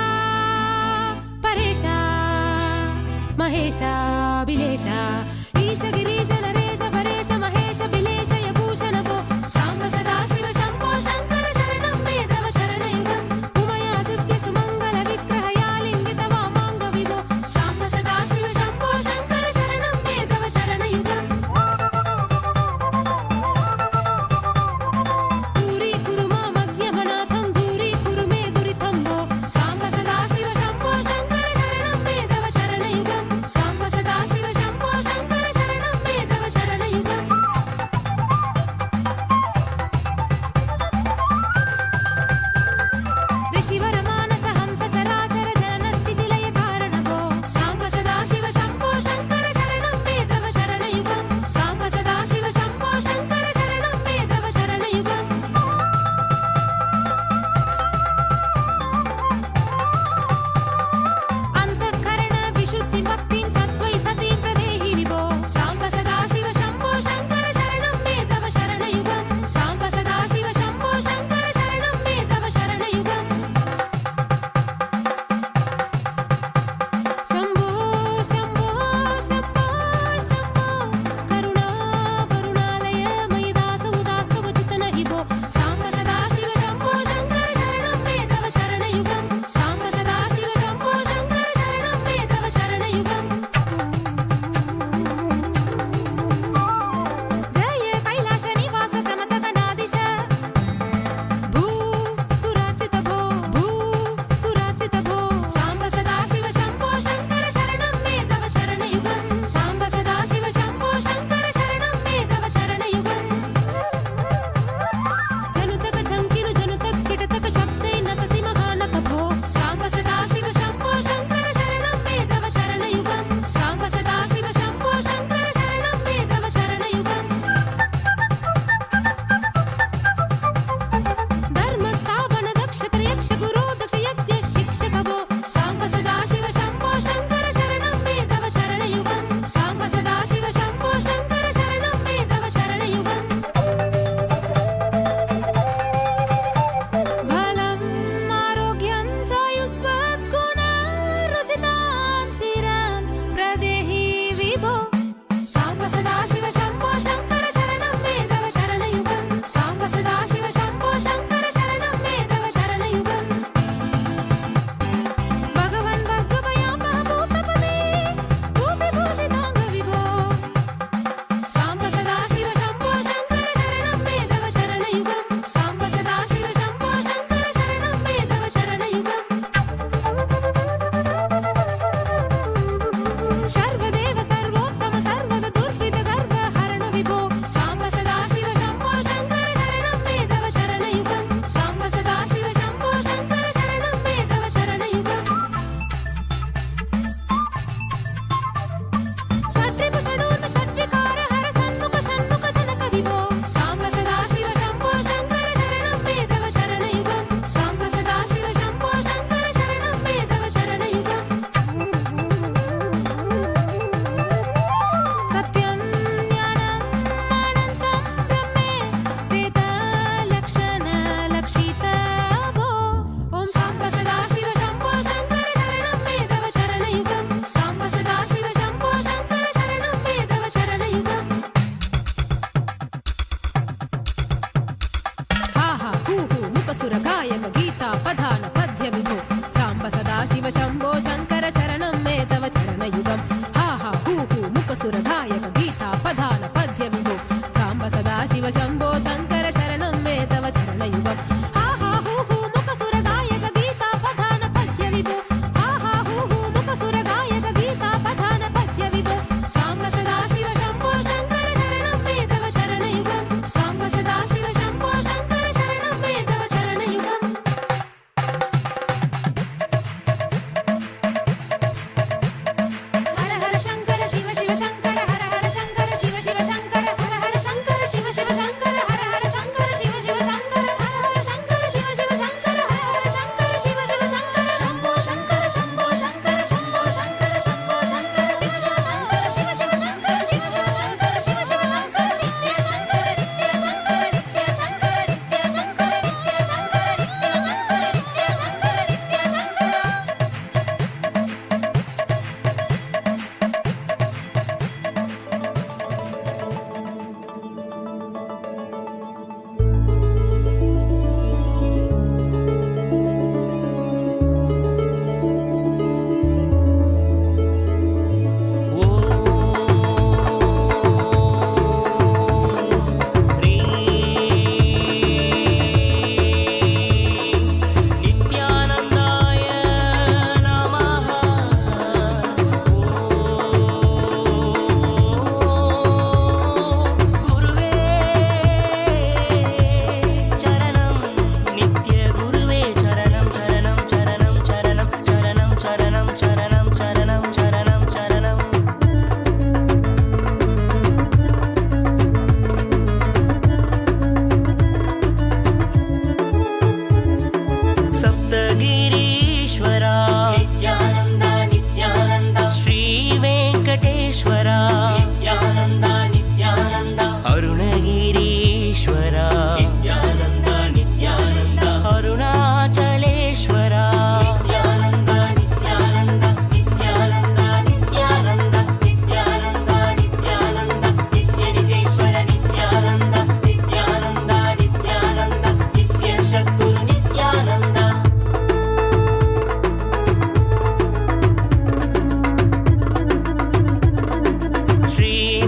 परेशा महेशा बिलेशा ईश गिरीश नरेश परेश महेश बिलेश यभूषण भो शाम्ब सदाशिव शम्भो शङ्कर शरणं मे तव चरणयुगम् उमयादित्य सुमङ्गल विग्रहयालिङ्गित वामाङ्ग विभो शाम्ब सदाशिव शम्भो शङ्कर शरणं मे तव चरणयुगम् दूरीकुरु मामज्ञमनाथं दूरीकुरु मे दुरितं भो शाम्ब सदाशिव शम्भो शङ्कर शरणं मे तव चरणयुगम् शाम्ब सदाशिव शम्भो शङ्कर शरणं मे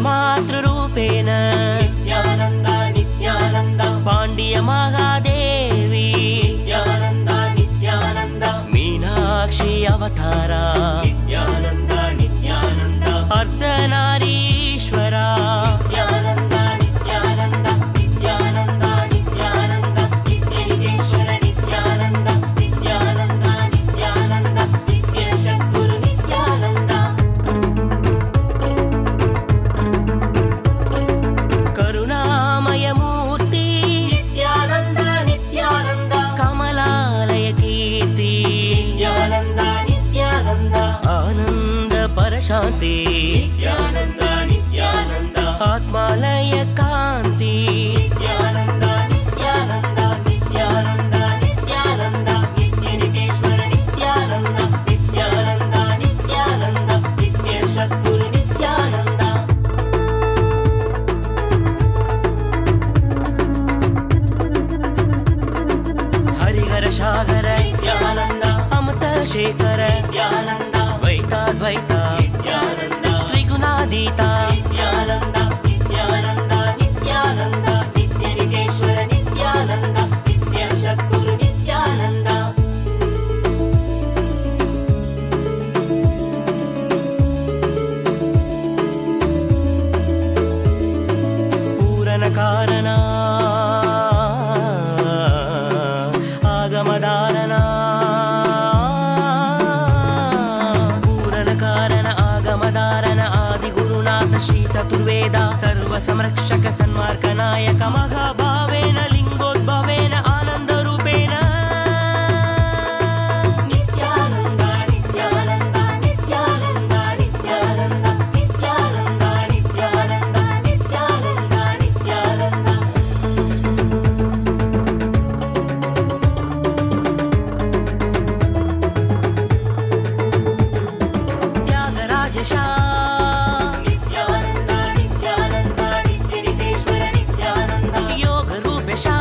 मातृरूपेण नित्यानन्द नित्यानन्द पाण्ड्य महादेवी नित्यानन्द नित्यानन्द मीनाक्षी अवतारा नित्यानन्द नित्यानन्द अर्धनारीश्वरा नित्यानन्द नित्यानन्द नित्यानन्द नित्यानन्द नित्यलिङ्गेश्वर नित्यानन्द नित्यानन्द नित्यानन्द नित्यशद्गुरु नित्यानन्द करुणामयमूर्ति नित्यानन्द नित्यानन्द कमलालय कीर्ति नित्यानन्द नित्यानन्द आनन्द परशान्ति नित्यानन्द नित्यानन्द आत्मालय कान्ति नित्यानन्द नित्यानन्द नित्यानन्द नित्यानन्द नित्यलिङ्गेश्वर नित्यानन्द नित्यानन्द नित्यानन्द नित्यशद्गुरु नित्यानन्द हरिहर सागर नित्यानन्द अमृत शेखर नित्यानन्द द्वैताद्वैत नित्यानन्द त्रिगुणातीत नित्यानन्द नित्यानन्द नित्यानन्द नित्यलिङ्गेश्वर नित्यानन्द नित्यशद्गुरु नित्यानन्द पूरणकारण आगमधारण पूरणकारण आगमधारण आदिगुरुनाथ श्री चतुर्वेद सर्वसंरक्षक सन्मार्गनायक महाभावेन लिङ्गोद्भवेन आनन्दरूपेण Nityanand Nityanand Nityanand Nityanand Nityanand Nityanand Nityanand Nityanand त्यागराजशा Nityanand Nityanand नित्यलिङ्गेश्वर Nityanand योगरूपेशा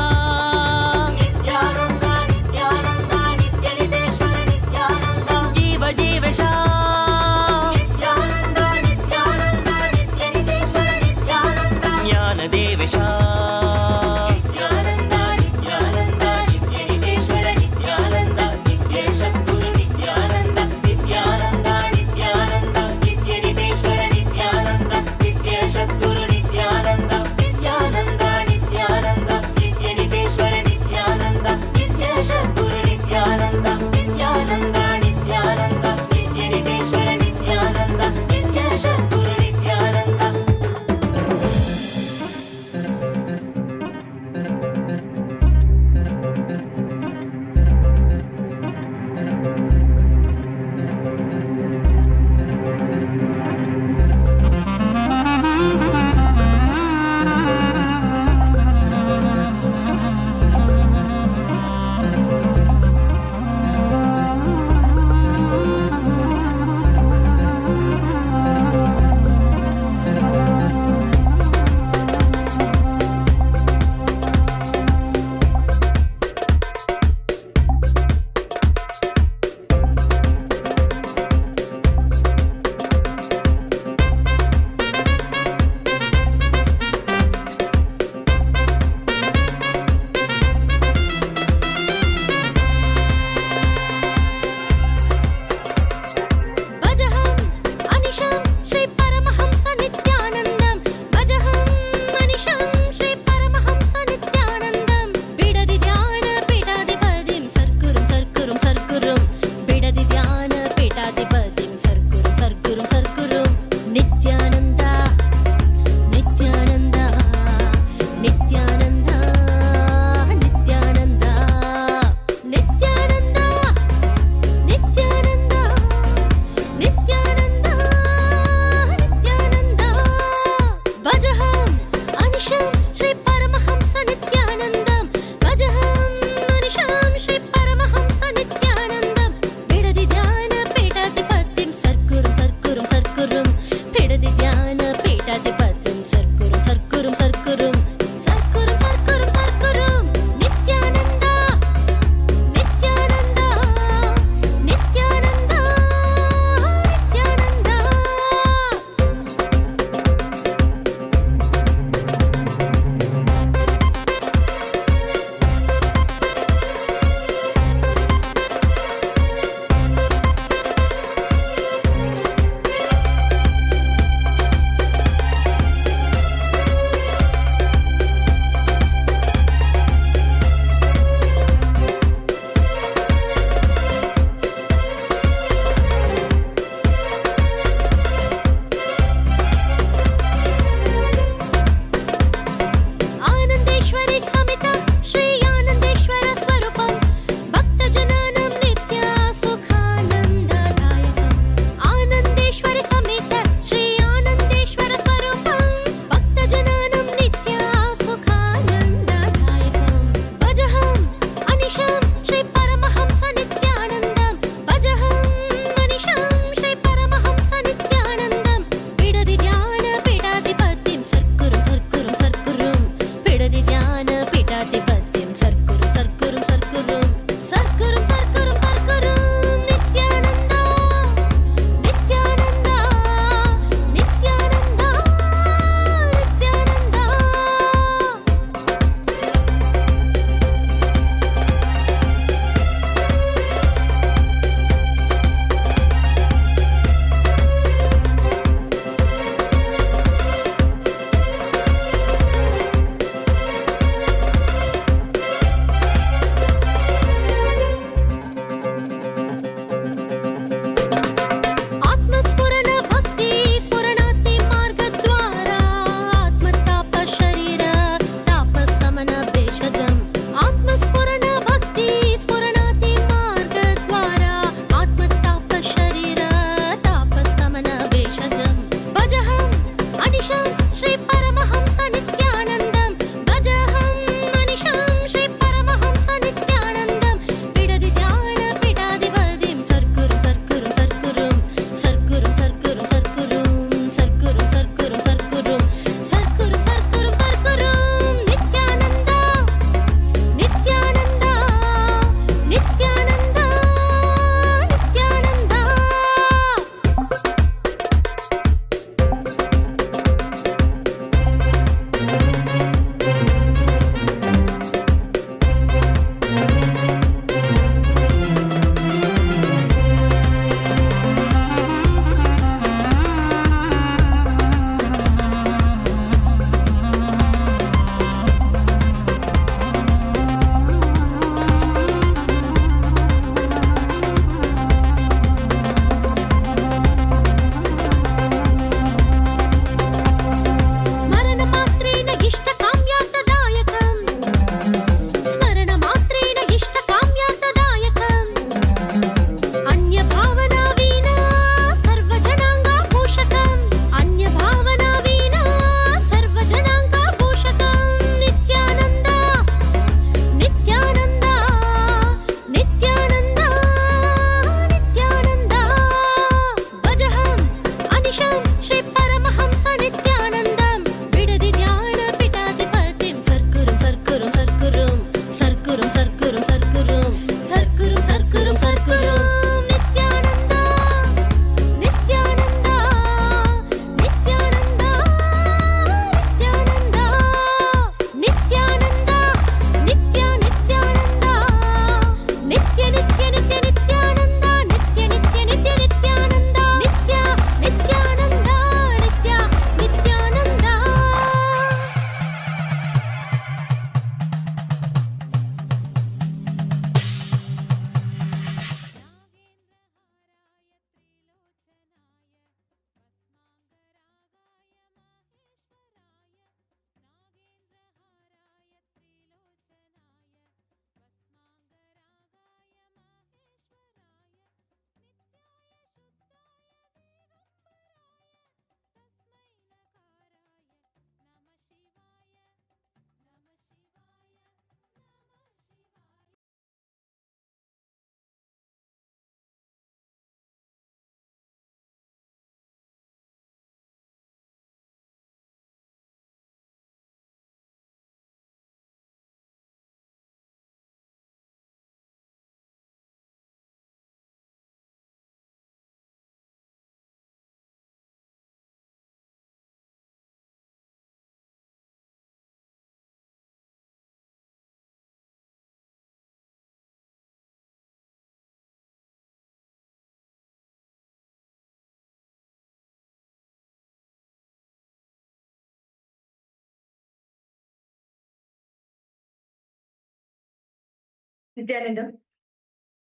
Nityananda,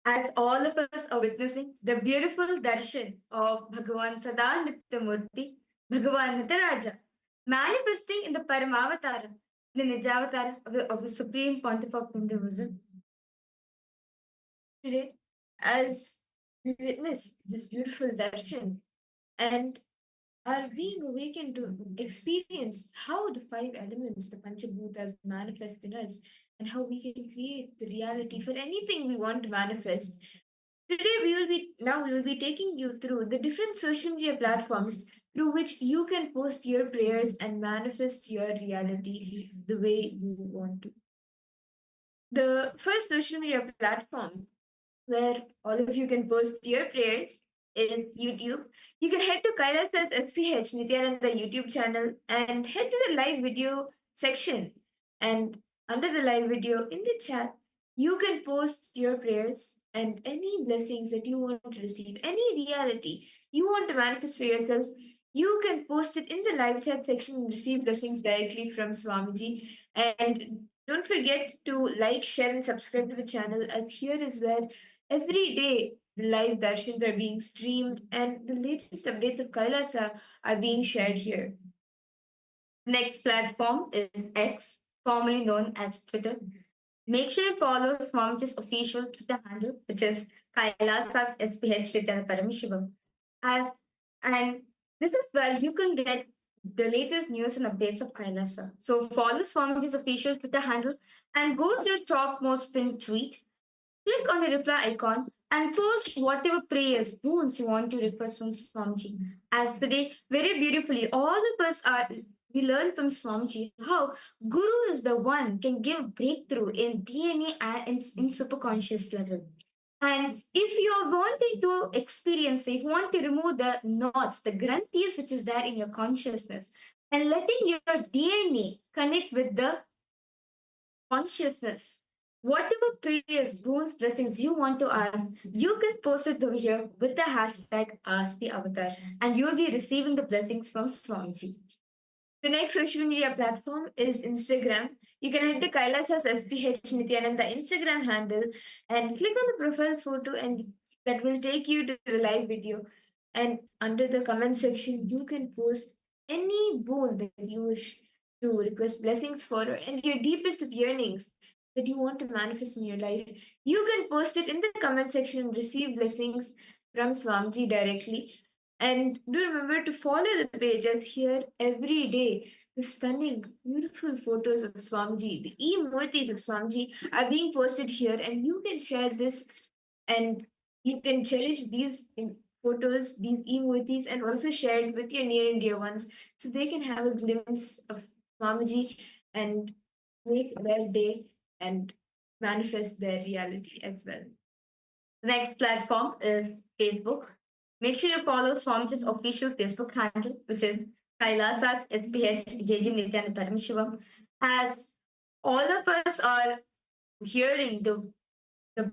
as all of us are witnessing the beautiful darshan of Bhagavan Sada Nritta Murthy, Bhagavan Nataraja, manifesting in the Paramavatara, the Nijavatara of the Supreme Pontiff of Hinduism. Today, as we witness this beautiful darshan and are being awakened to experience how the five elements, the Panchabhutas, manifest in us and how we can create the reality for anything we want to manifest. Today we will be taking you through the different social media platforms through which you can post your prayers and manifest your reality the way you want to. The first social media platform where all of you can post your prayers is YouTube. You can head to Kailasa's SPH Nithyananda YouTube channel and head to the live video section. And under the live video in the chat, you can post your prayers and any blessings that you want to receive, any reality you want to manifest for yourself. You can post it in the live chat section and receive blessings directly from Swamiji. And don't forget to like, share, and subscribe to the channel, as here is where every day the live darshans are being streamed and the latest updates of Kailasa are being shared here. Next platform is X, formerly known as Twitter. Make sure you follow Swamiji's official Twitter handle, which is Kailasa's SPH Paramashivam. As and this is where you can get the latest news and updates of Kailasa. So follow Swamiji's official Twitter handle and go to your topmost pinned tweet. Click on the reply icon and post whatever prayers, boons you want to request from Swamiji. As today, very beautifully, all of us are we learn from Swamiji how Guru is the one can give breakthrough in DNA and in superconscious level. And if you are wanting to experience, if you want to remove the knots, the granthis which is there in your consciousness, and letting your DNA connect with the consciousness. Whatever prayers, boons, blessings you want to ask, you can post it over here with the hashtag Ask the Avatar, and you will be receiving the blessings from Swamiji. The next social media platform is Instagram. You can head to Kailasa's SPH Nithyananda Instagram handle and click on the profile photo, and that will take you to the live video. And under the comment section, you can post any boon that you wish to request blessings for, and your deepest of yearnings that you want to manifest in your life. You can post it in the comment section and receive blessings from Swamiji directly. And do remember to follow the page, as here every day the stunning, beautiful photos of Swamiji, the emojis of Swamiji are being posted here, and you can share this and you can cherish these photos, these emojis, and also share it with your near and dear ones so they can have a glimpse of Swamiji and make their day and manifest their reality as well. The next platform is Facebook. Make sure you follow Swamiji's official Facebook handle, which is Kailasa's SPH Nityananda Paramashivamam. As all of us are hearing the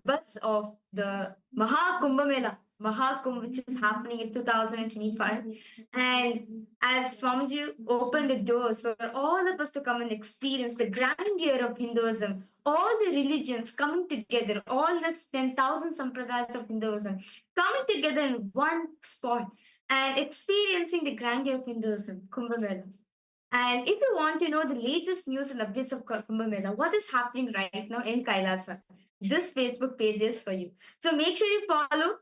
buzz of the Kumbh Mela, Kumbh, which is happening in 2025. And as Swamiji opened the doors for all of us to come and experience the grandeur of Hinduism, all the religions coming together, all the 10,000 sampradayas of Hinduism coming together in one spot and experiencing the grandeur of Hinduism, Kumbh Mela. And if you want to know the latest news and updates of Kumbh Mela, what is happening right now in Kailasa, this Facebook page is for you. So make sure you follow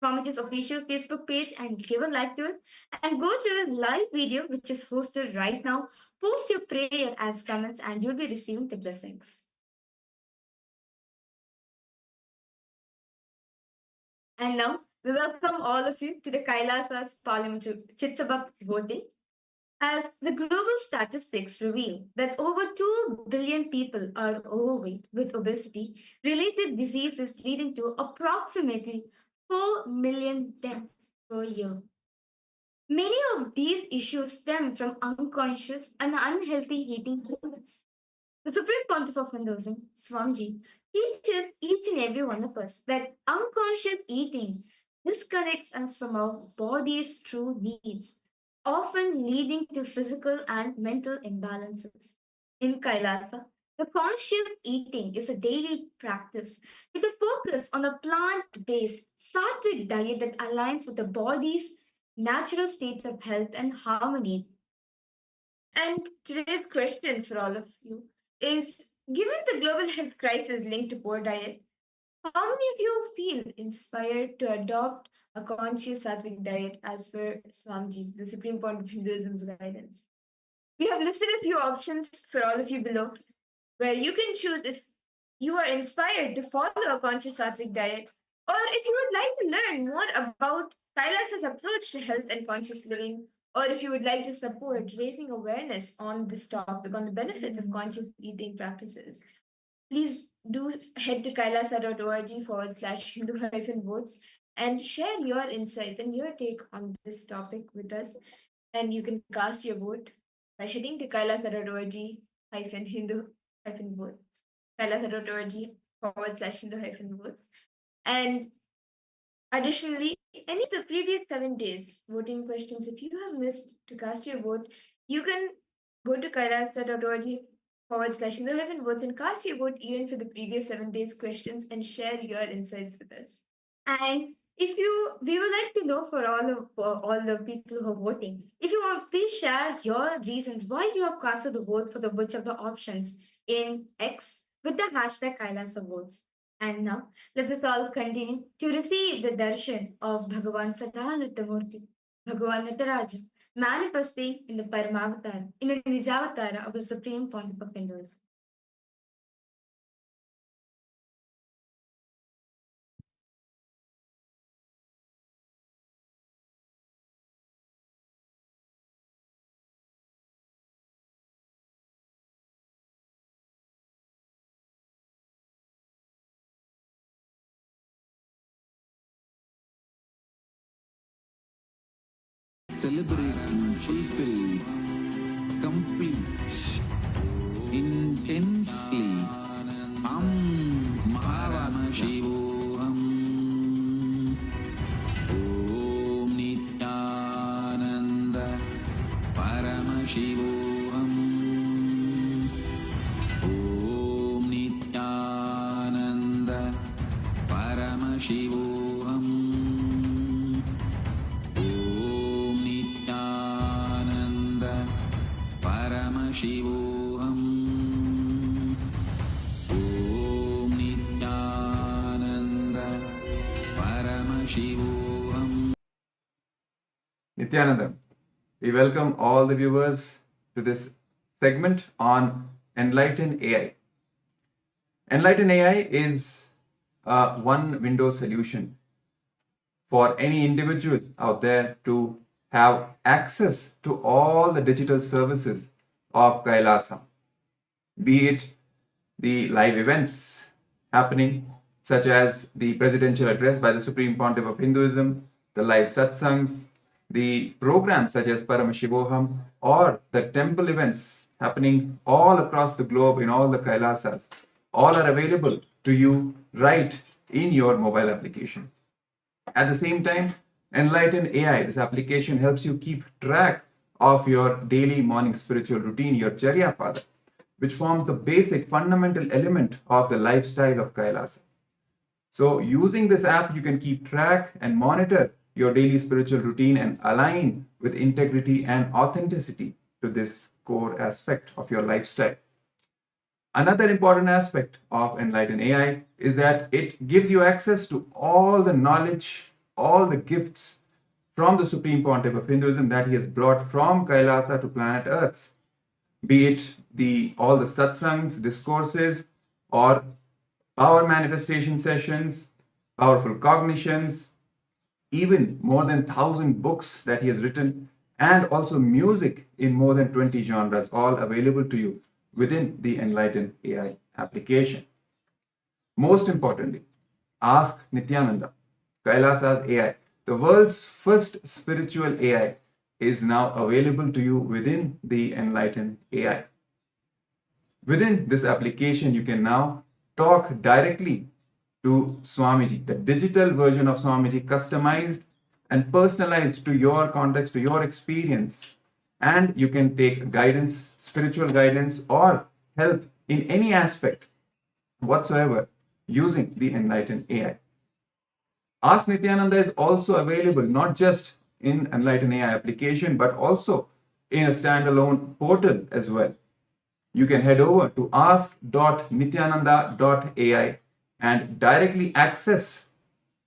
Swamiji's official Facebook page and give a like to it, and go to the live video which is hosted right now. Post your prayer as comments and you'll be receiving the blessings. And now we welcome all of you to the Kailasa's Parliamentary Chitsabha voting. As the global statistics reveal that over 2 billion people are overweight with obesity related diseases, leading to approximately 4 million deaths per year. Many of these issues stem from unconscious and unhealthy eating habits. The Supreme Pontiff of Hinduism, Swamiji, teaches each and every one of us that unconscious eating disconnects us from our body's true needs, often leading to physical and mental imbalances. In Kailasa, The conscious eating is a daily practice with a focus on a plant-based sattvic diet that aligns with the body's natural states of health and harmony. And today's question for all of you is, given the global health crisis linked to poor diet, how many of you feel inspired to adopt a conscious sattvic diet as per Swamiji's, the Supreme Point of Hinduism's guidance? We have listed a few options for all of you below, where you can choose if you are inspired to follow a conscious sattvic diet, or if you would like to learn more about Kailasa's approach to health and conscious living, or if you would like to support raising awareness on this topic, on the benefits of conscious eating practices. Please do head to kailasa.org/Hindu-votes and share your insights and your take on this topic with us. And you can cast your vote by heading to kailasa.org/Hindu-votes, kailasa.org/Hindu-votes. And additionally, any of the previous 7 days voting questions, if you have missed to cast your vote, you can go to kailasa.org/Hindu-votes and cast your vote even for the previous 7 days questions and share your insights with us. And we would like to know for all the people who are voting, if you want, please share your reasons why you have casted the vote for the which of the options in X with the hashtag Kailasa votes. And now let us all continue to receive the darshan of Bhagavan Sada Nritta Murthy, Bhagavan Nataraja, manifesting in the Paramavatara, in the Nijavatara of the Supreme Pontiff of Hinduism. Celebrating, fulfill, complete, intensely. Paramashivam. Om Nityananda Paramashivam. Om Nityananda Paramashivam. Om Nityananda Paramashivam. Om Nityananda Paramashivam. Nithyanandam, we welcome all the viewers to this segment on Enlighten AI. Enlighten AI is a one-window solution for any individual out there to have access to all the digital services of Kailasa, be it the live events happening, such as the presidential address by the Supreme Pontiff of Hinduism, the live satsangs, the programs such as Paramashiva, or the temple events happening all across the globe in all the Kailasas. All are available to you right in your mobile application. At the same time, Enlighten AI, this application helps you keep track of your daily morning spiritual routine, your Charya Pada, which forms the basic fundamental element of the lifestyle of Kailasa. So using this app, you can keep track and monitor your daily spiritual routine and align with integrity and authenticity to this core aspect of your lifestyle. Another important aspect of Enlighten AI is that it gives you access to all the knowledge, all the gifts from the Supreme Pontiff of Hinduism that he has brought from Kailasa to planet Earth, be it all the satsangs, discourses, or power manifestation sessions, powerful cognitions, even more than 1,000 books that he has written, and also music in more than 20 genres, all available to you within the Enlighten AI application. Most importantly, ask Nityananda, Kailasa's AI, the world's first spiritual AI, is now available to you within the Enlighten AI. Within this application, you can now talk directly to Swamiji, the digital version of Swamiji, customized and personalized to your context, to your experience. And you can take guidance, spiritual guidance, or help in any aspect whatsoever using the Enlighten AI. Ask Nityananda is also available not just in Enlighten AI application, but also in a standalone portal as well. You can head over to ask.nityananda.ai and directly access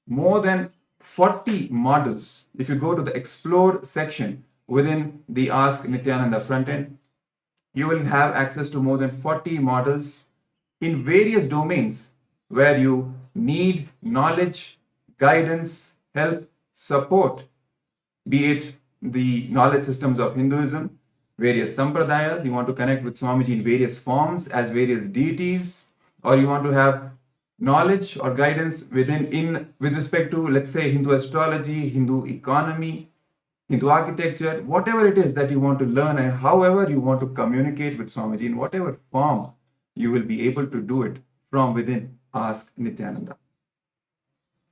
more than 40 models. If you go to the Explore section within the Ask Nityananda front end, you will have access to more than 40 models in various domains where you need knowledge, guidance, help, support, be it the knowledge systems of Hinduism, various sampradayas, you want to connect with Swamiji in various forms as various deities, or you want to have knowledge or guidance with respect to, let's say, Hindu astrology, Hindu economy, Hindu architecture, whatever it is that you want to learn, and however you want to communicate with Swamiji, in whatever form, you will be able to do it from within Ask Nityananda.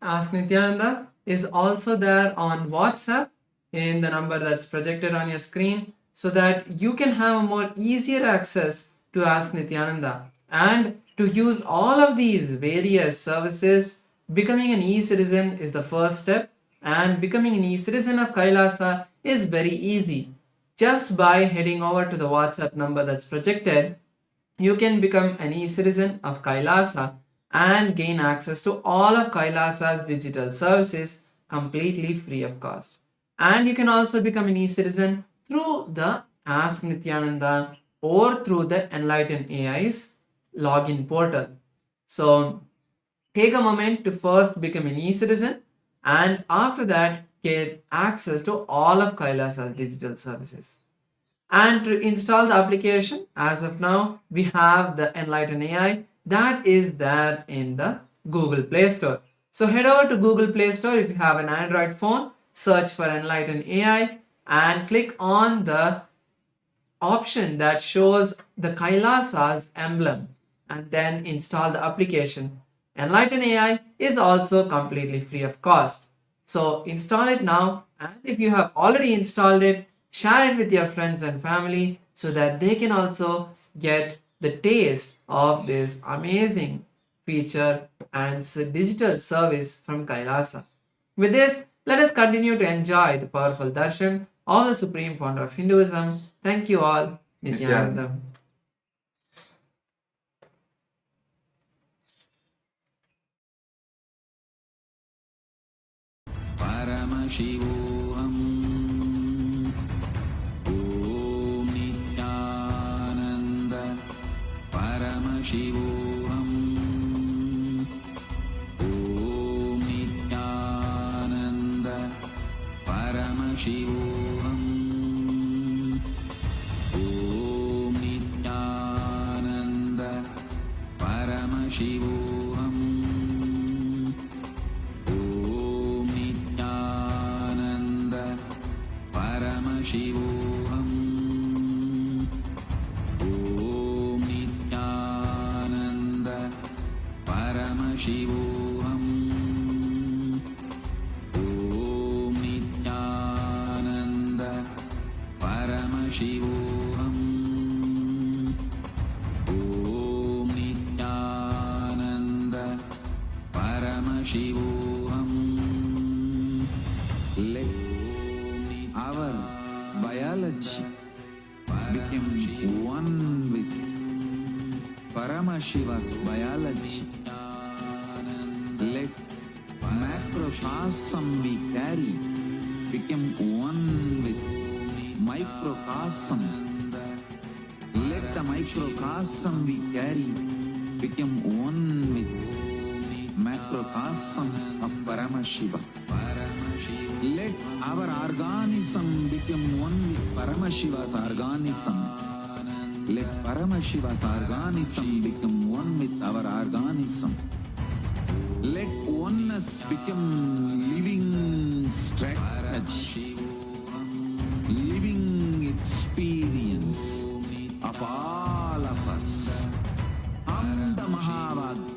Ask Nityananda is also there on WhatsApp in the number that's projected on your screen, so that you can have a more easier access to Ask Nityananda and to use all of these various services. Becoming an e-citizen is the first step, and becoming an e-citizen of Kailasa is very easy. Just by heading over to the WhatsApp number that's projected, you can become an e-citizen of Kailasa and gain access to all of Kailasa's digital services completely free of cost. And you can also become an e-citizen through the Ask Nityananda or through the Enlighten AI's login portal. So take a moment to first become an e-citizen, and after that get access to all of Kailasa's digital services. And to install the application, as of now, we have the Enlighten AI that is there in the Google Play Store. So head over to Google Play Store if you have an Android phone, search for Enlighten AI and click on the option that shows the Kailasa's emblem and then install the application. Enlighten AI is also completely free of cost. So install it now, and if you have already installed it, share it with your friends and family so that they can also get the taste of this amazing feature and digital service from Kailasa. With this, let us continue to enjoy the powerful darshan of the Supreme Pontiff of Hinduism. Thank you all. Nityananda. Paramashivam. Om Nityananda Paramashivam. Om Nityananda Paramashivam. Om Nityananda Paramashivam. Om Nityananda Paramashivam. Om Nityananda Paramashivam. Om Nityananda Paramashivam. Om Nityananda Paramashivam. Let our biology become one with Paramashiva's biology. Let macrocosm we carry become one with microcosm. Let the microcosm we carry become one with macrocosm of Paramashiva. Let our organism become one with Paramashiva's organism. Let Paramashiva's organism become one with our organism. Let oneness become living strategy, living experience of all of us. Amda Mahavagya.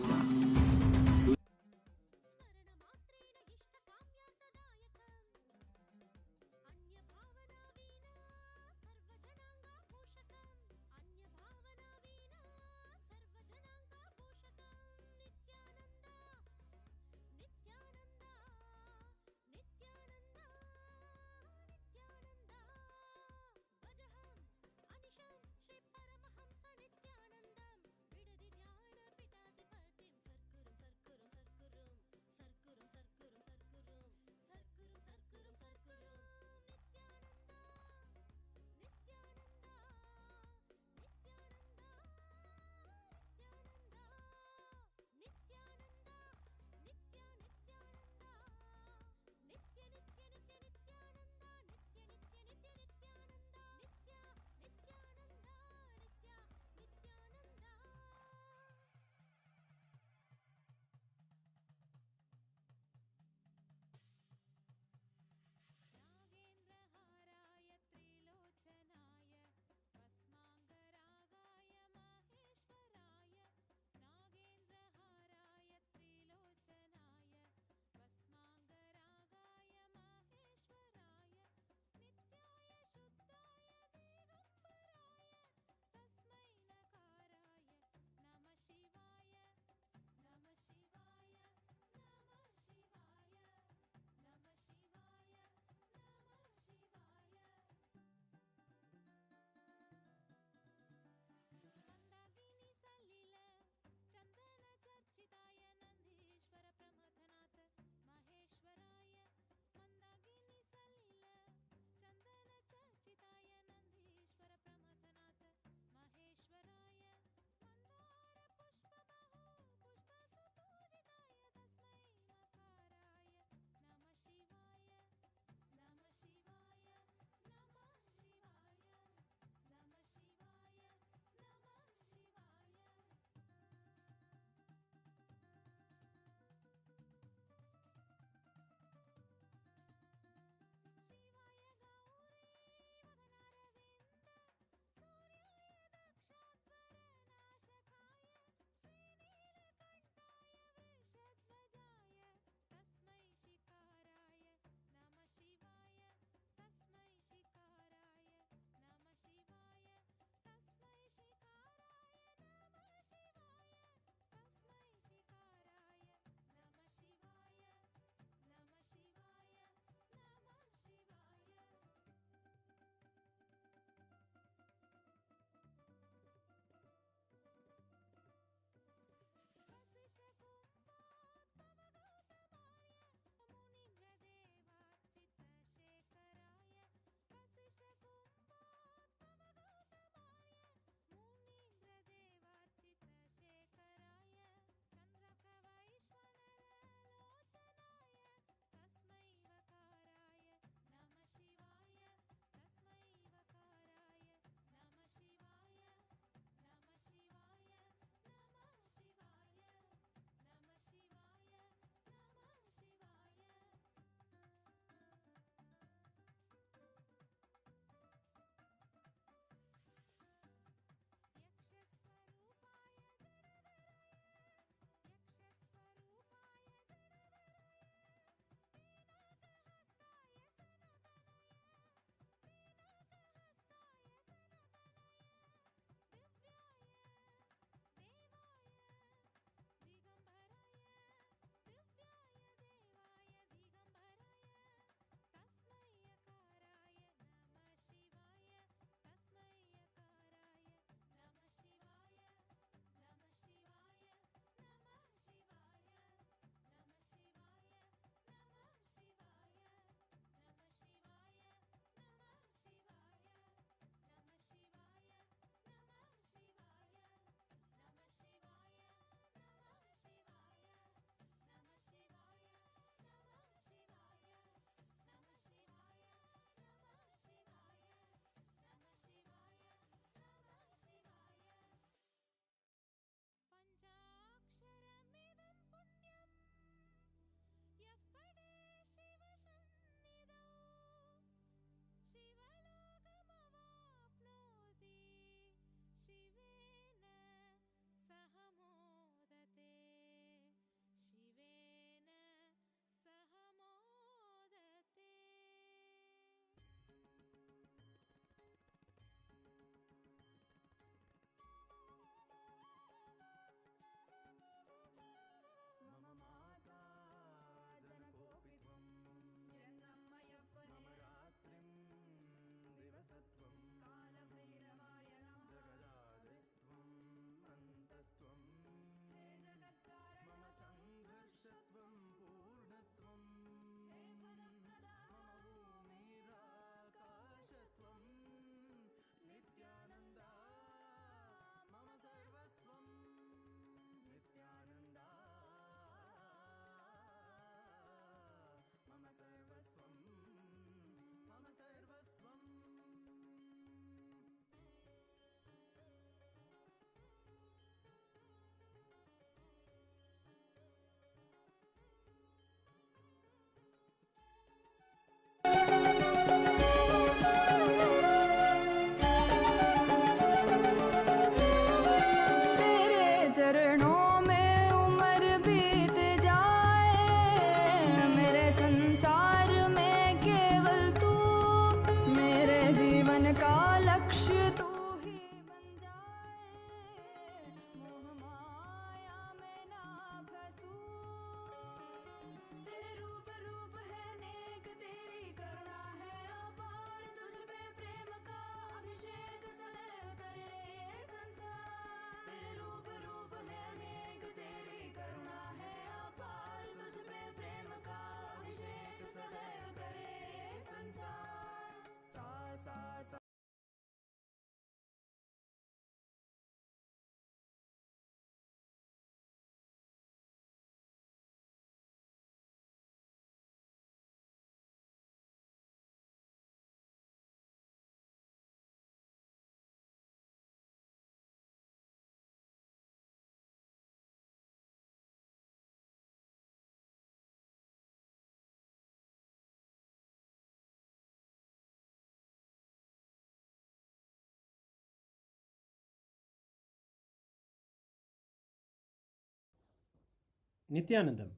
Nithyanandam.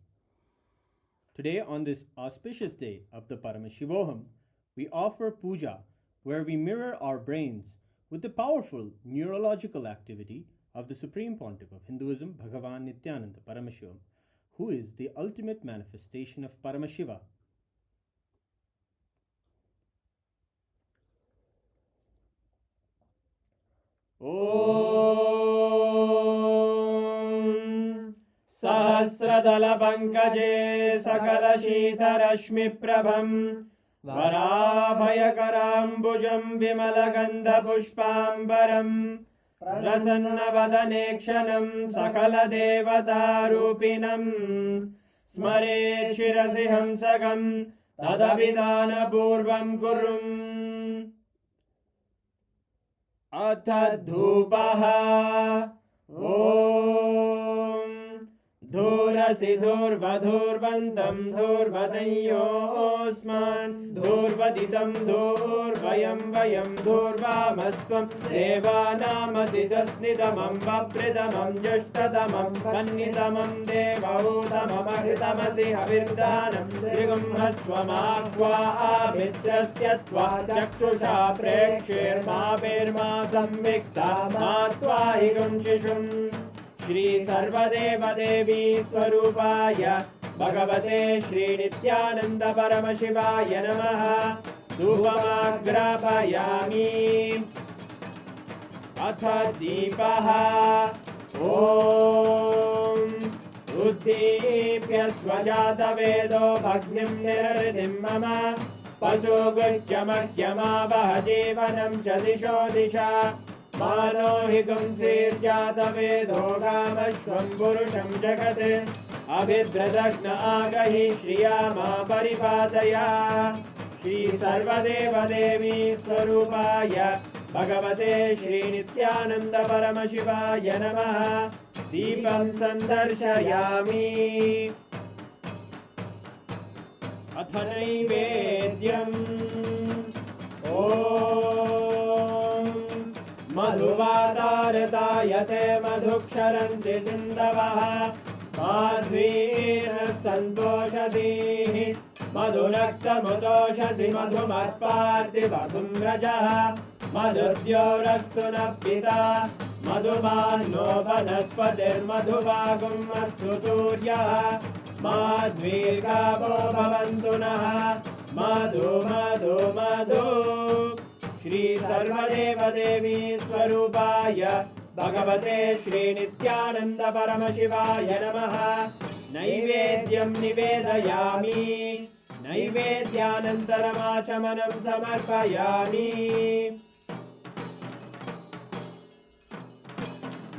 Today, on this auspicious day of the Paramashivoham, we offer puja where we mirror our brains with the powerful neurological activity of the Supreme Pontiff of Hinduism, Bhagavan Nityananda Paramashivamam, who is the ultimate manifestation of Paramashiva. Om Sahasradala Pankaje Sakala Shita Rashmi Prabham Varabhayakarambujam Vimalagandha Pushpambaram Prasannavadanekshanam Sakala Devata Rupinam Smare Shirasi Hamsagam Tadabhidana Purvam Kurum Atadhupaha Om Dhurasi Dhurvadhurvantam Dhurvadanyosman Dhurvaditam Dhurvayam Vayam Dhurvamasvam Devanamasi Sasnidamam Vapridamam Jashtadamam Pannitamam Devautamam Ahritamasi Havirdanam Trigumhasvamakva Abhidrasyatva Chakshusha Prekshir Mapirma Samvikta Matva Higum Shishum Shri Sarvadeva Devi Swarupaya Bhagavate Sri Nithyananda Paramashivaya Namaha Dhupamagrapayami Atha Deepaha Om Uddipya Swajata Vedo Bhagnim Niraridim Mama Pasugusya Mahyama Vahajivanam Chadisho Disha Mano higam sirjata vedo gamashvam purusham jagate abhidradagna agahi shriyama paripadaya Shri Sarvadeva Devi Swarupaya Bhagavate Shri Nithyananda Paramashivaya Namaha Deepam Sandarshayami Atha Naivedyam Om Madhuvadartayate madhuksharanti sindavaha madhvira santoshadihi madhunaktamutoshasi madhumarparti vadumrajaha madhudyorastu napita madhumanno vanaspatir madhuvagum astu suryaha madhvirgavo bhavantu naha madhu madhu madhu Shri Sarvadeva Devi Swarupaya Bhagavate Shri Nithyananda Paramashivaya Namaha Naivedyam Nivedayami Naivedyanantaramachamanam Samarpayami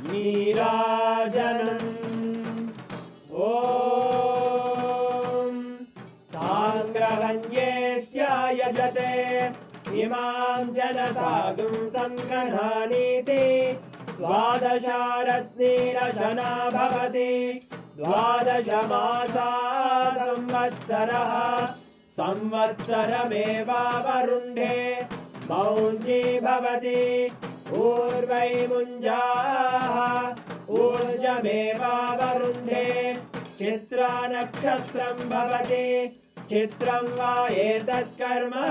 Nirajanam Om Sangrahanyestya Yajate Imam Janatagum Sanganhaniti Dvadasharatnirashana Bhavati Dvadashamasa Samvatsaraha Samvatsarameva Varundhe Maunji Bhavati Urvai Munjaha Urjameva Varundhe Chitra Nakshatram Bhavati Chitram Va Etat Karma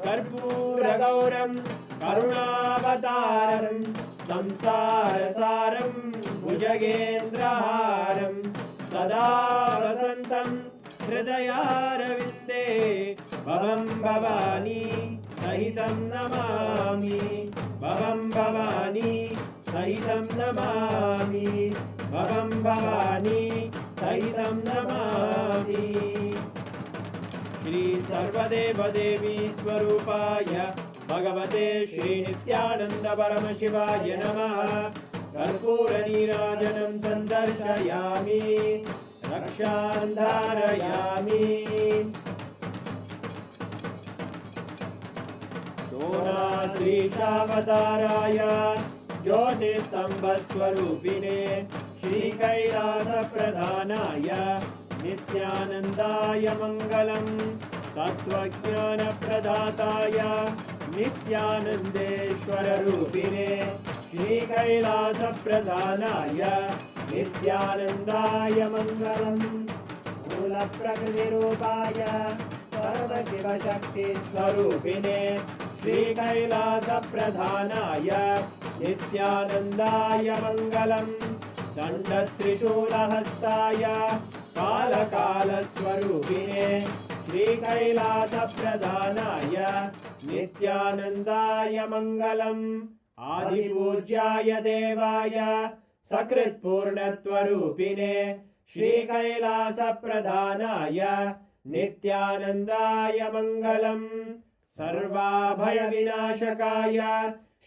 Karpuragauram Karunavataram Samsarasaram Bhujagendraharam Sada Vasantam Hridayaravinде Bhavam Bhavani Sahitam Namami Bhavam Bhavani Sahitam Namami Bhavam Bhavani Sahitam Namami Shri Sarvadeva Devi Swarupaya Bhagavate Shri Nithyananda Paramashivaya Namaha Karpura Nirajanam Sandarshayami Rakshandharayami Sonadrishavatharaya Jyotisambhaswarupine Shri Kailasa Pradhanaya Nithyanandaya Mangalam Tattvajnana Pradhataya Nithyanandeshwara Rupine श्रीकैलासप्रधानाय नित्यानन्दाय मङ्गलम् मूलप्रकृतिरूपाय परमशिवशक्तिस्वरूपिणे श्रीकैलासप्रधानाय नित्यानन्दाय मङ्गलम् दण्डत्रिशूलहस्ताय कालकालस्वरूपिणे श्रीकैलासप्रधानाय नित्यानन्दाय मङ्गलम् आदिपूज्याय देवाय सकृत्पूर्णत्वरूपिणे श्रीकैलासप्रधानाय नित्यानन्दाय मङ्गलम् सर्वाभयविनाशकाय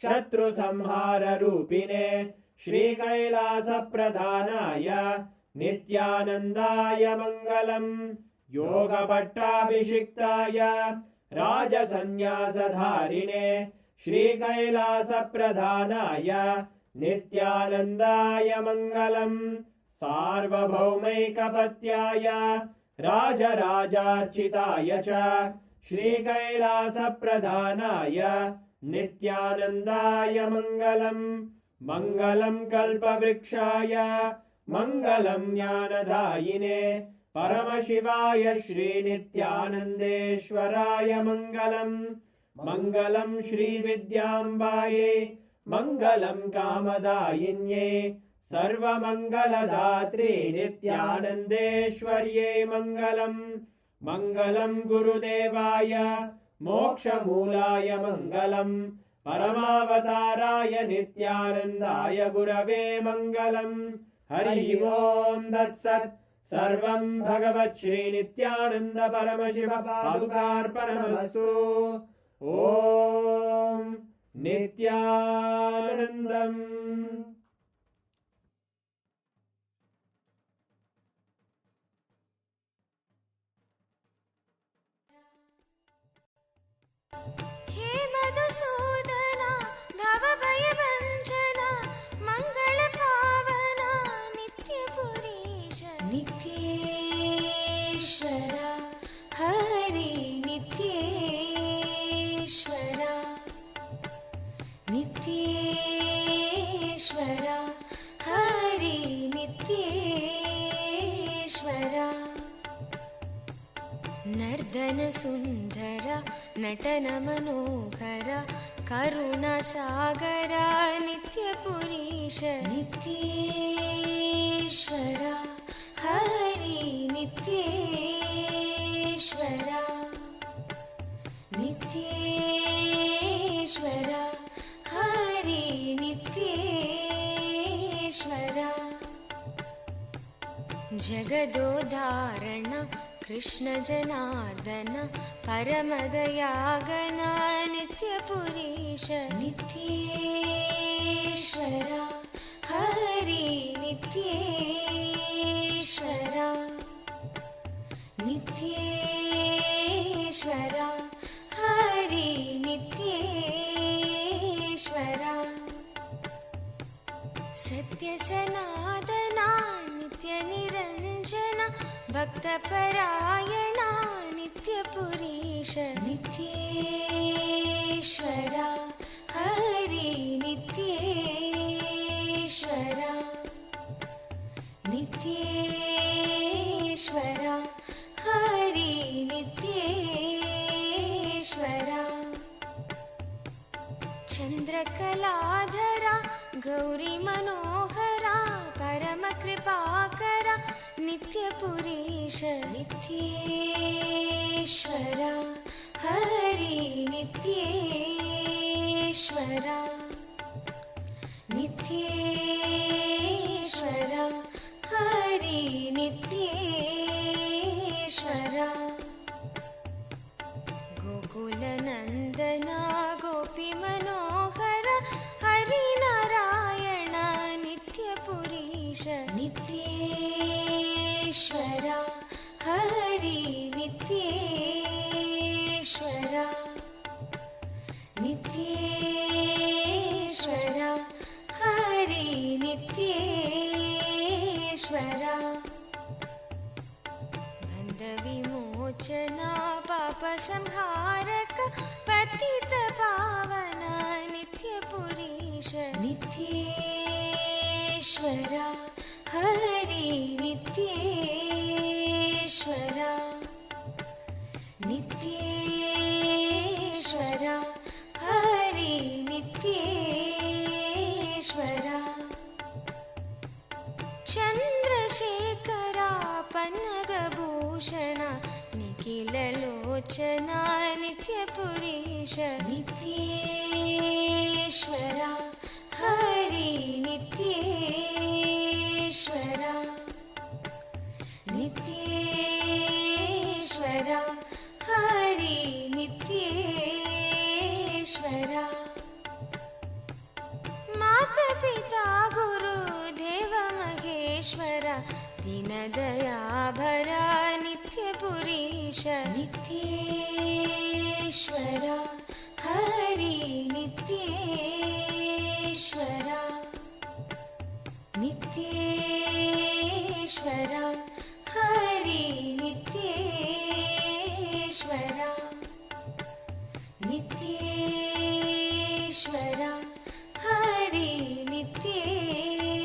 शत्रुसंहाररूपिणे श्रीकैलासप्रधानाय नित्यानन्दाय मङ्गलम् योगपट्टाभिषिक्ताय राजसन्न्यासधारिणे श्रीकैलासप्रधानाय नित्यानन्दाय मङ्गलम् सार्वभौमैकपत्याय राजराजार्चिताय च श्रीकैलासप्रधानाय नित्यानन्दाय मङ्गलम् मङ्गलम् कल्पवृक्षाय मङ्गलम् ज्ञानदायिने परमशिवाय श्रीनित्यानन्देश्वराय मङ्गलम् मङ्गलम् श्रीविद्याम्बायै मङ्गलम् कामदायिन्यै सर्वमङ्गलदात्रे नित्यानन्देश्वर्यै मङ्गलम् मङ्गलम् गुरुदेवाय मोक्षमूलाय मङ्गलम् परमावताराय नित्यानन्दाय गुरवे मङ्गलम् हरि ओम् तत्सत् सर्वम् भगवत् श्रीनित्यानन्द परमशिव पादुकार्पणमस्तु ॐ नित्यानन्दम् हे मधुसूदना भवभयभञ्जना मङ्गलपावना नित्यपुरीश नित्येश्वरा हरि नित्येश्वरा नित्येश्वरा हरि नित्येश्वरा नर्दन सुन्दर नटन मनोहर करुणसागर नित्यपुरीश नित्येश्वरा हरि नित्येश्वरा नित्येश्वरा हरि नित्येश्वरा जगदोदाहरण कृष्ण जनार्दन परमदयागन नित्यपुरीश नित्येश्वरा हरि नित्येश्वरा नित्येश्वरा हरि नित्येश्वरा सत्यसनातना नित्यनिरञ्जन भक्तपरायणा नित्यपुरीश नित्येश्वरा हरि नित्येश्वरा नित्येश्वरा हरि नित्येश्वरा चन्द्रकलाधरा गौरी मनोहरा परमकृपाकरा नित्यपुरीश नित्येश्वरा हरि नित्येश्वरा नित्येश्वरा हरि नित्येश्वरा गोकुलनन्दना गोपी मनोहर हरिनारायण नित्यपुरीश नित्येश्वरा हरि नित्येश्वरा नित्येश्वरा हरि नित्येश्वरा बन्धविमोचना पापसंहारक पतितपावन नित्यपुरीश पुरीश नित्येश्वरा हरि नित्येश्वरा नित्येश्वरा हरि नित्येश्वरा चन्द्रशेखरा पन्नगभूषण निखिललोचना नित्यपुरीश नित्येश्वरा हरि नित्येश्वरा नित्येश्वरा हरि नित्येश्वरा माता पिता गुरु देव महेश्वर दीनदयाभर नित्यपुरीश नित्येश्वरा हरि नित्येश्वरा नित्येश्वरा हरि नित्येश्वरा नित्येश्वरा हरि नित्येश्वरा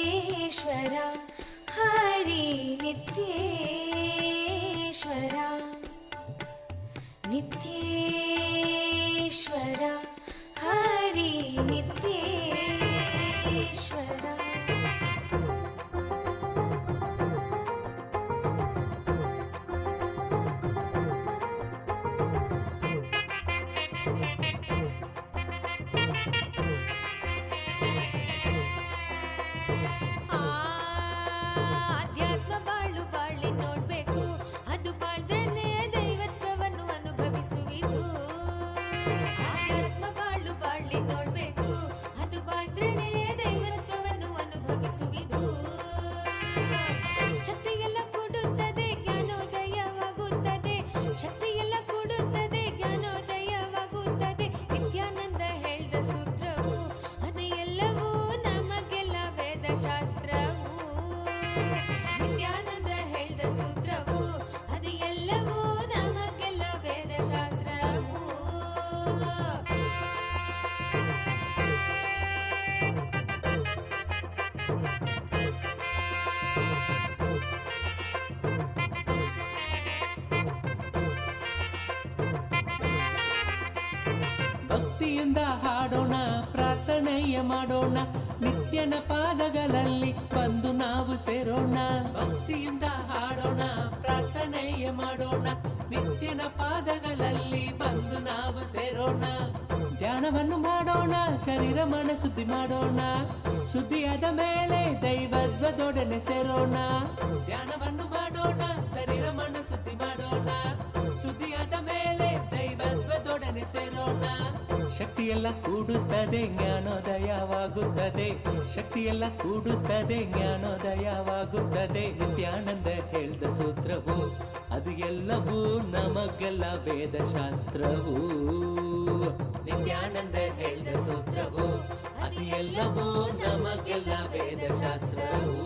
नित्येश्वरा हरि नित्येश्वरा नित्येश्वरा हरि नित्येश्वरा ಆಧ್ಯಾತ್ಮ ಬಾಳು ಬಾಳಿ ನೋಡ್ಬೇಕು ಅದು ಬಾಳ್ದ್ರೇನೆ ದೈವತ್ವವನ್ನು ಅನುಭವಿಸುವಿದು ಆಧ್ಯಾತ್ಮ ಬಾಳು ಬಾಳಿ ನೋಡ್ಬೇಕು ಅದು ಬಾಳ್ದ್ರೇನೆ ದೈವತ್ವವನ್ನು ಅನುಭವಿಸುವಿದು ಶಕ್ತಿಯೆಲ್ಲ ಕೊಡುತ್ತದೆ ಜ್ಞಾನೋದಯವಾಗುತ್ತದೆ ಶಕ್ತಿಯೆಲ್ಲ ಕೊಡುತ್ತದೆ ಜ್ಞಾನೋದಯವಾಗುತ್ತದೆ ನಿತ್ಯಾನಂದ ಹೇಳ್ದ ಸೂತ್ರವು ಅದು ಎಲ್ಲವೂ ನಮಗೆಲ್ಲ ವೇದಶಾಸ್ತ್ರವು ನಿತ್ಯಾನಂದ ಹೇಳ್ದ ಸೂತ್ರವು ಅದು ಎಲ್ಲವೂ ನಮಗೆಲ್ಲ ವೇದಶಾಸ್ತ್ರವು ಭಕ್ತಿಯಿಂದ ಹಾಡೋಣ ಪ್ರಾರ್ಥನೆಯ ಮಾಡೋಣ ನಿತ್ಯನ ಪಾದಗಳಲ್ಲಿ ಬಂದು ನಾವು ಸೇರೋಣ ಭಕ್ತಿಯಿಂದ ಹಾಡೋಣ ಪ್ರಾರ್ಥನೆಯ ಮಾಡೋಣ ನಿತ್ಯನ ಪಾದಗಳಲ್ಲಿ ಬಂದು ನಾವು ಸೇರೋಣ ಧ್ಯಾನವನ್ನು ಮಾಡೋಣ ಶರೀರ ಮನ ಶುದ್ಧಿ ಮಾಡೋಣ ಶುದ್ಧಿಯಾದ ಮೇಲೆ ದೈವತ್ವದೊಡನೆ ಸೇರೋಣ ಧ್ಯಾನವನ್ನು ಮಾಡೋಣ ಶರೀರ ಮನ ಶುದ್ಧಿ ಮಾಡೋಣ ಶುದ್ಧಿಯಾದ ಮೇಲೆ ದೈವತ್ವದೊಡನೆ ಸೇರೋಣ ಶಕ್ತಿಯೆಲ್ಲ ಕೂಡುತ್ತದೆ ಜ್ಞಾನೋದಯವಾಗುತ್ತದೆ ಶಕ್ತಿಯೆಲ್ಲ ಕೂಡುತ್ತದೆ ಜ್ಞಾನೋದಯವಾಗುತ್ತದೆ ನಿತ್ಯಾನಂದ ಹೇಳ್ದ ಸೂತ್ರವು ಅದು ಎಲ್ಲವೂ ನಮಗೆಲ್ಲ ವೇದಶಾಸ್ತ್ರವು ನಿತ್ಯಾನಂದ ಹೇಳ್ದ ಸೂತ್ರವು ಅದು ಎಲ್ಲವೂ ನಮಗೆಲ್ಲ ವೇದಶಾಸ್ತ್ರವು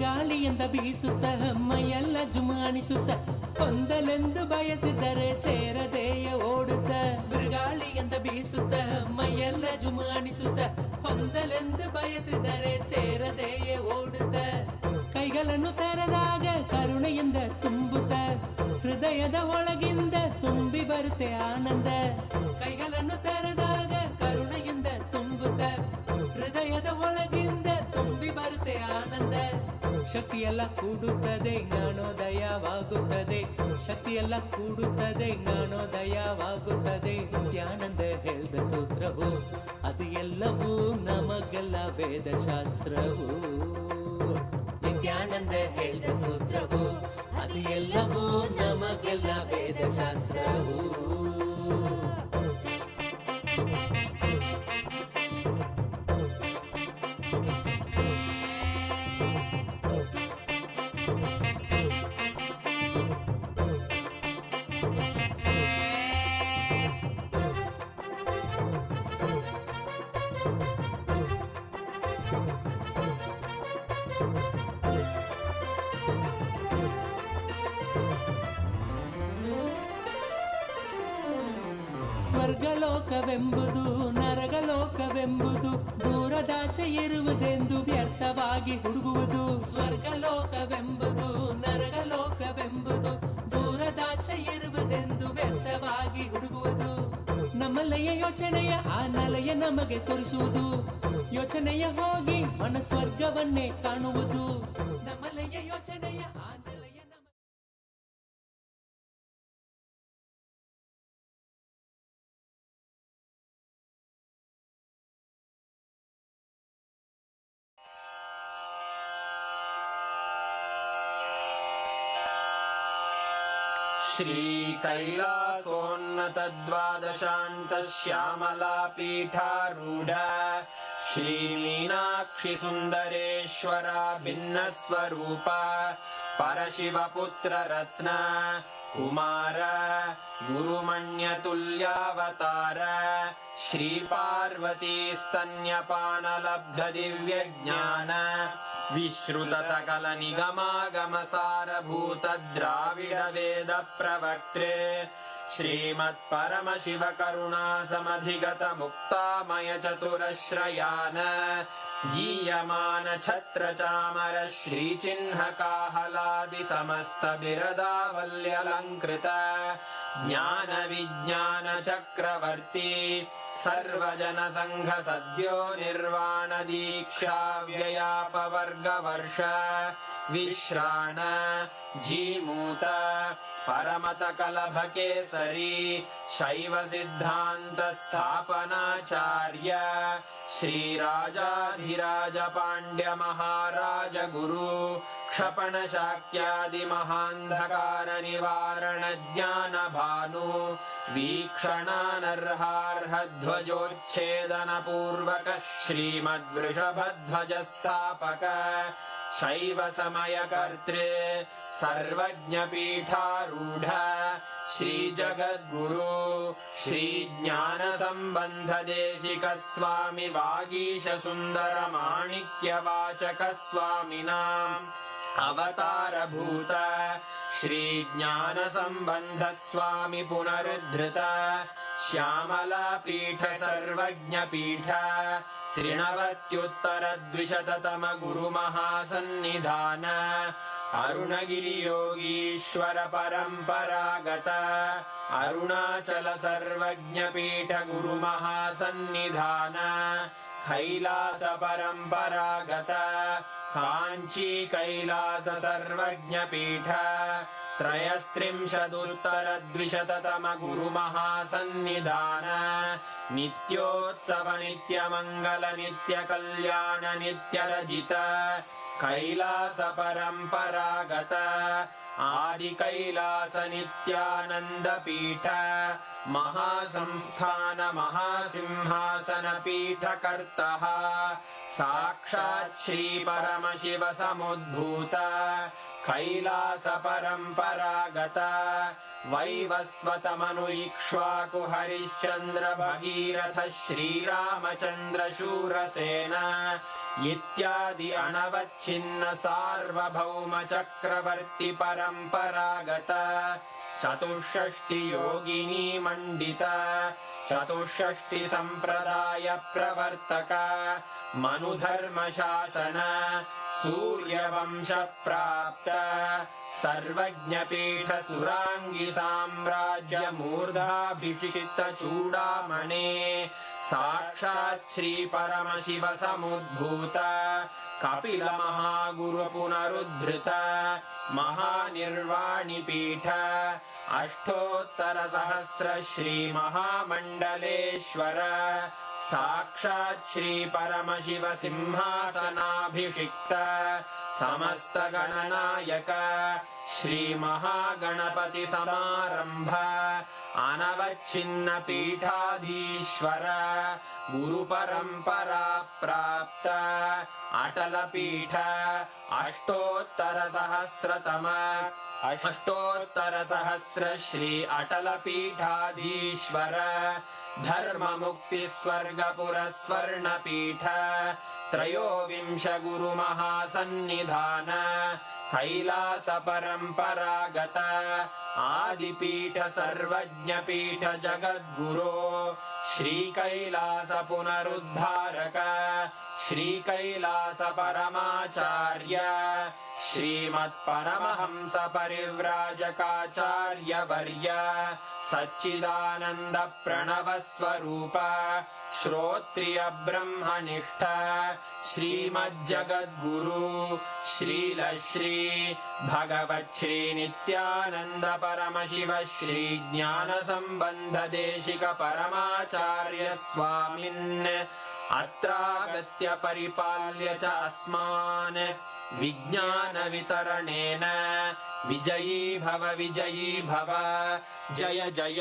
ಗಾಳಿಯಿಂದ ಬೀಸುತ್ತ ಮೈಯೆಲ್ಲ ಜುಮಾಣಿಸುತ್ತ ಹೊಂದಲೆಂದು ಬಯಸಿದರೆ ಸೇರದೆಯ ಓಡುತ್ತ ಬಿರುಗಾಳಿಯಿಂದ ಬೀಸುತ್ತ ಮೈಯೆಲ್ಲ ಜುಮಾಣಿಸುತ್ತ ಹೊಂದಲೆಂದು ಬಯಸಿದರೆ ಸೇರದೆಯ ಓಡುತ್ತ ಕೈಗಳನ್ನು ತೆರೆದಾಗ ಕರುಣೆಯಿಂದ ತುಂಬುತ್ತ ಹೃದಯದ ಒಳಗಿಂದ ತುಂಬಿ ಬರುತ್ತೆ ಆನಂದ ಕೈಗಳನ್ನು ತೆರೆದಾಗ ಕರುಣೆಯಿಂದ ತುಂಬುತ್ತ ಹೃದಯದ ಒಳಗಿಂದ ತುಂಬಿ ಬರುತ್ತೆ ಆನಂದ ಶಕ್ತಿಯೆಲ್ಲ ಕೂಡುತ್ತದೆ ಜ್ಞಾನೋದಯವಾಗುತ್ತದೆ ಶಕ್ತಿಯೆಲ್ಲ ಕೂಡುತ್ತದೆ ಜ್ಞಾನೋದಯವಾಗುತ್ತದೆ ನಿತ್ಯಾನಂದ ಹೇಳ್ದ ಸೂತ್ರವು ಅದು ಎಲ್ಲವೂ ನಮಗೆಲ್ಲ ವೇದಶಾಸ್ತ್ರವು ನಿತ್ಯಾನಂದ ಹೇಳ್ದ ಸೂತ್ರವು ಅದು ಎಲ್ಲವೂ ನಮಗೆಲ್ಲ ಗೆಲ್ಲ ವೇದಶಾಸ್ತ್ರವು ಸ್ವರ್ಗಲೋಕವೆಂಬುದು ನರಗಲೋಕವೆಂಬುದು ದೂರದಾಚೆ ಇರುವುದೆಂದು ವ್ಯರ್ಥವಾಗಿ ಹುಡುಗುವುದು ಸ್ವರ್ಗಲೋಕವೆಂಬುದು ನರಗಲೋಕವೆಂಬುದು ದೂರದಾಚೆ ಇರುವುದೆಂದು ವ್ಯರ್ಥವಾಗಿ ಹುಡುಗುವುದು ನಮ್ಮಲೆಯ ಯೋಚನೆಯ ಆ ನೆಲೆಯ ನಮಗೆ ತೋರಿಸುವುದು ಯೋಚನೆಯ ಹೋಗಿ ಮನ ಸ್ವರ್ಗವನ್ನೇ ಕಾಣುವುದು ನಮ್ಮಲೆಯ ಯೋಚನೆಯ ಆ ನೆಲೆಯ श्रीकैलासोन्नतद्वादशान्तश्यामलापीठारूढ श्रीमीनाक्षिसुन्दरेश्वरा भिन्नस्वरूप परशिवपुत्ररत्न कुमार गुरुमण्यतुल्यावतार श्रीपार्वतीस्तन्यपानलब्धदिव्यज्ञान विश्रुतसकलनिगमागमसारभूत द्राविड वेद प्रवक्त्रे श्रीमत्परमशिव करुणासमधिगत मुक्तामय चतुरश्रयान गीयमान छत्र चामर श्रीचिह्न काहलादि समस्त बिरदावल्यलङ्कृत ज्ञान विज्ञान चक्रवर्ती सर्वजन संघ सद्यो निर्वाण दीक्षा व्ययापवर्गवर्ष विश्राण जीमूत परमत कलभ केसरी शैव सिद्धांत स्थापनाचार्य श्रीराजाधिराज पांड्य महाराज गुरु क्षपण शाक्यादि महांधकार निवारण ज्ञान भानु वीक्षणानर्हार्ह ध्वजोच्छेदन पूर्वक श्रीमद्वृषभध्वज स्थापक शैव समय कर्त्रे सर्वज्ञ पीठारूढ़ श्री जगद्गुरु श्री ज्ञान संबंध देशिक स्वामी वागीश सुंदर माणिक्य वाचक स्वामिनां अवतार भूत श्री ज्ञान संबंध स्वामी पुनरुद्धृत श्यामला पीठ सर्वज्ञ पीठ त्रिनवत्युत्तर द्विशततम गुरु महासन्निधान अरुणगिरि योगीश्वर परंपरागत अरुणाचल सर्वज्ञ पीठ गुरु महासन्निधान कैलास परंपरागत कांची कैलास सर्वज्ञ पीठ त्रयस्त्रिंशदुत्तर द्विशततम गुरु महासन्निधान नित्योत्सव नित्य मंगल नित्य कल्याण नित्य रजित कैलास परंपरागत आदि कैलास नित्यानंद पीठ महासंस्थान महासिंहासन पीठ कर्तः साक्षात् श्री परमशिव समुद्भूत कैलास परंपरागत वैवस्वत मनु इक्ष्वाकु हरिश्चंद्र भगीरथ श्रीरामचंद्र शूरसेन इत्यादि अनवच्छिन्न सार्वभौम चक्रवर्ती परंपरागत चतुष्षष्टि योगिनी मंडित चतुष्षष्टि संप्रदाय प्रवर्तक मनुधर्म शासन सूर्यवंश प्राप्त सर्वज्ञ पीठ सुरांगी साम्राज्य मूर्धाभिषिक्त चूड़ामणे साक्षात् श्री परमशिव समुद्भूत कपिल महागुरु पुनरुद्धृत महानिर्वाणि पीठ अष्टोत्तर सहस्र श्री महामंडलेश्वर साक्षात् श्री परमशिव सिंहासनाभिषिक्त समस्तगणनायक श्रीमहागणपति समारंभ अनवच्छिन्न पीठाधीश्वर गुरुपरंपरा प्राप्त अटल पीठ अष्टोत्तर सहस्र श्री अटल पीठाधीश्वर धर्म मुक्ति स्वर्गपुर स्वर्ण पीठ त्रयोविंश गुरु महासन्निधान कैलास परंपरागत आदिपीठ सर्वज्ञ पीठ जगद्गुरो श्री कैलास पुनरुद्धारक श्री कैलास परमाचार्य श्रीमत्परमहंस परिव्राजकाचार्य वर्य सच्चिदानंद प्रणव स्वरूप श्रोत्रिय ब्रह्मनिष्ठ श्रीमज्जगद्गुरु श्रील श्री भगवत् श्री नित्यानंद परमशिव श्री ज्ञान संबंध देशिक परमाचार्य स्वामिन् अत्रागत्य परिपाल्य च अस्मान् विज्ञान वितरणेन विजयी भव जय जय।